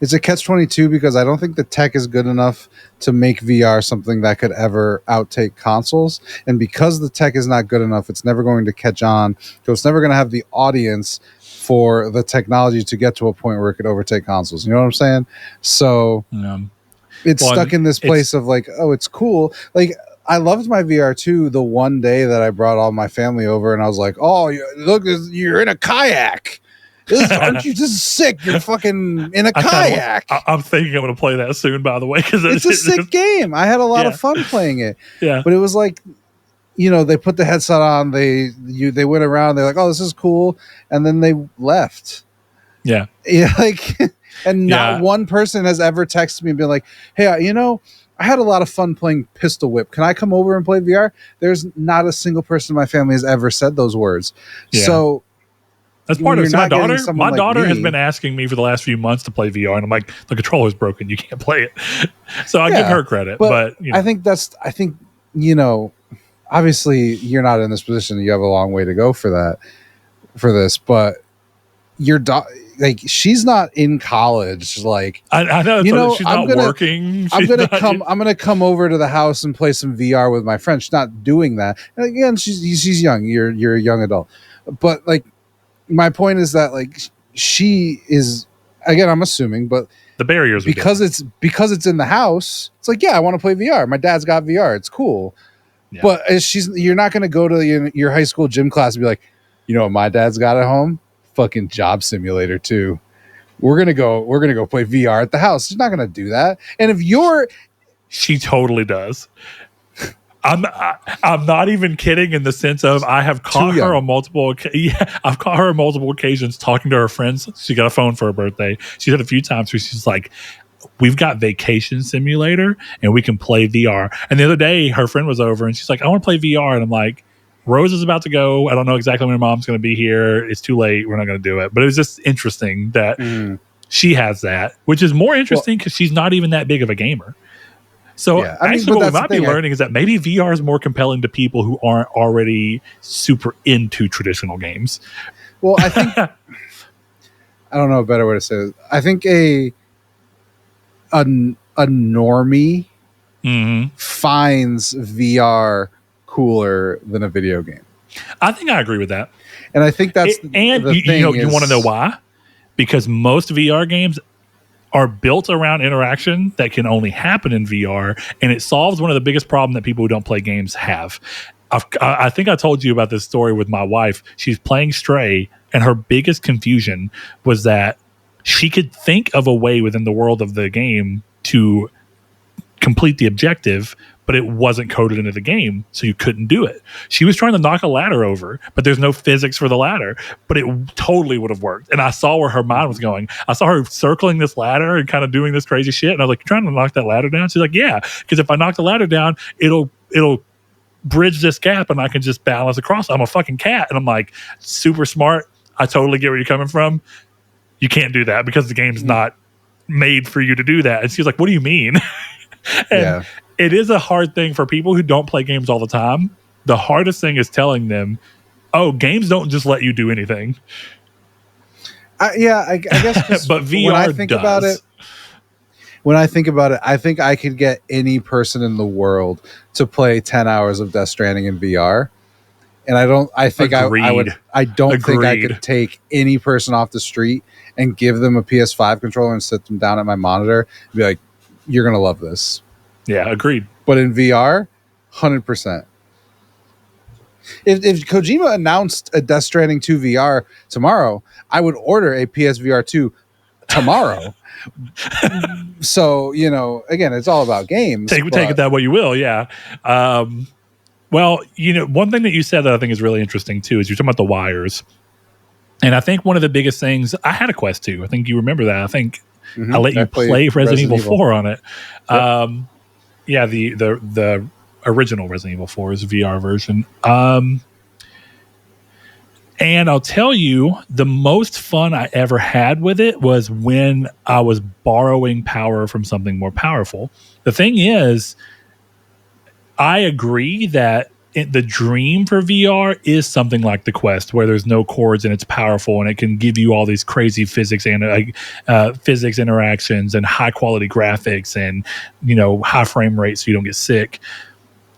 catch-22 because I don't think the tech is good enough to make VR something that could ever outtake consoles. And because the tech is not good enough, it's never going to catch on. So it's never going to have the audience for the technology to get to a point where it could overtake consoles. You know what I'm saying? So it's stuck in this place of like, oh, it's cool. Like, I loved my VR 2 the one day that I brought all my family over, and I was like, oh, look, you're in a kayak. This is sick. You're fucking in a kayak. I'm thinking I'm going to play that soon, by the way. Because it's a sick game. I had a lot of fun playing it. Yeah. But it was like, they put the headset on. They went around. They're like, oh, this is cool. And then they left. Yeah. Yeah. Like, and not one person has ever texted me and been like, hey, I I had a lot of fun playing Pistol Whip. Can I come over and play VR? There's not a single person in my family has ever said those words. Yeah. So that's part of it. So my daughter like has been asking me for the last few months to play VR, and I'm like, the controller's broken. You can't play it. So I give her credit. But I think obviously you're not in this position. You have a long way to go for this, but your like she's not in college. Like I know, she's not working. I'm gonna come over to the house and play some VR with my friend. She's not doing that. And again, she's young. You're a young adult, but like my point is that like she is. Again, I'm assuming, but the barriers because it's in the house. It's like, yeah, I want to play VR. My dad's got VR. It's cool. Yeah. But you're not going to go to your high school gym class and be like, you know what my dad's got at home? Fucking Job Simulator 2. We're gonna go play VR at the house. She's not gonna do that. And she totally does. I'm not even kidding in the sense of I have caught her on multiple. Yeah, I've caught her on multiple occasions talking to her friends. She got a phone for her birthday. She said a few times where she's like, we've got Vacation Simulator and we can play VR. And the other day her friend was over and she's like, I want to play VR. And I'm like, Rose is about to go. I don't know exactly when her mom's going to be here. It's too late. We're not going to do it. But it was just interesting that she has that, which is more interesting because she's not even that big of a gamer. So actually what we might be learning is that maybe VR is more compelling to people who aren't already super into traditional games. Well, I think I don't know a better way to say it. I think a normie finds VR cooler than a video game. I think I agree with that. And I think that's you want to know why? Because most VR games are built around interaction that can only happen in VR, and it solves one of the biggest problems that people who don't play games have. I think I told you about this story with my wife. She's playing Stray, and her biggest confusion was that she could think of a way within the world of the game to complete the objective, but it wasn't coded into the game, so you couldn't do it. She was trying to knock a ladder over, but there's no physics for the ladder, but it totally would have worked. And I saw where her mind was going. I saw her circling this ladder and kind of doing this crazy shit, and I was like, you're trying to knock that ladder down? She's like, yeah, because if I knock the ladder down, it'll bridge this gap and I can just balance across. I'm a fucking cat. And I'm like, super smart. I totally get where you're coming from. You can't do that because the game's not made for you to do that. And she's like, what do you mean? And it is a hard thing for people who don't play games all the time. The hardest thing is telling them, oh, games don't just let you do anything. I guess but VR when I think does. about it, I think I could get any person in the world to play 10 hours of Death Stranding in VR. And I don't think I could take any person off the street and give them a PS5 controller and sit them down at my monitor and be like, you're going to love this. Yeah, agreed. But in VR, 100%. If Kojima announced a Death Stranding 2 VR tomorrow, I would order a PSVR 2 tomorrow. So, again, it's all about games. Take it that way you will, yeah. Well, one thing that you said that I think is really interesting, too, is you're talking about the wires. And I think one of the biggest things, I had a Quest 2. I think you remember that. I think I let you play Resident Evil 4 on it. Yep. The original Resident Evil 4's VR version. And I'll tell you, the most fun I ever had with it was when I was borrowing power from something more powerful. The thing is, I agree that the dream for VR is something like the Quest, where there's no cords and it's powerful and it can give you all these crazy physics and physics interactions and high quality graphics and high frame rates so you don't get sick.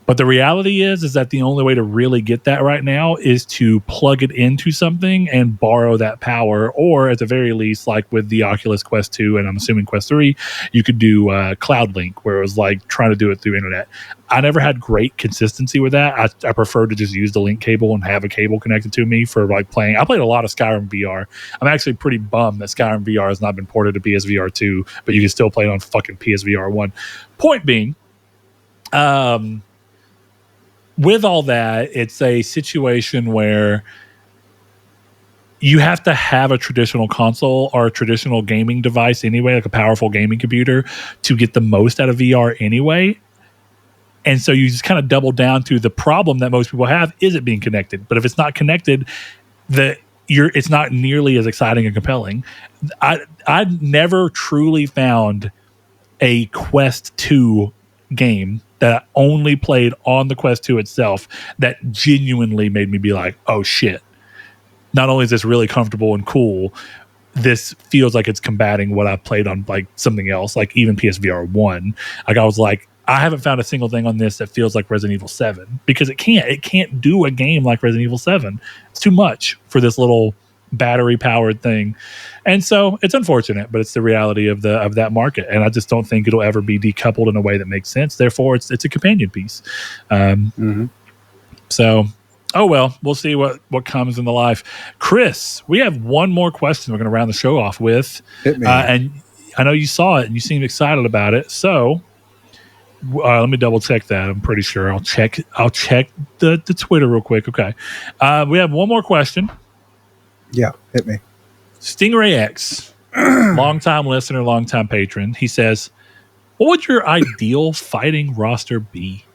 But the reality is that the only way to really get that right now is to plug it into something and borrow that power, or at the very least, like with the Oculus Quest 2 and I'm assuming Quest 3, you could do Cloud Link, where it was like trying to do it through internet. I never had great consistency with that. I prefer to just use the link cable and have a cable connected to me for like playing. I played a lot of Skyrim VR. I'm actually pretty bummed that Skyrim VR has not been ported to PSVR 2, but you can still play it on fucking PSVR 1. Point being, with all that, it's a situation where you have to have a traditional console or a traditional gaming device anyway, like a powerful gaming computer, to get the most out of VR anyway. And so you just kind of double down to the problem that most people have is it being connected. But if it's not connected, it's not nearly as exciting and compelling. I never truly found a Quest 2 game that I only played on the Quest 2 itself that genuinely made me be like, oh shit. Not only is this really comfortable and cool, this feels like it's combating what I played on like something else, like even PSVR 1. Like I was like, I haven't found a single thing on this that feels like Resident Evil 7 because it can't do a game like Resident Evil 7. It's too much for this little battery powered thing. And so it's unfortunate, but it's the reality of that market. And I just don't think it'll ever be decoupled in a way that makes sense. Therefore it's a companion piece. So, oh well, we'll see what comes in the life. Chris, we have one more question we're going to round the show off with. Hit me. And I know you saw it and you seemed excited about it. So let me double check that. I'm pretty sure. I'll check the Twitter real quick. Okay. We have one more question. Yeah, hit me. Stingray X, longtime listener, longtime patron. He says, what would your ideal fighting roster be?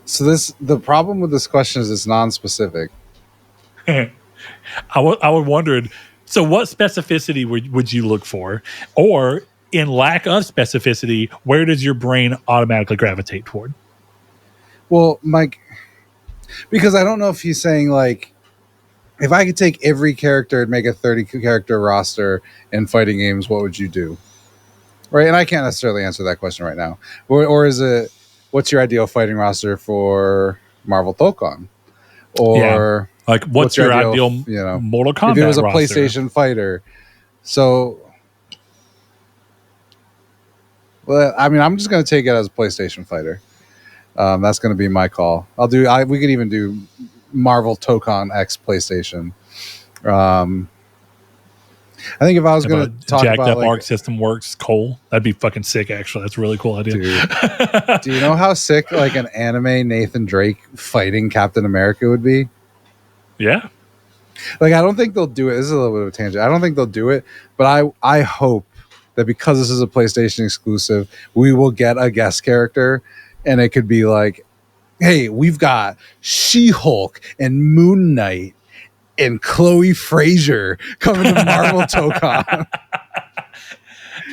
So the problem with this question is it's non-specific. I would wondered, so what specificity would you look for? Or in lack of specificity, where does your brain automatically gravitate toward? Well, Mike, because I don't know if he's saying like, if I could take every character and make a 30-character roster in fighting games, what would you do? Right, and I can't necessarily answer that question right now. Or is it, what's your ideal fighting roster for Marvel Tokon? Or like, what's your ideal Mortal Kombat roster? If it was a PlayStation fighter. So, well, I mean, I'm just going to take it as a PlayStation fighter. That's going to be my call. We could even do Marvel Tokon X PlayStation. I think if I was going to talk jacked about up like, Arc System Works Cole, that'd be fucking sick. Actually, that's a really cool idea. Dude, do you know how sick like an anime Nathan Drake fighting Captain America would be? Yeah. Like, I don't think they'll do it. This is a little bit of a tangent. I don't think they'll do it, but I hope that because this is a PlayStation exclusive, we will get a guest character, and it could be like, hey, we've got She-Hulk and Moon Knight and Chloe Frazier coming to Marvel Tokon.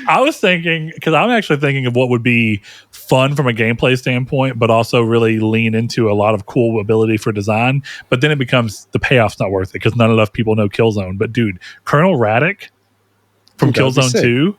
I was thinking, because I'm actually thinking of what would be fun from a gameplay standpoint, but also really lean into a lot of cool ability for design. But then it becomes the payoff's not worth it because not enough people know Killzone. But dude, Colonel Raddick from Killzone 2,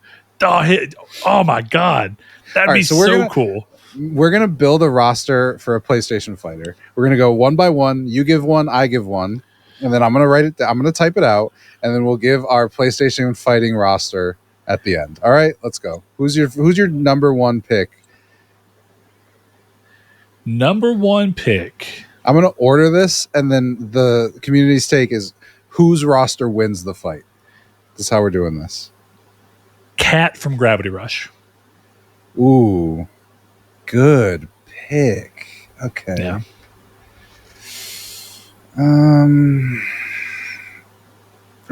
oh my God, that'd be so cool. We're going to build a roster for a PlayStation fighter. We're going to go one by one. You give one, I give one. And then I'm going to write it down. I'm going to type it out. And then we'll give our PlayStation fighting roster at the end. All right, let's go. Who's your number one pick? Number one pick. I'm going to order this. And then the community's take is whose roster wins the fight. This is how we're doing this. Cat from Gravity Rush. Ooh, good pick. Okay. Yeah.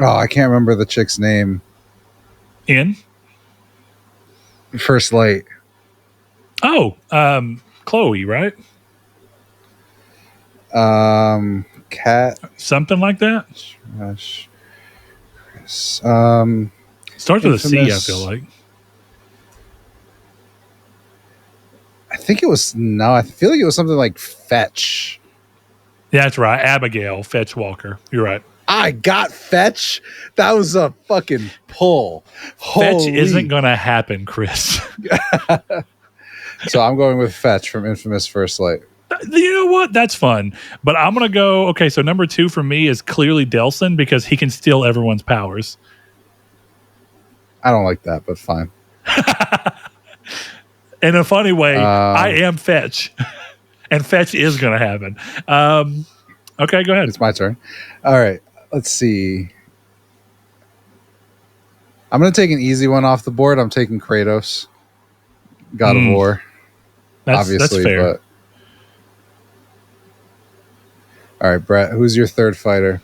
I can't remember the chick's name. In First Light. Oh, Chloe, right? Cat. Something like that. Rush. Starts with a C, I feel like. I feel like it was something like Fetch. Yeah, that's right. Abigail Fetch Walker. You're right. I got Fetch. That was a fucking pull. Fetch isn't going to happen, Chris. So I'm going with Fetch from Infamous First Light. You know what? That's fun. But I'm going to go, okay, so number 2 for me is clearly Delson because he can steal everyone's powers. I don't like that, but fine. In a funny way, I am Fetch. And Fetch is going to happen. Okay, go ahead. It's my turn. All right, let's see. I'm going to take an easy one off the board. I'm taking Kratos. God of War. Obviously, that's fair. All right, Brett, who's your third fighter?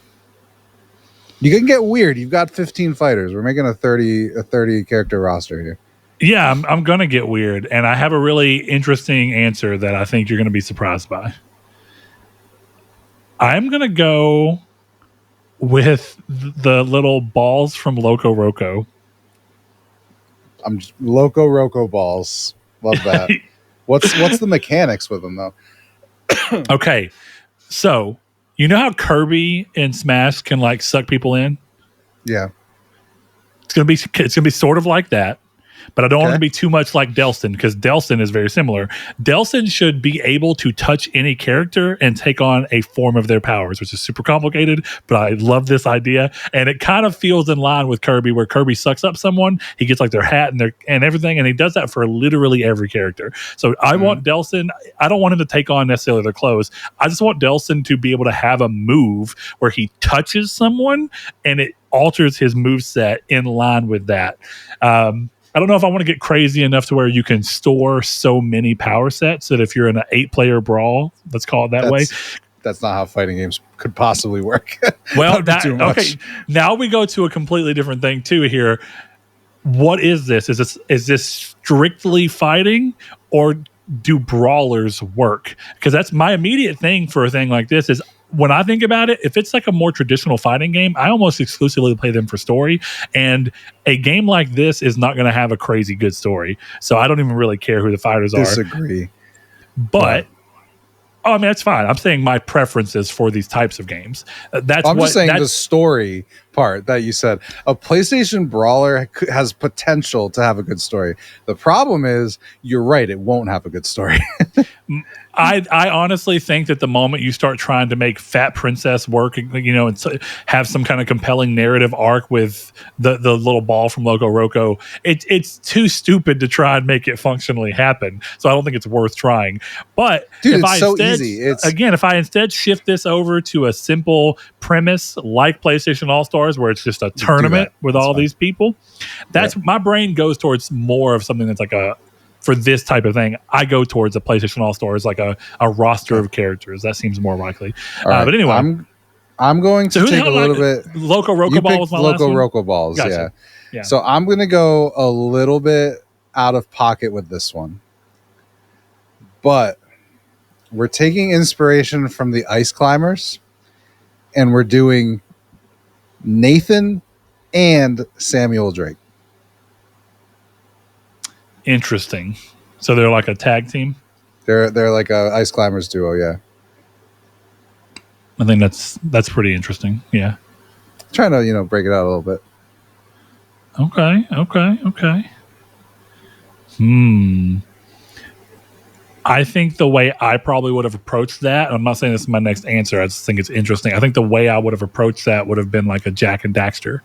You can get weird. You've got 15 fighters. We're making a 30 character roster here. Yeah, I'm going to get weird, and I have a really interesting answer that I think you're going to be surprised by. I'm going to go with the little balls from Loco Roco. I'm just, Loco Roco balls. Love that. What's the mechanics with them though? Okay, so you know how Kirby in Smash can like suck people in? Yeah. It's gonna be sort of like that. But I don't want it to be too much like Delson, because Delson is very similar. Delson should be able to touch any character and take on a form of their powers, which is super complicated, but I love this idea. And it kind of feels in line with Kirby, where Kirby sucks up someone, he gets like their hat and everything, and he does that for literally every character. So I want Delson, I don't want him to take on necessarily their clothes. I just want Delson to be able to have a move where he touches someone and it alters his moveset in line with that. I don't know if I want to get crazy enough to where you can store so many power sets that if you're in an 8-player brawl, let's call it that way. That's not how fighting games could possibly work. Well, okay. Now we go to a completely different thing too here. What is this? Is this strictly fighting, or do brawlers work? Because that's my immediate thing for a thing like this is, when I think about it, if it's like a more traditional fighting game, I almost exclusively play them for story. And a game like this is not going to have a crazy good story. So I don't even really care who the fighters are. Disagree. But, I mean, that's fine. I'm saying my preferences for these types of games. I'm just saying the story part that you said. A PlayStation Brawler has potential to have a good story. The problem is, you're right, it won't have a good story. I honestly think that the moment you start trying to make Fat Princess work, you know, and have some kind of compelling narrative arc with the little ball from Loco Roco, it's too stupid to try and make it functionally happen. So I don't think it's worth trying. But dude, it's so easy. If I instead shift this over to a simple premise like PlayStation All-Stars, where it's just a tournament with all these people, that's my brain goes towards more of something that's like for this type of thing, I go towards a PlayStation All-Stars, like a roster of characters. That seems more likely. Right. But anyway, I'm going to take a little bit. Loco Roco Ball was my last one? Loco Roco Balls, gotcha. Yeah. So I'm going to go a little bit out of pocket with this one. But we're taking inspiration from the Ice Climbers, and we're doing Nathan and Samuel Drake. Interesting. So they're like a tag team? They're like a Ice Climbers duo, yeah. I think that's pretty interesting. Yeah. Trying to, break it out a little bit. Okay. I think the way I probably would have approached that, I'm not saying this is my next answer, I just think it's interesting. I think the way I would have approached that would have been like a Jack and Daxter.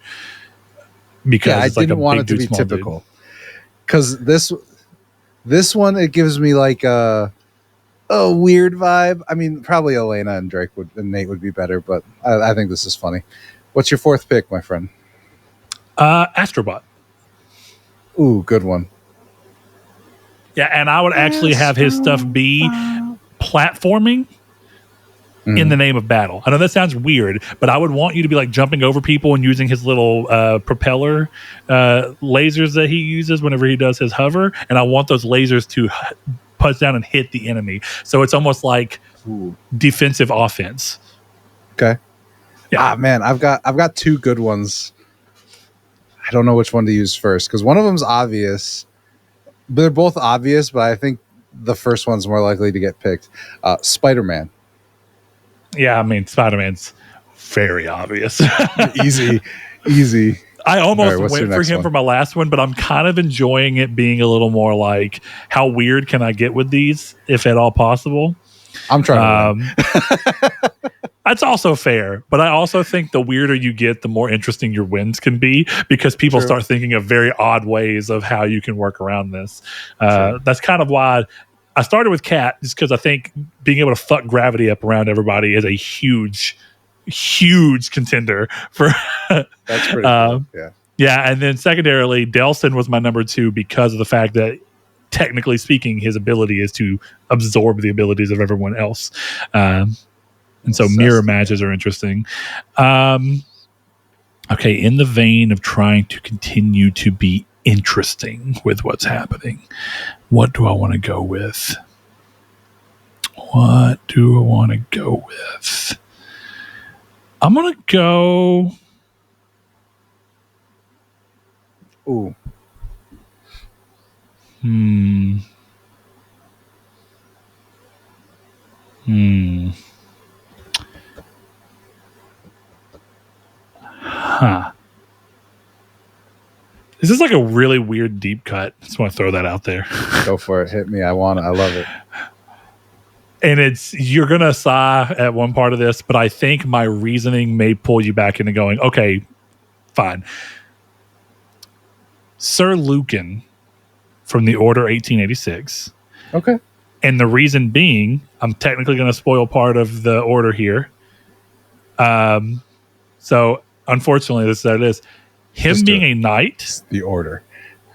Because it's I didn't like want it to be typical. Because this one, it gives me like a weird vibe. I mean, probably Elena and Nate would be better, but I think this is funny. What's your fourth pick, my friend? Astrobot. Ooh, good one. Yeah, and I would actually have his stuff be platforming in the name of battle. I know that sounds weird, but I would want you to be like jumping over people and using his little propeller lasers that he uses whenever he does his hover, and I want those lasers to punch down and hit the enemy. So it's almost like defensive offense. Okay. Yeah. Man, I've got two good ones. I don't know which one to use first because one of them's obvious. They're both obvious, but I think the first one's more likely to get picked. Spider-Man. Yeah, I mean, Spider-Man's very obvious. Easy. I almost went for him one? for my last one, but I'm kind of enjoying it being a little more like, how weird can I get with these, if at all possible? I'm trying to win. That's also fair, but I also think the weirder you get, the more interesting your wins can be, because people start thinking of very odd ways of how you can work around this. That's kind of why I started with Cat, just because I think being able to fuck gravity up around everybody is a huge contender for. That's pretty cool. Yeah. Yeah, and then secondarily, Delson was my number 2 because of the fact that, technically speaking, his ability is to absorb the abilities of everyone else. And so mirror matches are interesting. Okay, in the vein of trying to continue to be interesting with what's happening, what do I want to go with? I'm going to go... Ooh. Huh. This is like a really weird deep cut. Just want to throw that out there. Go for it. Hit me. I want it. I love it. And you're going to sigh at one part of this, but I think my reasoning may pull you back into going, okay, fine. Sir Lucan from the Order 1886. Okay. And the reason being, I'm technically going to spoil part of the Order here. So unfortunately, this is how it is. Him being a knight. It's the Order.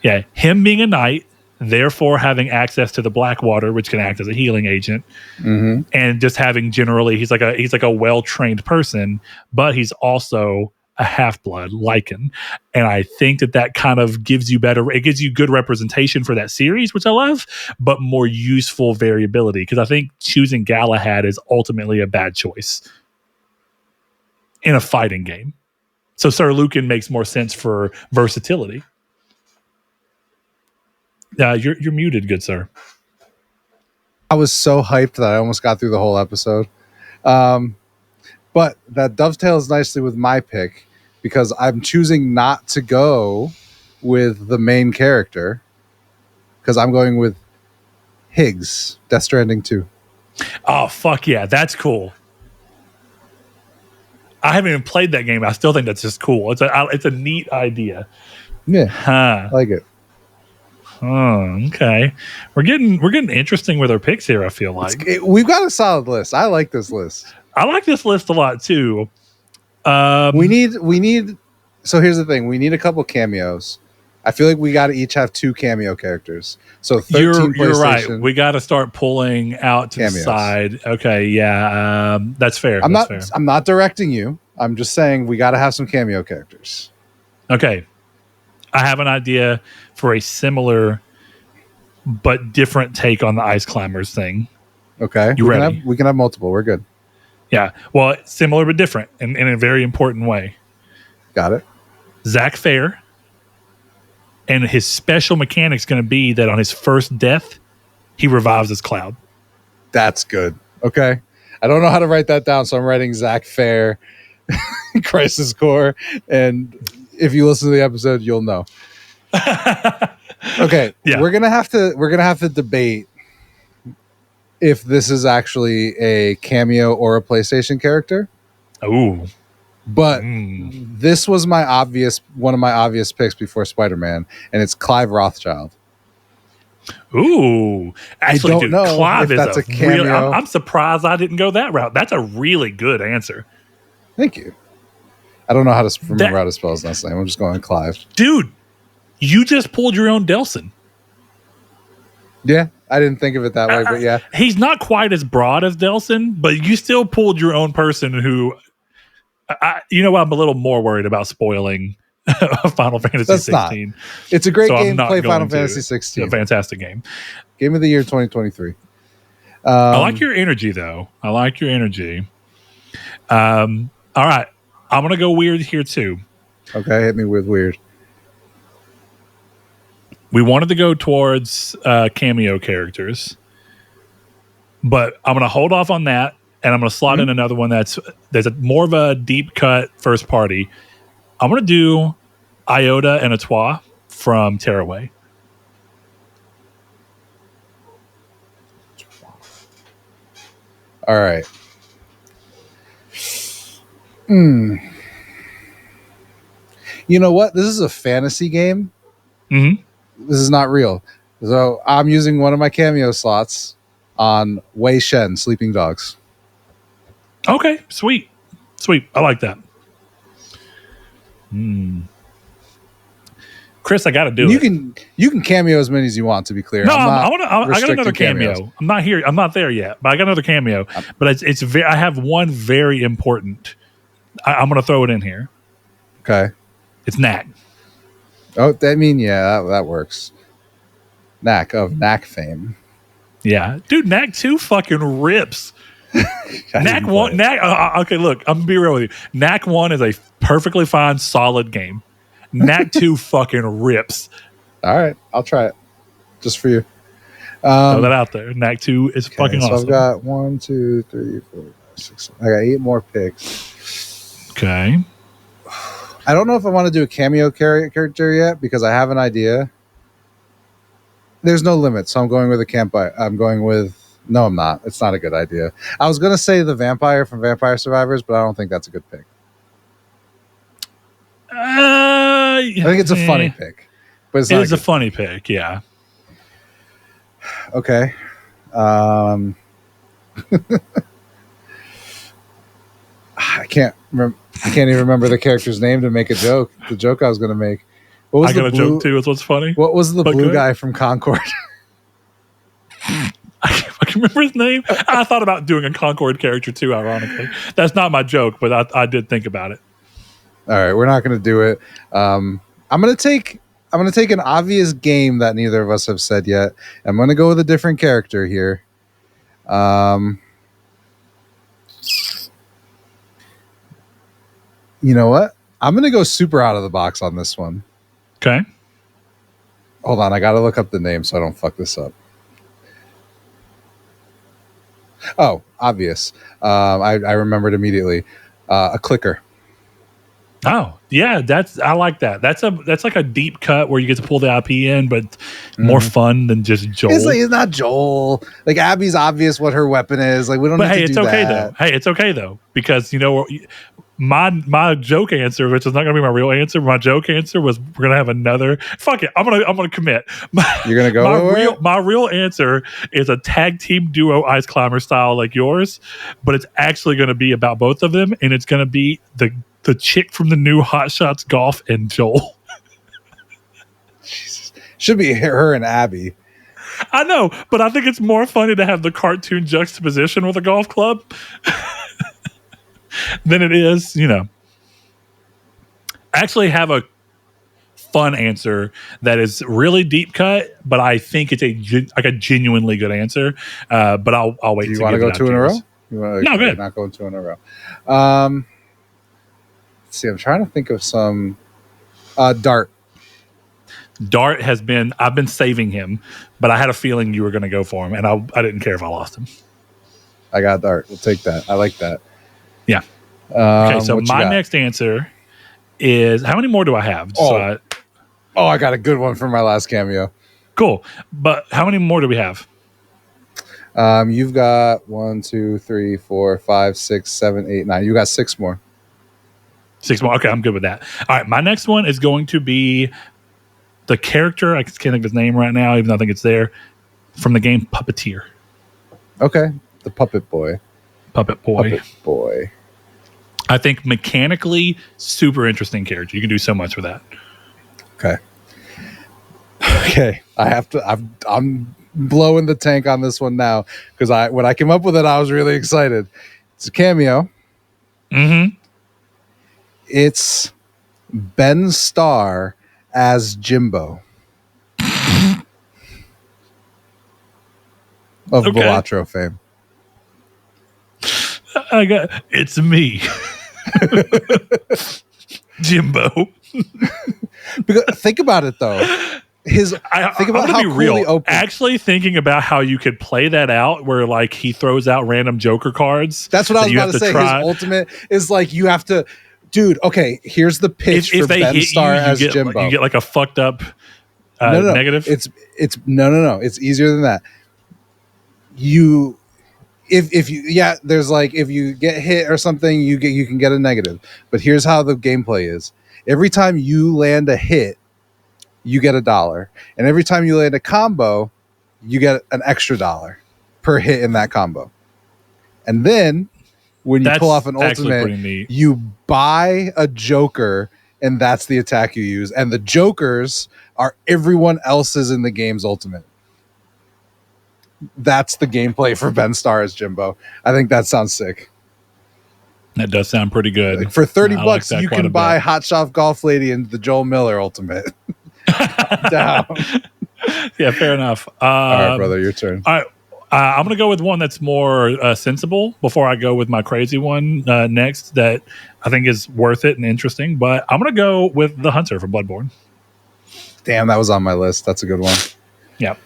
Yeah. Him being a knight, therefore having access to the black water, which can act as a healing agent. Mm-hmm. And just having generally, he's like a well-trained person, but he's also a half-blood Lycan. And I think that kind of gives you good representation for that series, which I love, but more useful variability. Because I think choosing Galahad is ultimately a bad choice in a fighting game. So Sir Lucan makes more sense for versatility. You're muted, good sir. I was so hyped that I almost got through the whole episode. But that dovetails nicely with my pick because I'm choosing not to go with the main character because I'm going with Higgs, Death Stranding 2. Oh, fuck yeah. That's cool. I haven't even played that game. I still think that's just cool. It's a neat idea. Yeah. Huh. I like it. Oh, okay. We're getting interesting with our picks here, I feel like. We've got a solid list. I like this list. I like this list a lot too. We need so here's the thing. We need a couple cameos. I feel like we got to each have 2 cameo characters. So 13 you're right. We got to start pulling out to cameos. the side. Okay, yeah, that's fair. I'm not directing you. I'm just saying we got to have some cameo characters. Okay. I have an idea for a similar but different take on the Ice Climbers thing. Okay. You ready? We can have multiple. We're good. Yeah. Well, similar but different in a very important way. Got it. Zach Fair. And his special mechanic's going to be that on his first death, he revives his cloud. That's good. Okay. I don't know how to write that down, so I'm writing Zach Fair, Crisis Core, and if you listen to the episode, you'll know. Okay. Yeah. We're gonna have to debate if this is actually a cameo or a PlayStation character. Ooh. But this was one of my obvious picks before Spider-Man, and it's Clive Rothschild. Ooh. Actually, I don't know Clive if that's a cameo. I'm surprised I didn't go that route. That's a really good answer. Thank you. I don't know how to remember how to spell his last name. I'm just going Clive. Dude, you just pulled your own Delson. Yeah, I didn't think of it that way, but yeah. He's not quite as broad as Delson, but you still pulled your own person who... I'm a little more worried about spoiling Final Fantasy 16. It's a great game to play Final Fantasy 16. It's a fantastic game. Game of the year 2023. I like your energy, though. I like your energy. All right. I'm going to go weird here, too. Okay, hit me with weird. We wanted to go towards cameo characters, but I'm going to hold off on that. And I'm going to slot in another one there's more of a deep cut first party. I'm going to do Iota and Atois from Tearaway. All right. You know what? This is a fantasy game. Mm-hmm. This is not real. So I'm using one of my cameo slots on Wei Shen, Sleeping Dogs. Okay, sweet. I like that. Chris, I got to do you it. You can cameo as many as you want. To be clear, No, I got another cameo. Cameos. I'm not here. I'm not there yet, but I got another cameo. But it's very. I have one very important. I'm going to throw it in here. Okay. It's Knack. Oh, that works. Knack of Knack fame. Yeah, dude, Knack 2 fucking rips. Knack 1. Okay, look, I'm gonna be real with you. Knack 1 is a perfectly fine, solid game. Knack 2 fucking rips. All right, I'll try it just for you. Throw that out there. Knack 2 is fucking awesome. I've got 1, 2, 3, 4, 5, 6. I got 8 more picks. Okay. I don't know if I want to do a cameo character yet because I have an idea. There's no limit, so I'm going with a campfire. No, I'm not. It's not a good idea. I was gonna say the vampire from Vampire Survivors, but I don't think that's a good pick. I think it's a funny pick, but it is a funny pick. Yeah. Okay. I can't even remember the character's name to make a joke. The joke I was going to make. I got a joke too. Is what's funny. What was the blue guy from Concord? I can remember his name. I thought about doing a Concord character too. Ironically, that's not my joke, but I did think about it. All right, we're not going to do it. I'm going to take an obvious game that neither of us have said yet. I'm going to go with a different character here. You know what? I'm going to go super out of the box on this one. Okay. Hold on. I got to look up the name so I don't fuck this up. Oh, obvious. I remembered immediately. A clicker. Oh, yeah. I like that. That's like a deep cut where you get to pull the IP in, but more fun than just Joel. It's not Joel. Like Abby's obvious what her weapon is. Like we don't. But hey, it's okay though. Hey, it's okay though because you know my joke answer, which is not going to be my real answer. My joke answer was we're going to have another. Fuck it, I'm gonna commit. You're gonna go. My real answer is a tag team duo ice climber style like yours, but it's actually going to be about both of them, and it's going to be the chick from the new Hot Shots Golf and Joel. Jesus, should be her and Abby. I know, but I think it's more funny to have the cartoon juxtaposition with a golf club. Than it is, you know. I actually have a fun answer that is really deep cut, but I think it's a genuinely good answer. But I'll wait. Do you want to go 2 in a row? No, good. Not going 2 in a row. Let's see. I'm trying to think of some. Dart. Dart has been. I've been saving him, but I had a feeling you were going to go for him, and I didn't care if I lost him. I got Dart. We'll take that. I like that. Yeah. Okay, so my next answer is how many more do I have? I got a good one for my last cameo. Cool. But how many more do we have? You've got 1, 2, 3, 4, 5, 6, 7, 8, 9. You got 6 more. 6 more. Okay, I'm good with that. All right, my next one is going to be the character. I can't think of his name right now, even though I think it's there, from the game Puppeteer. Okay, the Puppet Boy. Puppet Boy. I think mechanically, super interesting character. You can do so much with that. Okay. I'm blowing the tank on this one now because when I came up with it, I was really excited. It's a cameo. Mm-hmm. It's Ben Starr as Jimbo of Balatro fame. It's me, Jimbo. Because think about it though. Think about how cool actually thinking about how you could play that out where like he throws out random Joker cards. That's what I was about to say. His ultimate is like you have to, dude. Okay, here's the pitch for Ben Starr as Jimbo. You get like a fucked up negative. It's no. It's easier than that. If you get hit or something, you can get a negative. But here's how the gameplay is: every time you land a hit, you get $1, and every time you land a combo, you get an extra $1 per hit in that combo. And then when you pull off an ultimate, you buy a Joker and that's the attack you use. And the jokers are everyone else's in the game's ultimate. That's the gameplay for Ben Starr as Jimbo. I think that sounds sick. That does sound pretty good. Like for $30, like you can buy Hot Shot Golf Lady and the Joel Miller ultimate. Down. Yeah, fair enough. All right, brother, your turn. All right. I'm going to go with one that's more sensible before I go with my crazy one next that I think is worth it and interesting. But I'm going to go with The Hunter from Bloodborne. Damn, that was on my list. That's a good one. Yeah.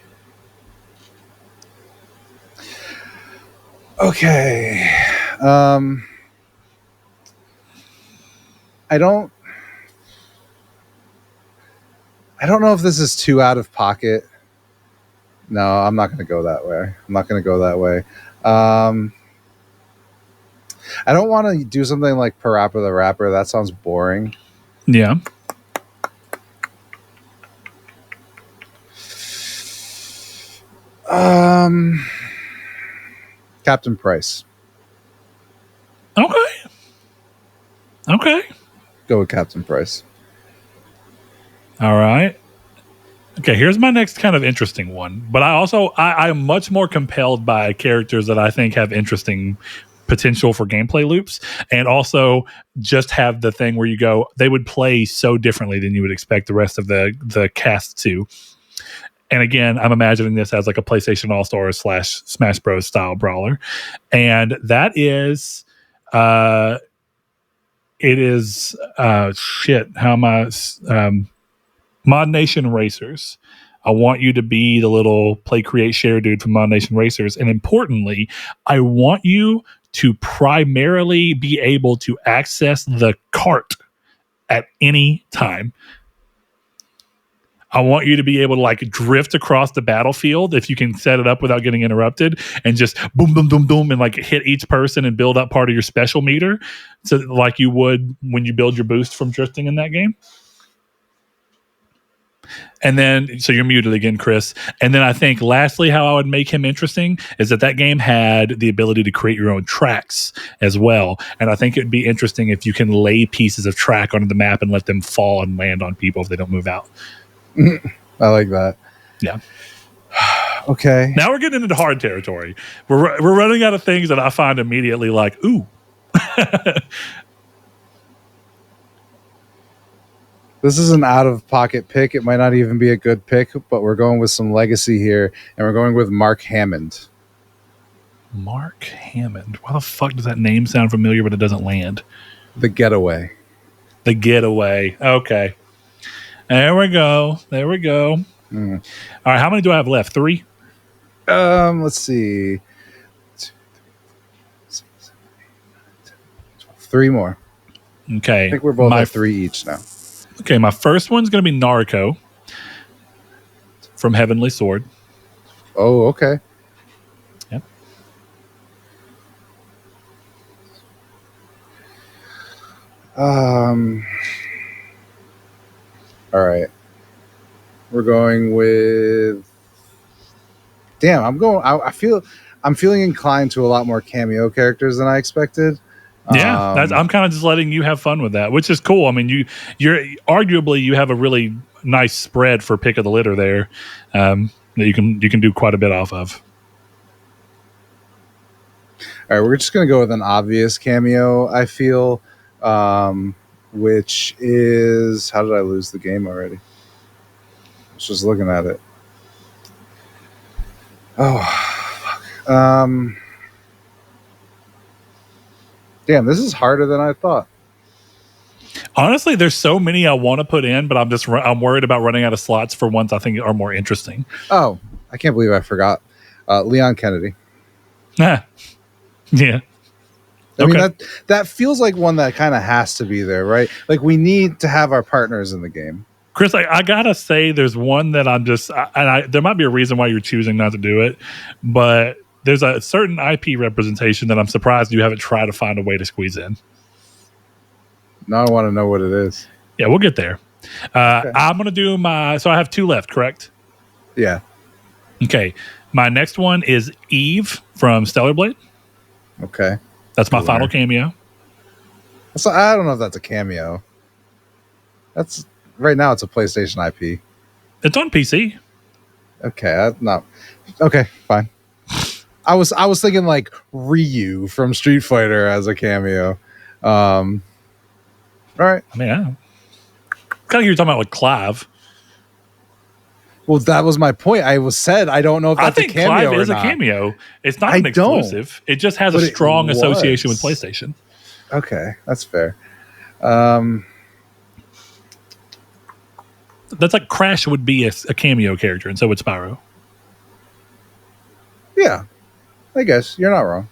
Okay. I don't know if this is too out of pocket. No, I'm not going to go that way. I don't want to do something like Parappa the Rapper. That sounds boring. Yeah. Captain Price. Okay. Go with Captain Price. All right. Okay, here's my next kind of interesting one. But I'm much more compelled by characters that I think have interesting potential for gameplay loops, and also just have the thing where you go, they would play so differently than you would expect the rest of the cast to. And again, I'm imagining this as like a PlayStation All-Stars / Smash Bros. Style brawler. And that is Mod Nation Racers. I want you to be the little play, create, share dude from Mod Nation Racers. And importantly, I want you to primarily be able to access the cart at any time. I want you to be able to like drift across the battlefield if you can set it up without getting interrupted, and just boom, boom, boom, boom, and like hit each person and build up part of your special meter. So like you would when you build your boost from drifting in that game. And then, so you're muted again, Chris. And then I think lastly, how I would make him interesting is that game had the ability to create your own tracks as well. And I think it'd be interesting if you can lay pieces of track onto the map and let them fall and land on people if they don't move out. I like that. Yeah. Okay. Now we're getting into hard territory. We're running out of things that I find immediately like, ooh. This is an out-of-pocket pick. It might not even be a good pick, but we're going with some legacy here, and we're going with Mark Hammond. Mark Hammond. Why the fuck does that name sound familiar, but it doesn't land? The Getaway. The Getaway. Okay. There we go. All right, how many do I have left? 3? Let's see. 2, 3, 4, 5, 6, 7, 8, 9, 10, 12. 3 more. Okay. I think we're both at 3 each now. Okay, my first one's going to be Naruto from Heavenly Sword. Oh, okay. Yep. All right. We're going with. Damn, I'm feeling inclined to a lot more cameo characters than I expected. Yeah, I'm kind of just letting you have fun with that, which is cool. I mean, you're arguably you have a really nice spread for pick of the litter there that you can do quite a bit off of. All right, we're just gonna go with an obvious cameo. I feel, which is, how did I lose the game already? I was just looking at it. Oh, fuck. Damn, this is harder than I thought. Honestly, there's so many I want to put in, but I'm worried about running out of slots for ones I think are more interesting. Oh, I can't believe I forgot. Leon Kennedy. Yeah. I mean, that feels like one that kind of has to be there, right? Like, we need to have our partners in the game. Chris, I gotta say, there's one that I'm just, there might be a reason why you're choosing not to do it, but there's a certain IP representation that I'm surprised you haven't tried to find a way to squeeze in. Now I want to know what it is. Yeah, we'll get there. Okay. I'm going to do so I have 2 left, correct? Yeah. Okay. My next one is Eve from Stellar Blade. Okay. That's my final cameo. So I don't know if that's a cameo. That's right now. It's a PlayStation IP. It's on PC. Okay, that's not okay. Fine. I was thinking like Ryu from Street Fighter as a cameo. All right. I mean, I kind of you're talking about like Clive. Well, that was my point. I don't know if that's I think a cameo Clive is or a not. cameo. It's not an exclusive. It just has a strong association with PlayStation. Okay, that's fair. That's like Crash would be a cameo character, and so would Spyro. Yeah, I guess you're not wrong.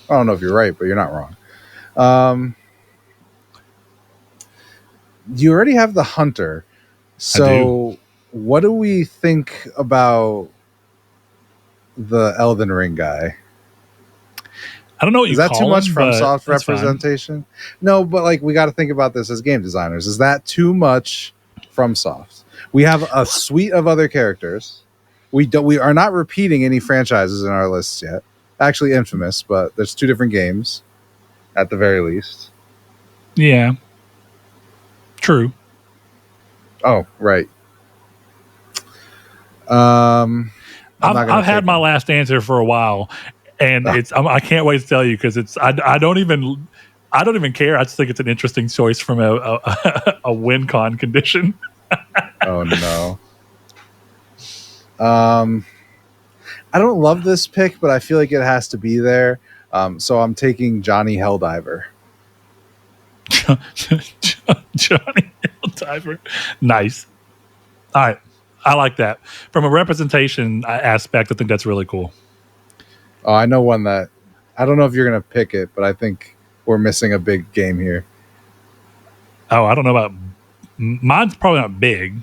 I don't know if you're right, but you're not wrong. You already have the Hunter, so what do we think about the Elden Ring guy? I don't know what you call him. Is that too much from soft representation? Fine. No, but like we got to think about this as game designers. Is that too much from soft? We have a suite of other characters. We are not repeating any franchises in our lists yet. Actually, Infamous, but there's 2 different games at the very least. Yeah. True. Oh, right. I've had my last answer for a while, and I can't wait to tell you because I don't even care. I just think it's an interesting choice from a win con condition. Oh no. I don't love this pick, but I feel like it has to be there. So I'm taking Johnny Helldiver. Johnny Helldiver. Nice. All right. I like that. From a representation aspect, I think that's really cool. Oh, I know one that I don't know if you're going to pick it, but I think we're missing a big game here. Oh, I don't know about mine's probably not big.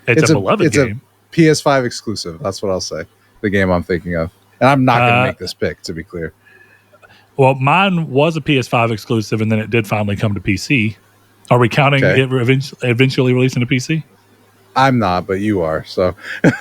It's a beloved game. A PS5 exclusive. That's what I'll say. The game I'm thinking of. And I'm not going to make this pick, to be clear. Well, mine was a PS5 exclusive, and then it did finally come to PC. Are we counting it eventually releasing to PC? I'm not, but you are. So, well,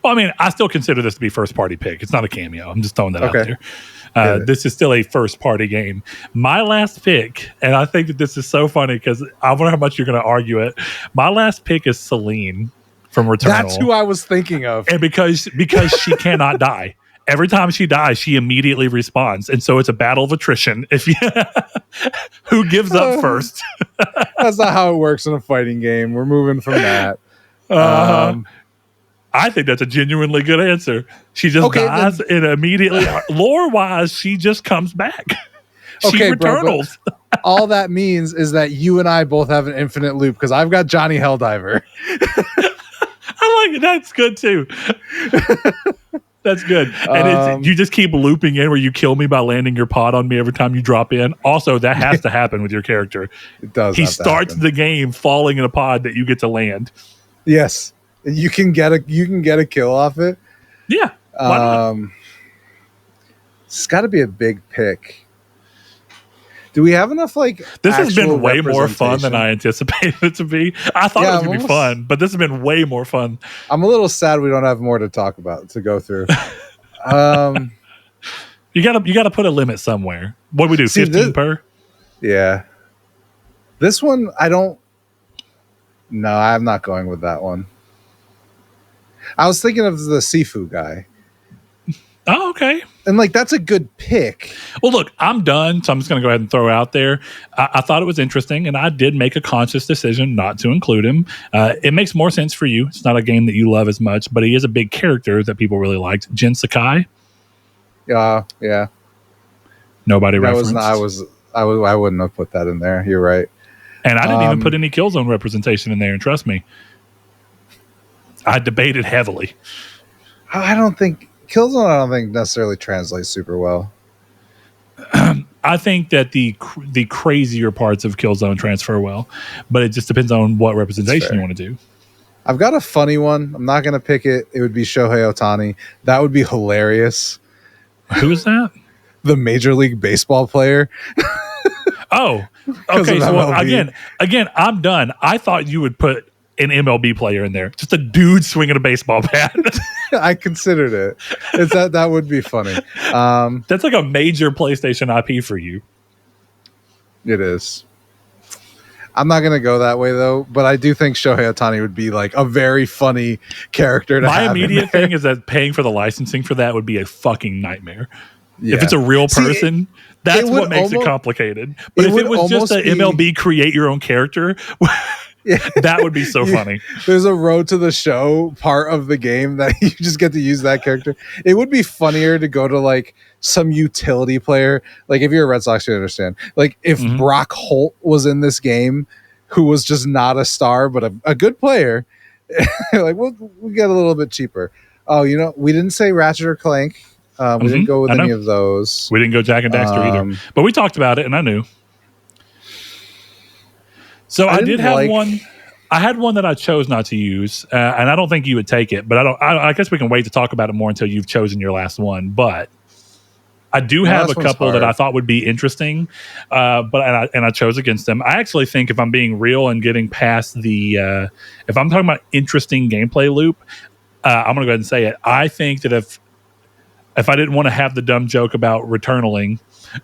I mean, I still consider this to be first party pick. It's not a cameo. I'm just throwing that out there. This is still a first party game. My last pick, and I think that this is so funny because I wonder how much you're going to argue it. My last pick is Celine from Returnal. That's who I was thinking of, and because she cannot die. Every time she dies, she immediately respawns, and so it's a battle of attrition. If who gives up first? That's not how it works in a fighting game. We're moving from that. I think that's a genuinely good answer. She just dies and immediately, lore-wise, she just comes back. She returnals. All that means is that you and I both have an infinite loop because I've got Johnny Helldiver. I like it. That's good too. That's good. And you just keep looping in where you kill me by landing your pod on me every time you drop in. Also, that has to happen with your character. It does. He starts the game falling in a pod that you get to land. Yes. You can get a kill off it. Yeah. Why not? It's got to be a big pick. Do we have enough this has been way more fun than I anticipated it to be. I thought it was going to be fun, but this has been way more fun. I'm a little sad we don't have more to talk about to go through. You gotta put a limit somewhere. What do we do? 15 per? Yeah. This one No, I'm not going with that one. I was thinking of the Sifu guy. Oh, okay. And that's a good pick. Well, look, I'm done, so I'm just going to go ahead and throw it out there. I thought it was interesting, and I did make a conscious decision not to include him. It makes more sense for you. It's not a game that you love as much, but he is a big character that people really liked. Jin Sakai. Yeah. Nobody referenced. I wouldn't have put that in there. You're right. And I didn't even put any Killzone representation in there, and trust me, I debated heavily. I don't think necessarily translates super well. I think that the crazier parts of Killzone transfer well, but it just depends on what representation you want to do. I've got a funny one. I'm not going to pick it. It would be Shohei Ohtani. That would be hilarious. Who is that? The Major League Baseball player. Oh, okay. So again, I'm done. I thought you would put an MLB player in there, just a dude swinging a baseball bat. I considered it. That would be funny. That's like a major PlayStation IP for you. It is. I'm not gonna go that way though, but I do think Shohei Ohtani would be like a very funny character to My have. immediate thing is that paying for the licensing for that would be a fucking nightmare. Yeah. If it's a real person, that's what makes it complicated. But if it was just an MLB create your own character, that would be so funny. There's a road to the show part of the game that you just get to use that character. It would be funnier to go to like some utility player. Like if you're a Red Sox, you understand. Like if Brock Holt was in this game, who was just not a star, but a good player, like we'll get a little bit cheaper. Oh, we didn't say Ratchet or Clank. We didn't go with any of those. We didn't go Jack and Daxter either. But we talked about it, and I knew. So I did have one. I had one that I chose not to use, and I don't think you would take it. But I guess we can wait to talk about it more until you've chosen your last one. But I do have a couple that I thought would be interesting, but I chose against them. I actually think if I'm being real and getting past the, if I'm talking about interesting gameplay loop, I'm going to go ahead and say it. I think that if I didn't want to have the dumb joke about returnaling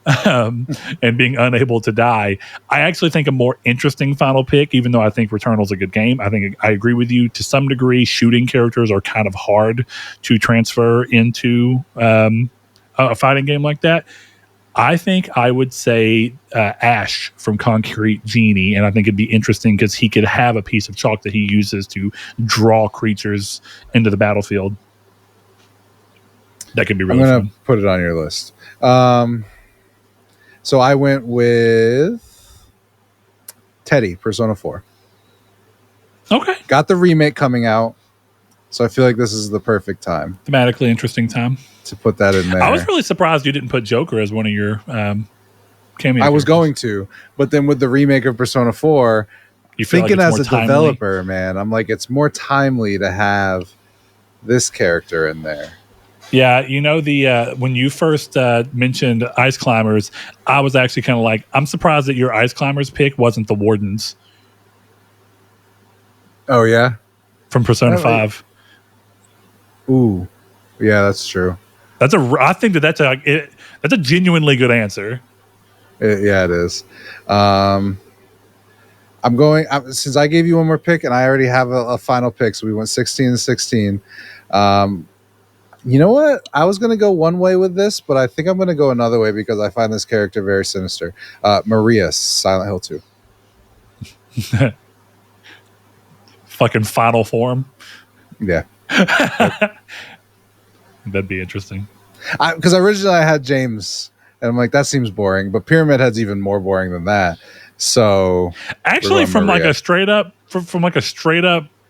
and being unable to die, I actually think a more interesting final pick, even though I think Returnal's a good game. I think I agree with you to some degree. Shooting characters are kind of hard to transfer into a fighting game like that. I think I would say Ash from Concrete Genie, and I think it'd be interesting because he could have a piece of chalk that he uses to draw creatures into the battlefield. That could be really fun. I'm going to put it on your list. So I went with Teddy, Persona 4. Okay. Got the remake coming out, so I feel like this is the perfect time. Thematically interesting time. To put that in there. I was really surprised you didn't put Joker as one of your cameo. I was going to, but then with the remake of Persona 4, you thinking like as a developer, man, I'm like, it's more timely to have this character in there. Yeah, the when you first mentioned Ice Climbers, I was actually kind of like, I'm surprised that your Ice Climbers pick wasn't the Wardens. Oh, yeah? From Persona 5. Ooh. Yeah, that's true. I think that's a genuinely good answer. Yeah, it is. I'm going, since I gave you one more pick and I already have a final pick, so we went 16-16. You know what? I was going to go one way with this, but I think I'm going to go another way because I find this character very sinister. Maria, Silent Hill 2. Fucking final form. Yeah. That'd be interesting. Because originally I had James, and I'm like, that seems boring, but Pyramid Head's even more boring than that. So actually, from like a straight up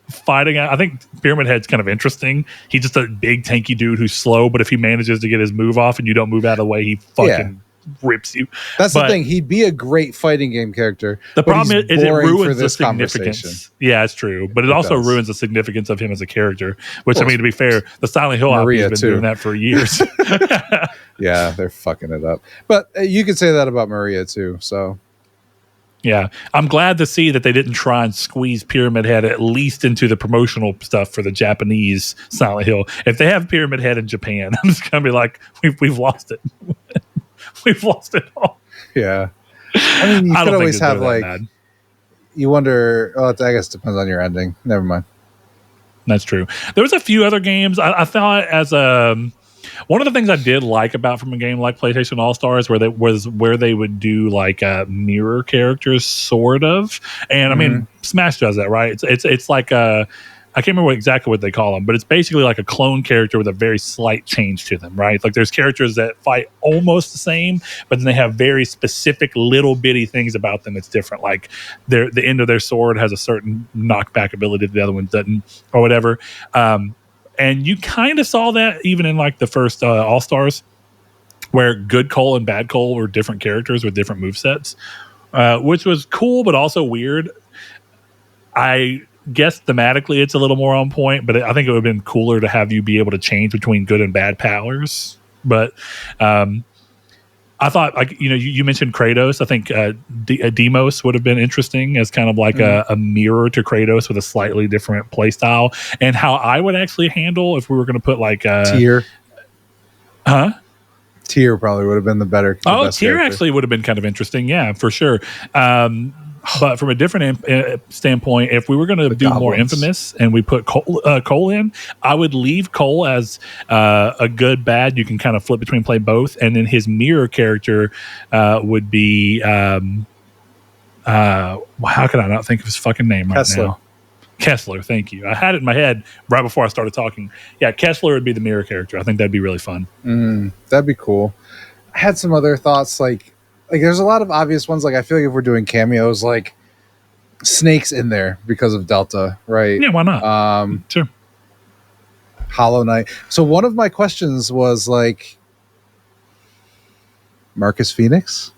fighting, I think Pyramid Head's kind of interesting. He's just a big tanky dude who's slow, but if he manages to get his move off and you don't move out of the way, he fucking rips you. That's the thing. He'd be a great fighting game character. The problem is it ruins the significance. Yeah, it's true. But it also ruins the significance of him as a character, which, I mean, to be fair, the Silent Hill IP has been doing that for years. Yeah, they're fucking it up. But you could say that about Maria too, so... Yeah, I'm glad to see that they didn't try and squeeze Pyramid Head at least into the promotional stuff for the Japanese Silent Hill. If they have Pyramid Head in Japan, I'm just going to be like, we've lost it. We've lost it all. Yeah. I mean, you could always have like, you wonder, I guess it depends on your ending. Never mind. That's true. There was a few other games. I thought as one of the things I did like about from a game like PlayStation All-Stars where they would do like mirror characters, sort of. And I mean, Smash does that, right? It's like I can't remember exactly what they call them, but it's basically like a clone character with a very slight change to them, right? Like there's characters that fight almost the same, but then they have very specific little bitty things about them that's different. Like the end of their sword has a certain knockback ability that the other one doesn't, or whatever. And you kind of saw that even in like the first All-Stars, where Good Cole and Bad Cole were different characters with different movesets, which was cool, but also weird. I guess thematically it's a little more on point, but I think it would have been cooler to have you be able to change between good and bad powers. But I thought, like, you mentioned Kratos. I think Deimos would have been interesting as kind of like a mirror to Kratos with a slightly different play style. And how I would actually handle if we were going to put like Tyr. Huh? Tyr probably would have been the best Tyr character. actually would have been kind of interesting. Yeah, for sure. But from a different standpoint, if we were going to do goblins. more Infamous and we put Cole in, I would leave Cole as a good bad. You can kind of flip between play both, and then his mirror character would be how can I not think of his fucking name right now? Kessler, thank you. I had it in my head right before I started talking. Yeah, Kessler would be the mirror character. I think that'd be really fun. That'd be cool. I had some other thoughts, like there's a lot of obvious ones. Like I feel like if we're doing cameos, like Snake's in there because of Delta, right? Yeah, why not? Sure. Hollow Knight. So one of my questions was like Marcus Phoenix.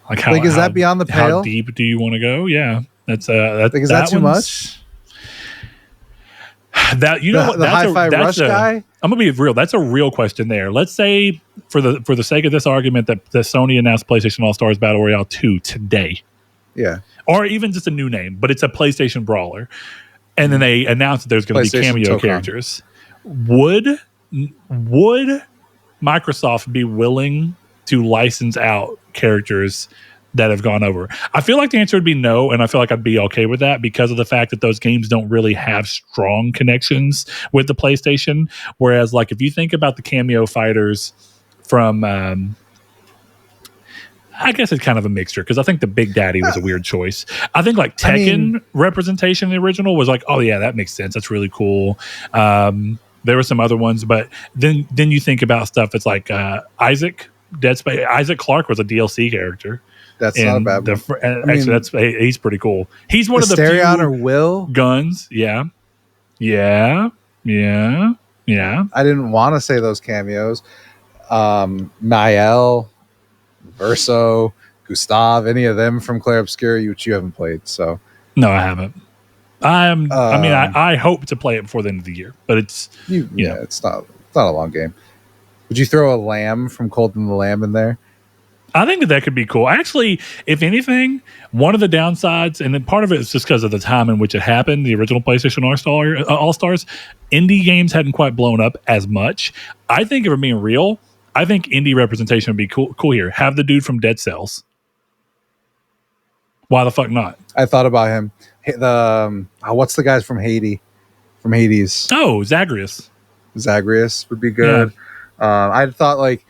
Like how is that beyond the pale? How deep do you want to go? Yeah, is that too much? That the Hi-Fi Rush guy. I'm gonna be real. That's a real question there. Let's say for the sake of this argument that Sony announced PlayStation All Stars Battle Royale 2 today. Yeah. Or even just a new name, but it's a PlayStation Brawler. And then they announced that there's going to be cameo characters. Would Microsoft be willing to license out characters that have gone over? I feel like the answer would be no, and I feel like I'd be okay with that because of the fact that those games don't really have strong connections with the PlayStation. Whereas, like, if you think about the cameo fighters from... I guess it's kind of a mixture because I think the Big Daddy was a weird choice. I think like Tekken representation in the original was like, oh yeah, that makes sense. That's really cool. There were some other ones, but then you think about stuff. It's like Isaac, Dead Space. Isaac Clarke was a DLC character. That's not a bad one. Actually, he's pretty cool. He's one of the Asterion few or Will guns. Yeah. I didn't want to say those cameos. Niall, Verso, Gustav, any of them from Clair Obscur, which you haven't played. So no, I haven't. I hope to play it before the end of the year, but it's it's not a long game. Would you throw a lamb from Cold and the Lamb in there? I think that could be cool. Actually, if anything, one of the downsides, and then part of it is just because of the time in which it happened, the original PlayStation All-Stars, indie games hadn't quite blown up as much. I think if we're being real, I think indie representation would be cool here. Have the dude from Dead Cells. Why the fuck not? I thought about him. What's the guys from Hades? Oh, Zagreus. Zagreus would be good. Yeah. I thought like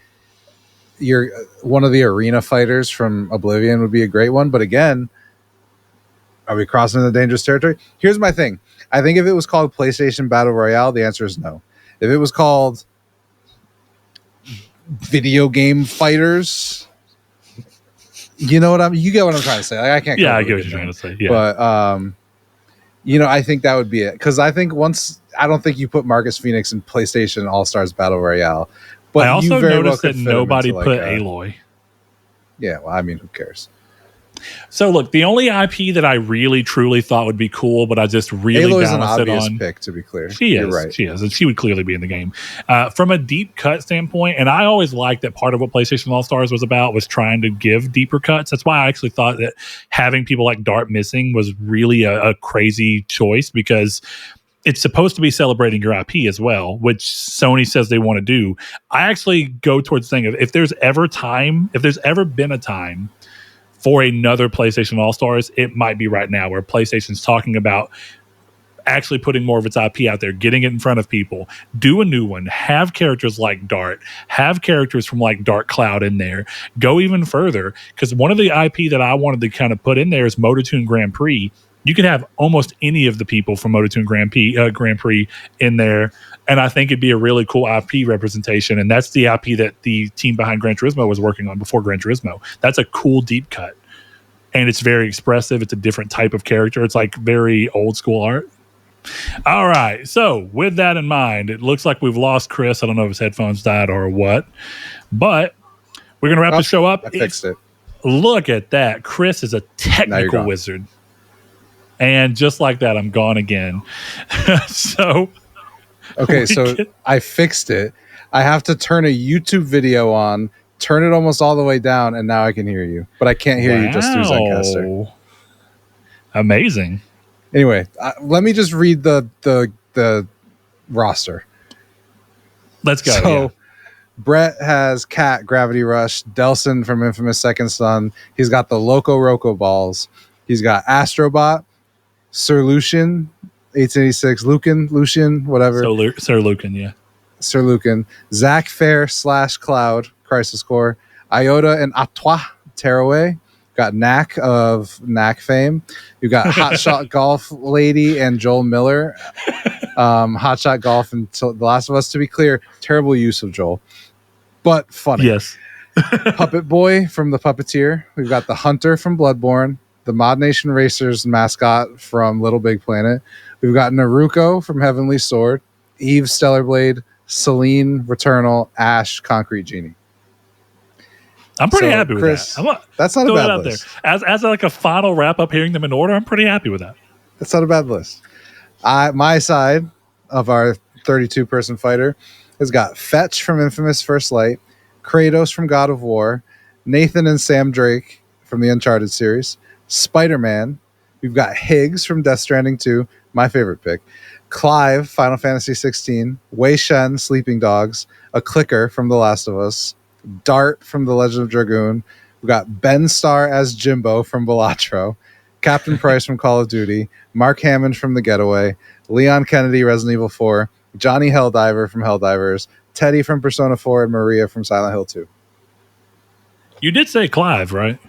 one of the arena fighters from Oblivion would be a great one. But again, are we crossing into dangerous territory? Here's my thing. I think if it was called PlayStation Battle Royale, the answer is no. If it was called Video Game Fighters, you get what I'm trying to say. Like, I can't. Yeah, I get what you're trying to say. Yeah. But I think that would be it. Because I think I don't think you put Marcus Phoenix in PlayStation All Stars Battle Royale. But I also noticed that nobody put Aloy. Yeah, well, I mean, who cares? So look, the only IP that I really truly thought would be cool, but I just really Aloy's an balanced obvious it on. Pick, to be clear. She is. You're right. She is, and she would clearly be in the game. From a deep cut standpoint, and I always liked that part of what PlayStation All Stars was about was trying to give deeper cuts. That's why I actually thought that having people like Dart missing was really a crazy choice because it's supposed to be celebrating your IP as well, which Sony says they want to do. I actually go towards saying if there's ever been a time for another PlayStation All-Stars, it might be right now where PlayStation's talking about actually putting more of its IP out there, getting it in front of people, do a new one, have characters like Dart, have characters from like Dark Cloud in there, go even further. Because one of the IP that I wanted to kind of put in there is MotorTune Grand Prix. You could have almost any of the people from MotorTune Grand Prix in there, and I think it'd be a really cool IP representation. And that's the IP that the team behind Gran Turismo was working on before Gran Turismo. That's a cool deep cut, and it's very expressive. It's a different type of character. It's like very old school art. All right, so with that in mind, it looks like we've lost Chris. I don't know if his headphones died or what, but we're going to wrap the show up. I fixed it. Look at that. Chris is a technical wizard. And just like that, I'm gone again. So I fixed it. I have to turn a YouTube video on, turn it almost all the way down, and now I can hear you. But I can't hear you just through Zencaster. Amazing. Anyway, let me just read the roster. Let's go. So, Brett has Cat, Gravity Rush. Delson from Infamous Second Son. He's got the Loco Roco balls. He's got Astrobot, Sir Lucian, 1886, Lucian, whatever. Sir Lucan, yeah. Sir Lucan. Zach Fair / Cloud, Crisis Core. Iota and Atois, Tearaway. Got Knack of Knack fame. You got Hotshot Golf Lady and Joel Miller. Hotshot Golf and The Last of Us, to be clear, terrible use of Joel, but funny. Yes. Puppet Boy from The Puppeteer. We've got the Hunter from Bloodborne, the Mod Nation Racers mascot from Little Big Planet. We've got Naruko from Heavenly Sword, Eve Stellar Blade, Celine Returnal, Ash Concrete Genie. I'm pretty happy with Chris, that. That's not a bad list. As like a final wrap up, hearing them in order, I'm pretty happy with that. That's not a bad list. My side of our 32-person fighter has got Fetch from Infamous First Light, Kratos from God of War, Nathan and Sam Drake from the Uncharted series, Spider-Man. We've got Higgs from Death Stranding 2, my favorite pick, Clive, Final Fantasy 16, Wei Shen, Sleeping Dogs, a Clicker from The Last of Us, Dart from The Legend of Dragoon. We've got Ben Starr as Jimbo from Balatro, Captain Price from Call of Duty, Mark Hammond from The Getaway, Leon Kennedy, Resident Evil 4, Johnny Helldiver from Helldivers, Teddy from Persona 4, and Maria from Silent Hill 2. You did say Clive, right?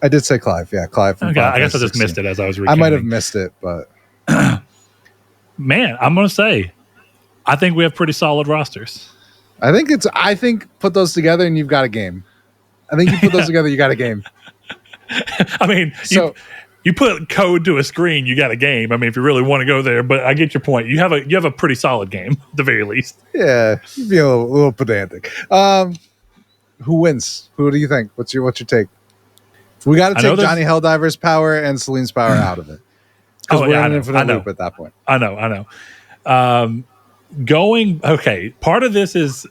I did say Clive. Yeah, Clive from Okay, Final I guess I Fantasy just 16. missed it as I was I might have missed it, but... Man, I'm going to say, I think we have pretty solid rosters. I think put those together and you've got a game. I think you put those together, you got a game. I mean, so you put code to a screen, you got a game. I mean, if you really want to go there, but I get your point. You have a pretty solid game, at the very least. Yeah, you'd be a little pedantic. Who wins? Who do you think? What's your take? We got to take Johnny Helldiver's power and Celine's power out of it. Because we're in an infinite loop at that point. I know. Part of this is,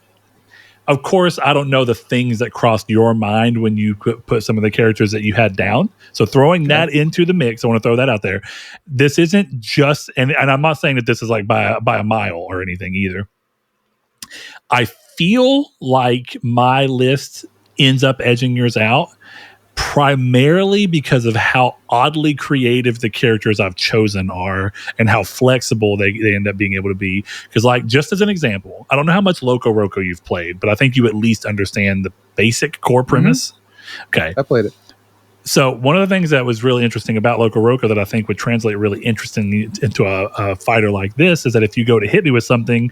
of course, I don't know the things that crossed your mind when you put some of the characters that you had down. So throwing that into the mix, I want to throw that out there. This isn't just, and I'm not saying that this is like by a mile or anything either. I feel like my list ends up edging yours out, primarily because of how oddly creative the characters I've chosen are and how flexible they end up being able to be. Because, like, just as an example, I don't know how much Loco Roco you've played, but I think you at least understand the basic core premise. Mm-hmm. Okay. I played it. So one of the things that was really interesting about Loco Roco that I think would translate really interestingly into a fighter like this is that if you go to hit me with something,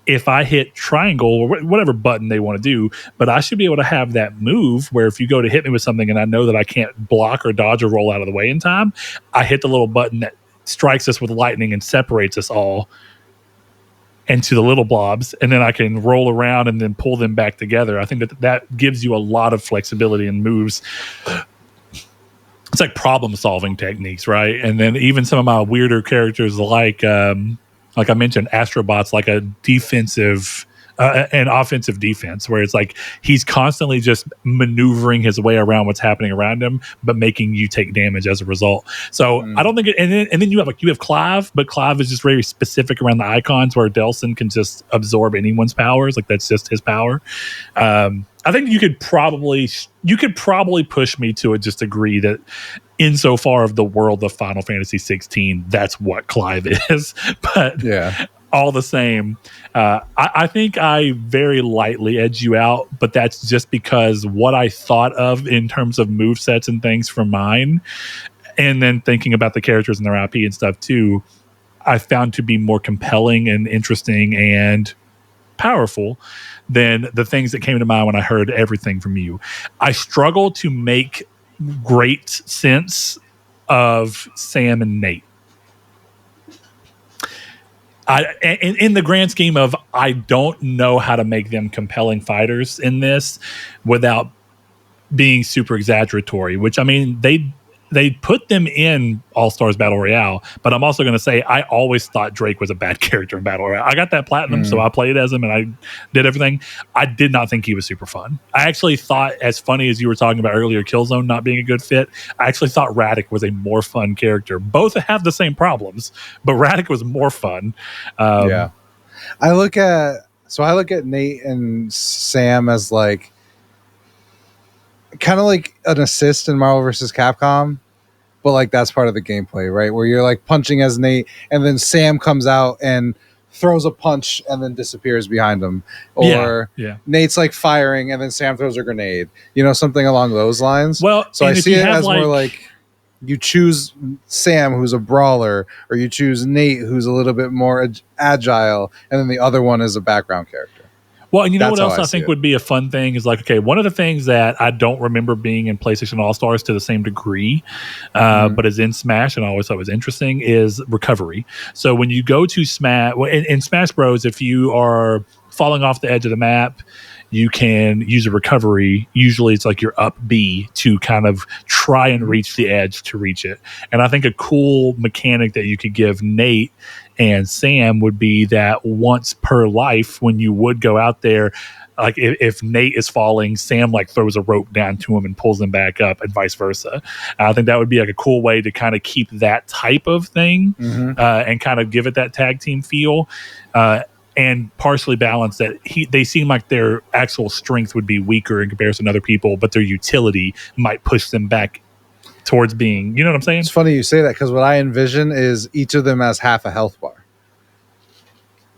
if I hit triangle or whatever button they want to do, but I should be able to have that move where if you go to hit me with something and I know that I can't block or dodge or roll out of the way in time, I hit the little button that strikes us with lightning and separates us all into the little blobs, and then I can roll around and then pull them back together. I think that gives you a lot of flexibility in moves. It's like problem solving techniques, right? And then even some of my weirder characters like I mentioned, Astrobot's like a defensive and offensive defense, where it's like he's constantly just maneuvering his way around what's happening around him, but making you take damage as a result. So I don't think it, and then you have Clive, but Clive is just very specific around the icons, where Delson can just absorb anyone's powers, like that's just his power. I think you could probably push me to just agree that insofar of the world of Final Fantasy 16, that's what Clive is. But yeah, all the same, I think I very lightly edge you out, but that's just because what I thought of in terms of move sets and things from mine, and then thinking about the characters and their IP and stuff too, I found to be more compelling and interesting and powerful than the things that came to mind when I heard everything from you. I struggle to make great sense of Sam and Nate. In the grand scheme of, I don't know how to make them compelling fighters in this without being super exaggeratory, which, I mean, they put them in All-Stars Battle Royale, but I'm also going to say I always thought Drake was a bad character in Battle Royale. I got that platinum, so I played as him and I did everything. I did not think he was super fun. I actually thought, as funny as you were talking about earlier, Killzone not being a good fit, I actually thought Radic was a more fun character. Both have the same problems, but Radic was more fun. Yeah. I look at So I look at Nate and Sam as like kind of like an assist in Marvel vs. Capcom, but like that's part of the gameplay, right? Where you're like punching as Nate, and then Sam comes out and throws a punch and then disappears behind him, or Nate's like firing and then Sam throws a grenade, something along those lines. Well, so I see it as more like you choose Sam, who's a brawler, or you choose Nate, who's a little bit more agile, and then the other one is a background character. Well, and you know what else I think would be a fun thing is like, okay, one of the things that I don't remember being in PlayStation All-Stars to the same degree, but is in Smash, and I always thought was interesting, is recovery. So when you go to Smash, in Smash Bros, if you are falling off the edge of the map, you can use a recovery. Usually it's like you're up B to kind of try and reach the edge to reach it. And I think a cool mechanic that you could give Nate and Sam would be that once per life, when you would go out there, like if Nate is falling, Sam like throws a rope down to him and pulls him back up, and vice versa. I think that would be like a cool way to kind of keep that type of thing and kind of give it that tag team feel. And partially balance that they seem like their actual strength would be weaker in comparison to other people, but their utility might push them back towards being, you know what I'm saying? It's funny you say that, because what I envision is each of them has half a health bar.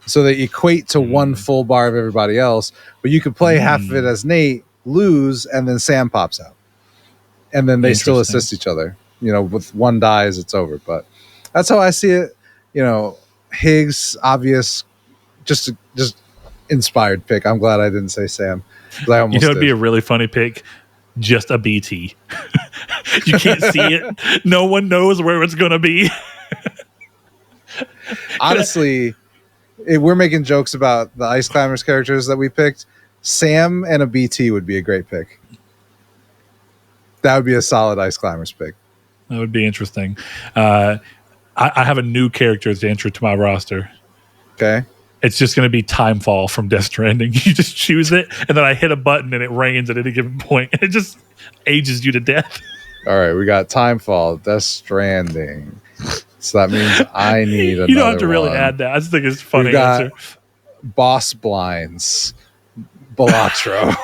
So they equate to one full bar of everybody else, but you could play half of it as Nate, lose, and then Sam pops out. And then they still assist each other. With one dies, it's over. But that's how I see it. Higgs, obvious, just inspired pick. I'm glad I didn't say Sam. I almost it'd be a really funny pick. Just a BT. You can't see it. No one knows where it's going to be. Honestly, if we're making jokes about the Ice Climbers characters that we picked, Sam and a BT would be a great pick. That would be a solid Ice Climbers pick. That would be interesting. I have a new character to enter to my roster. Okay. It's just going to be Timefall from Death Stranding. You just choose it, and then I hit a button, and it rains at any given point. And it just ages you to death. All right, we got Timefall, Death Stranding. So that means I need another one. You don't have to really add that. I just think it's a funny answer. Boss Blinds, Balatro.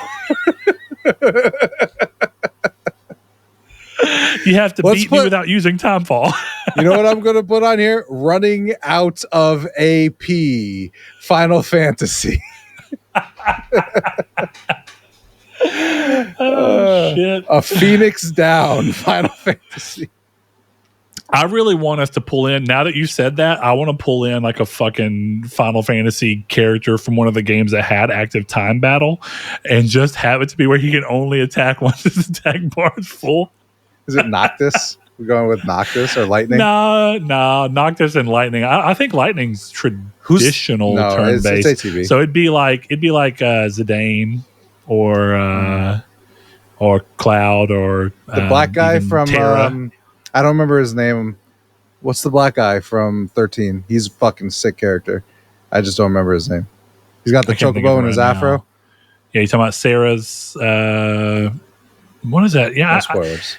You have to beat me without using Timefall. You know what I'm going to put on here? Running out of AP, Final Fantasy. Shit. A Phoenix Down, Final Fantasy. I really want us to pull in, now that you said that, I want to pull in like a fucking Final Fantasy character from one of the games that had active time battle and just have it to be where he can only attack once his attack bar is full. Is it Noctis? We're going with Noctis or Lightning? No, Noctis and Lightning. I think Lightning's traditional turn-based. It's ATV. So it'd be like Zidane or Cloud or the black guy from Terra. I don't remember his name. What's the black guy from 13? He's a fucking sick character. I just don't remember his name. He's got the chocobo in his afro. Yeah, you're talking about Sarah's. What is that? Yeah, no spoilers.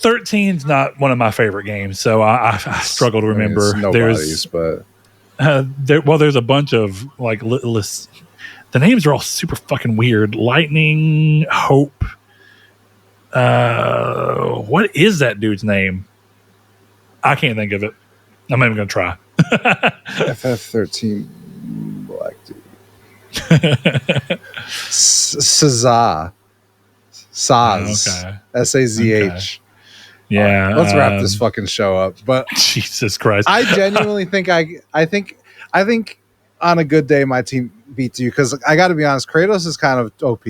13's not one of my favorite games, so I struggle to remember. There's a bunch of like lists. The names are all super fucking weird. Lightning, Hope. What is that dude's name? I can't think of it. I'm not even gonna try. FF13 black dude. Sazah. Saz. Okay. Sazh. Okay. Yeah. Let's wrap this fucking show up. But Jesus Christ. I genuinely think I think on a good day my team beats you, because I got to be honest, Kratos is kind of OP.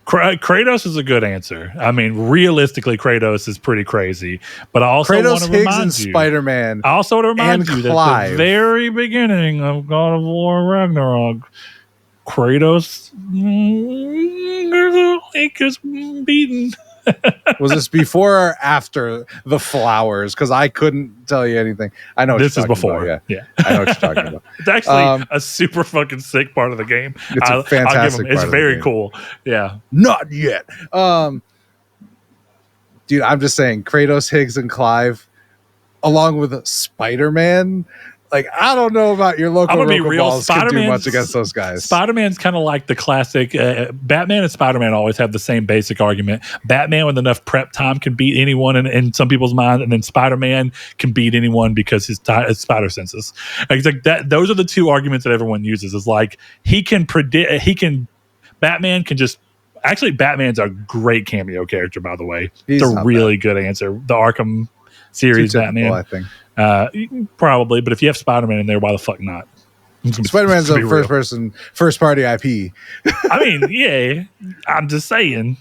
Kratos is a good answer. I mean, realistically, Kratos is pretty crazy. But I also want to remind you, Spider-Man. I also want to remind you that the very beginning of God of War Ragnarok, Kratos is beaten. Was this before or after the flowers? Because I couldn't tell you anything. I know what this you're is before. About, yeah, I know what you're talking about. It's actually a super fucking sick part of the game. It's a fantastic. It's very cool. Yeah, not yet. Dude, I'm just saying, Kratos, Higgs, and Clive, along with Spider-Man, Like, I don't know about your local I'm gonna be Roka real. balls can do much against those guys. Spider-Man's kind of like the classic. Batman and Spider-Man always have the same basic argument. Batman with enough prep time can beat anyone in some people's mind, and then Spider-Man can beat anyone because his spider senses. It's like that. Those are the two arguments that everyone uses. Is like he can predict. Batman can just. Actually, Batman's a great cameo character, by the way. It's a really good answer. The Arkham series Batman, I think. Probably, but if you have Spider-Man in there, why the fuck not? Spider-Man's a first party IP. I mean, yeah, I'm just saying.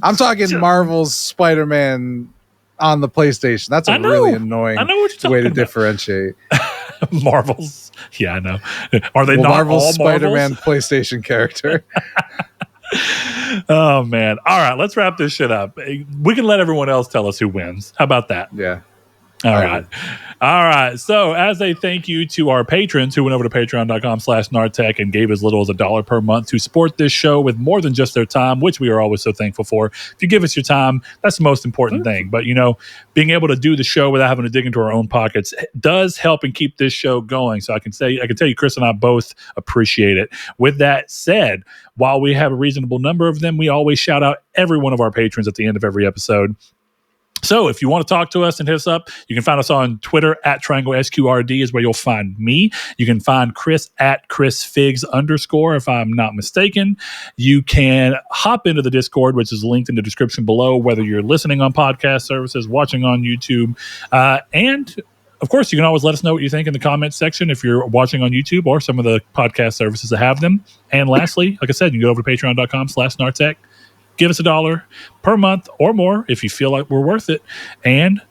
I'm talking Marvel's Spider-Man on the PlayStation. That's a really annoying way to differentiate. Marvel's, yeah, I know. Are they not Marvel's all Spider-Man PlayStation character? Oh man! All right, let's wrap this shit up. We can let everyone else tell us who wins. How about that? Yeah. All right. So as a thank you to our patrons who went over to patreon.com/Nartech and gave as little as $1 per month to support this show with more than just their time, which we are always so thankful for. If you give us your time, that's the most important thing. But, being able to do the show without having to dig into our own pockets does help and keep this show going. So I can tell you, Chris and I both appreciate it. With that said, while we have a reasonable number of them, we always shout out every one of our patrons at the end of every episode. So if you want to talk to us and hit us up, you can find us on Twitter at TriangleSQRD is where you'll find me. You can find Chris at ChrisFigs_, if I'm not mistaken. You can hop into the Discord, which is linked in the description below, whether you're listening on podcast services, watching on YouTube, and of course, you can always let us know what you think in the comments section if you're watching on YouTube or some of the podcast services that have them. And lastly, like I said, you can go over to patreon.com/Nartech. Give us $1 per month or more if you feel like we're worth it. And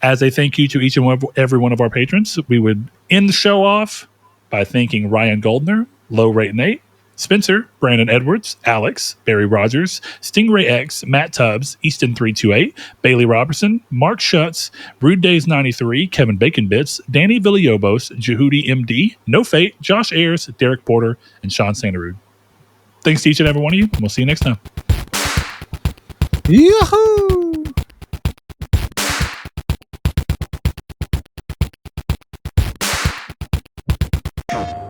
as a thank you to each and every one of our patrons, we would end the show off by thanking Ryan Goldner, Low Rate Nate, Spencer, Brandon Edwards, Alex, Barry Rogers, Stingray X, Matt Tubbs, Easton328, Bailey Robertson, Mark Schutz, Rude Days 93, Kevin Bacon Bits, Danny Villalobos, Jehudi MD, No Fate, Josh Ayers, Derek Porter, and Sean Sanderud. Thanks to each and every one of you, and we'll see you next time. Yahoo!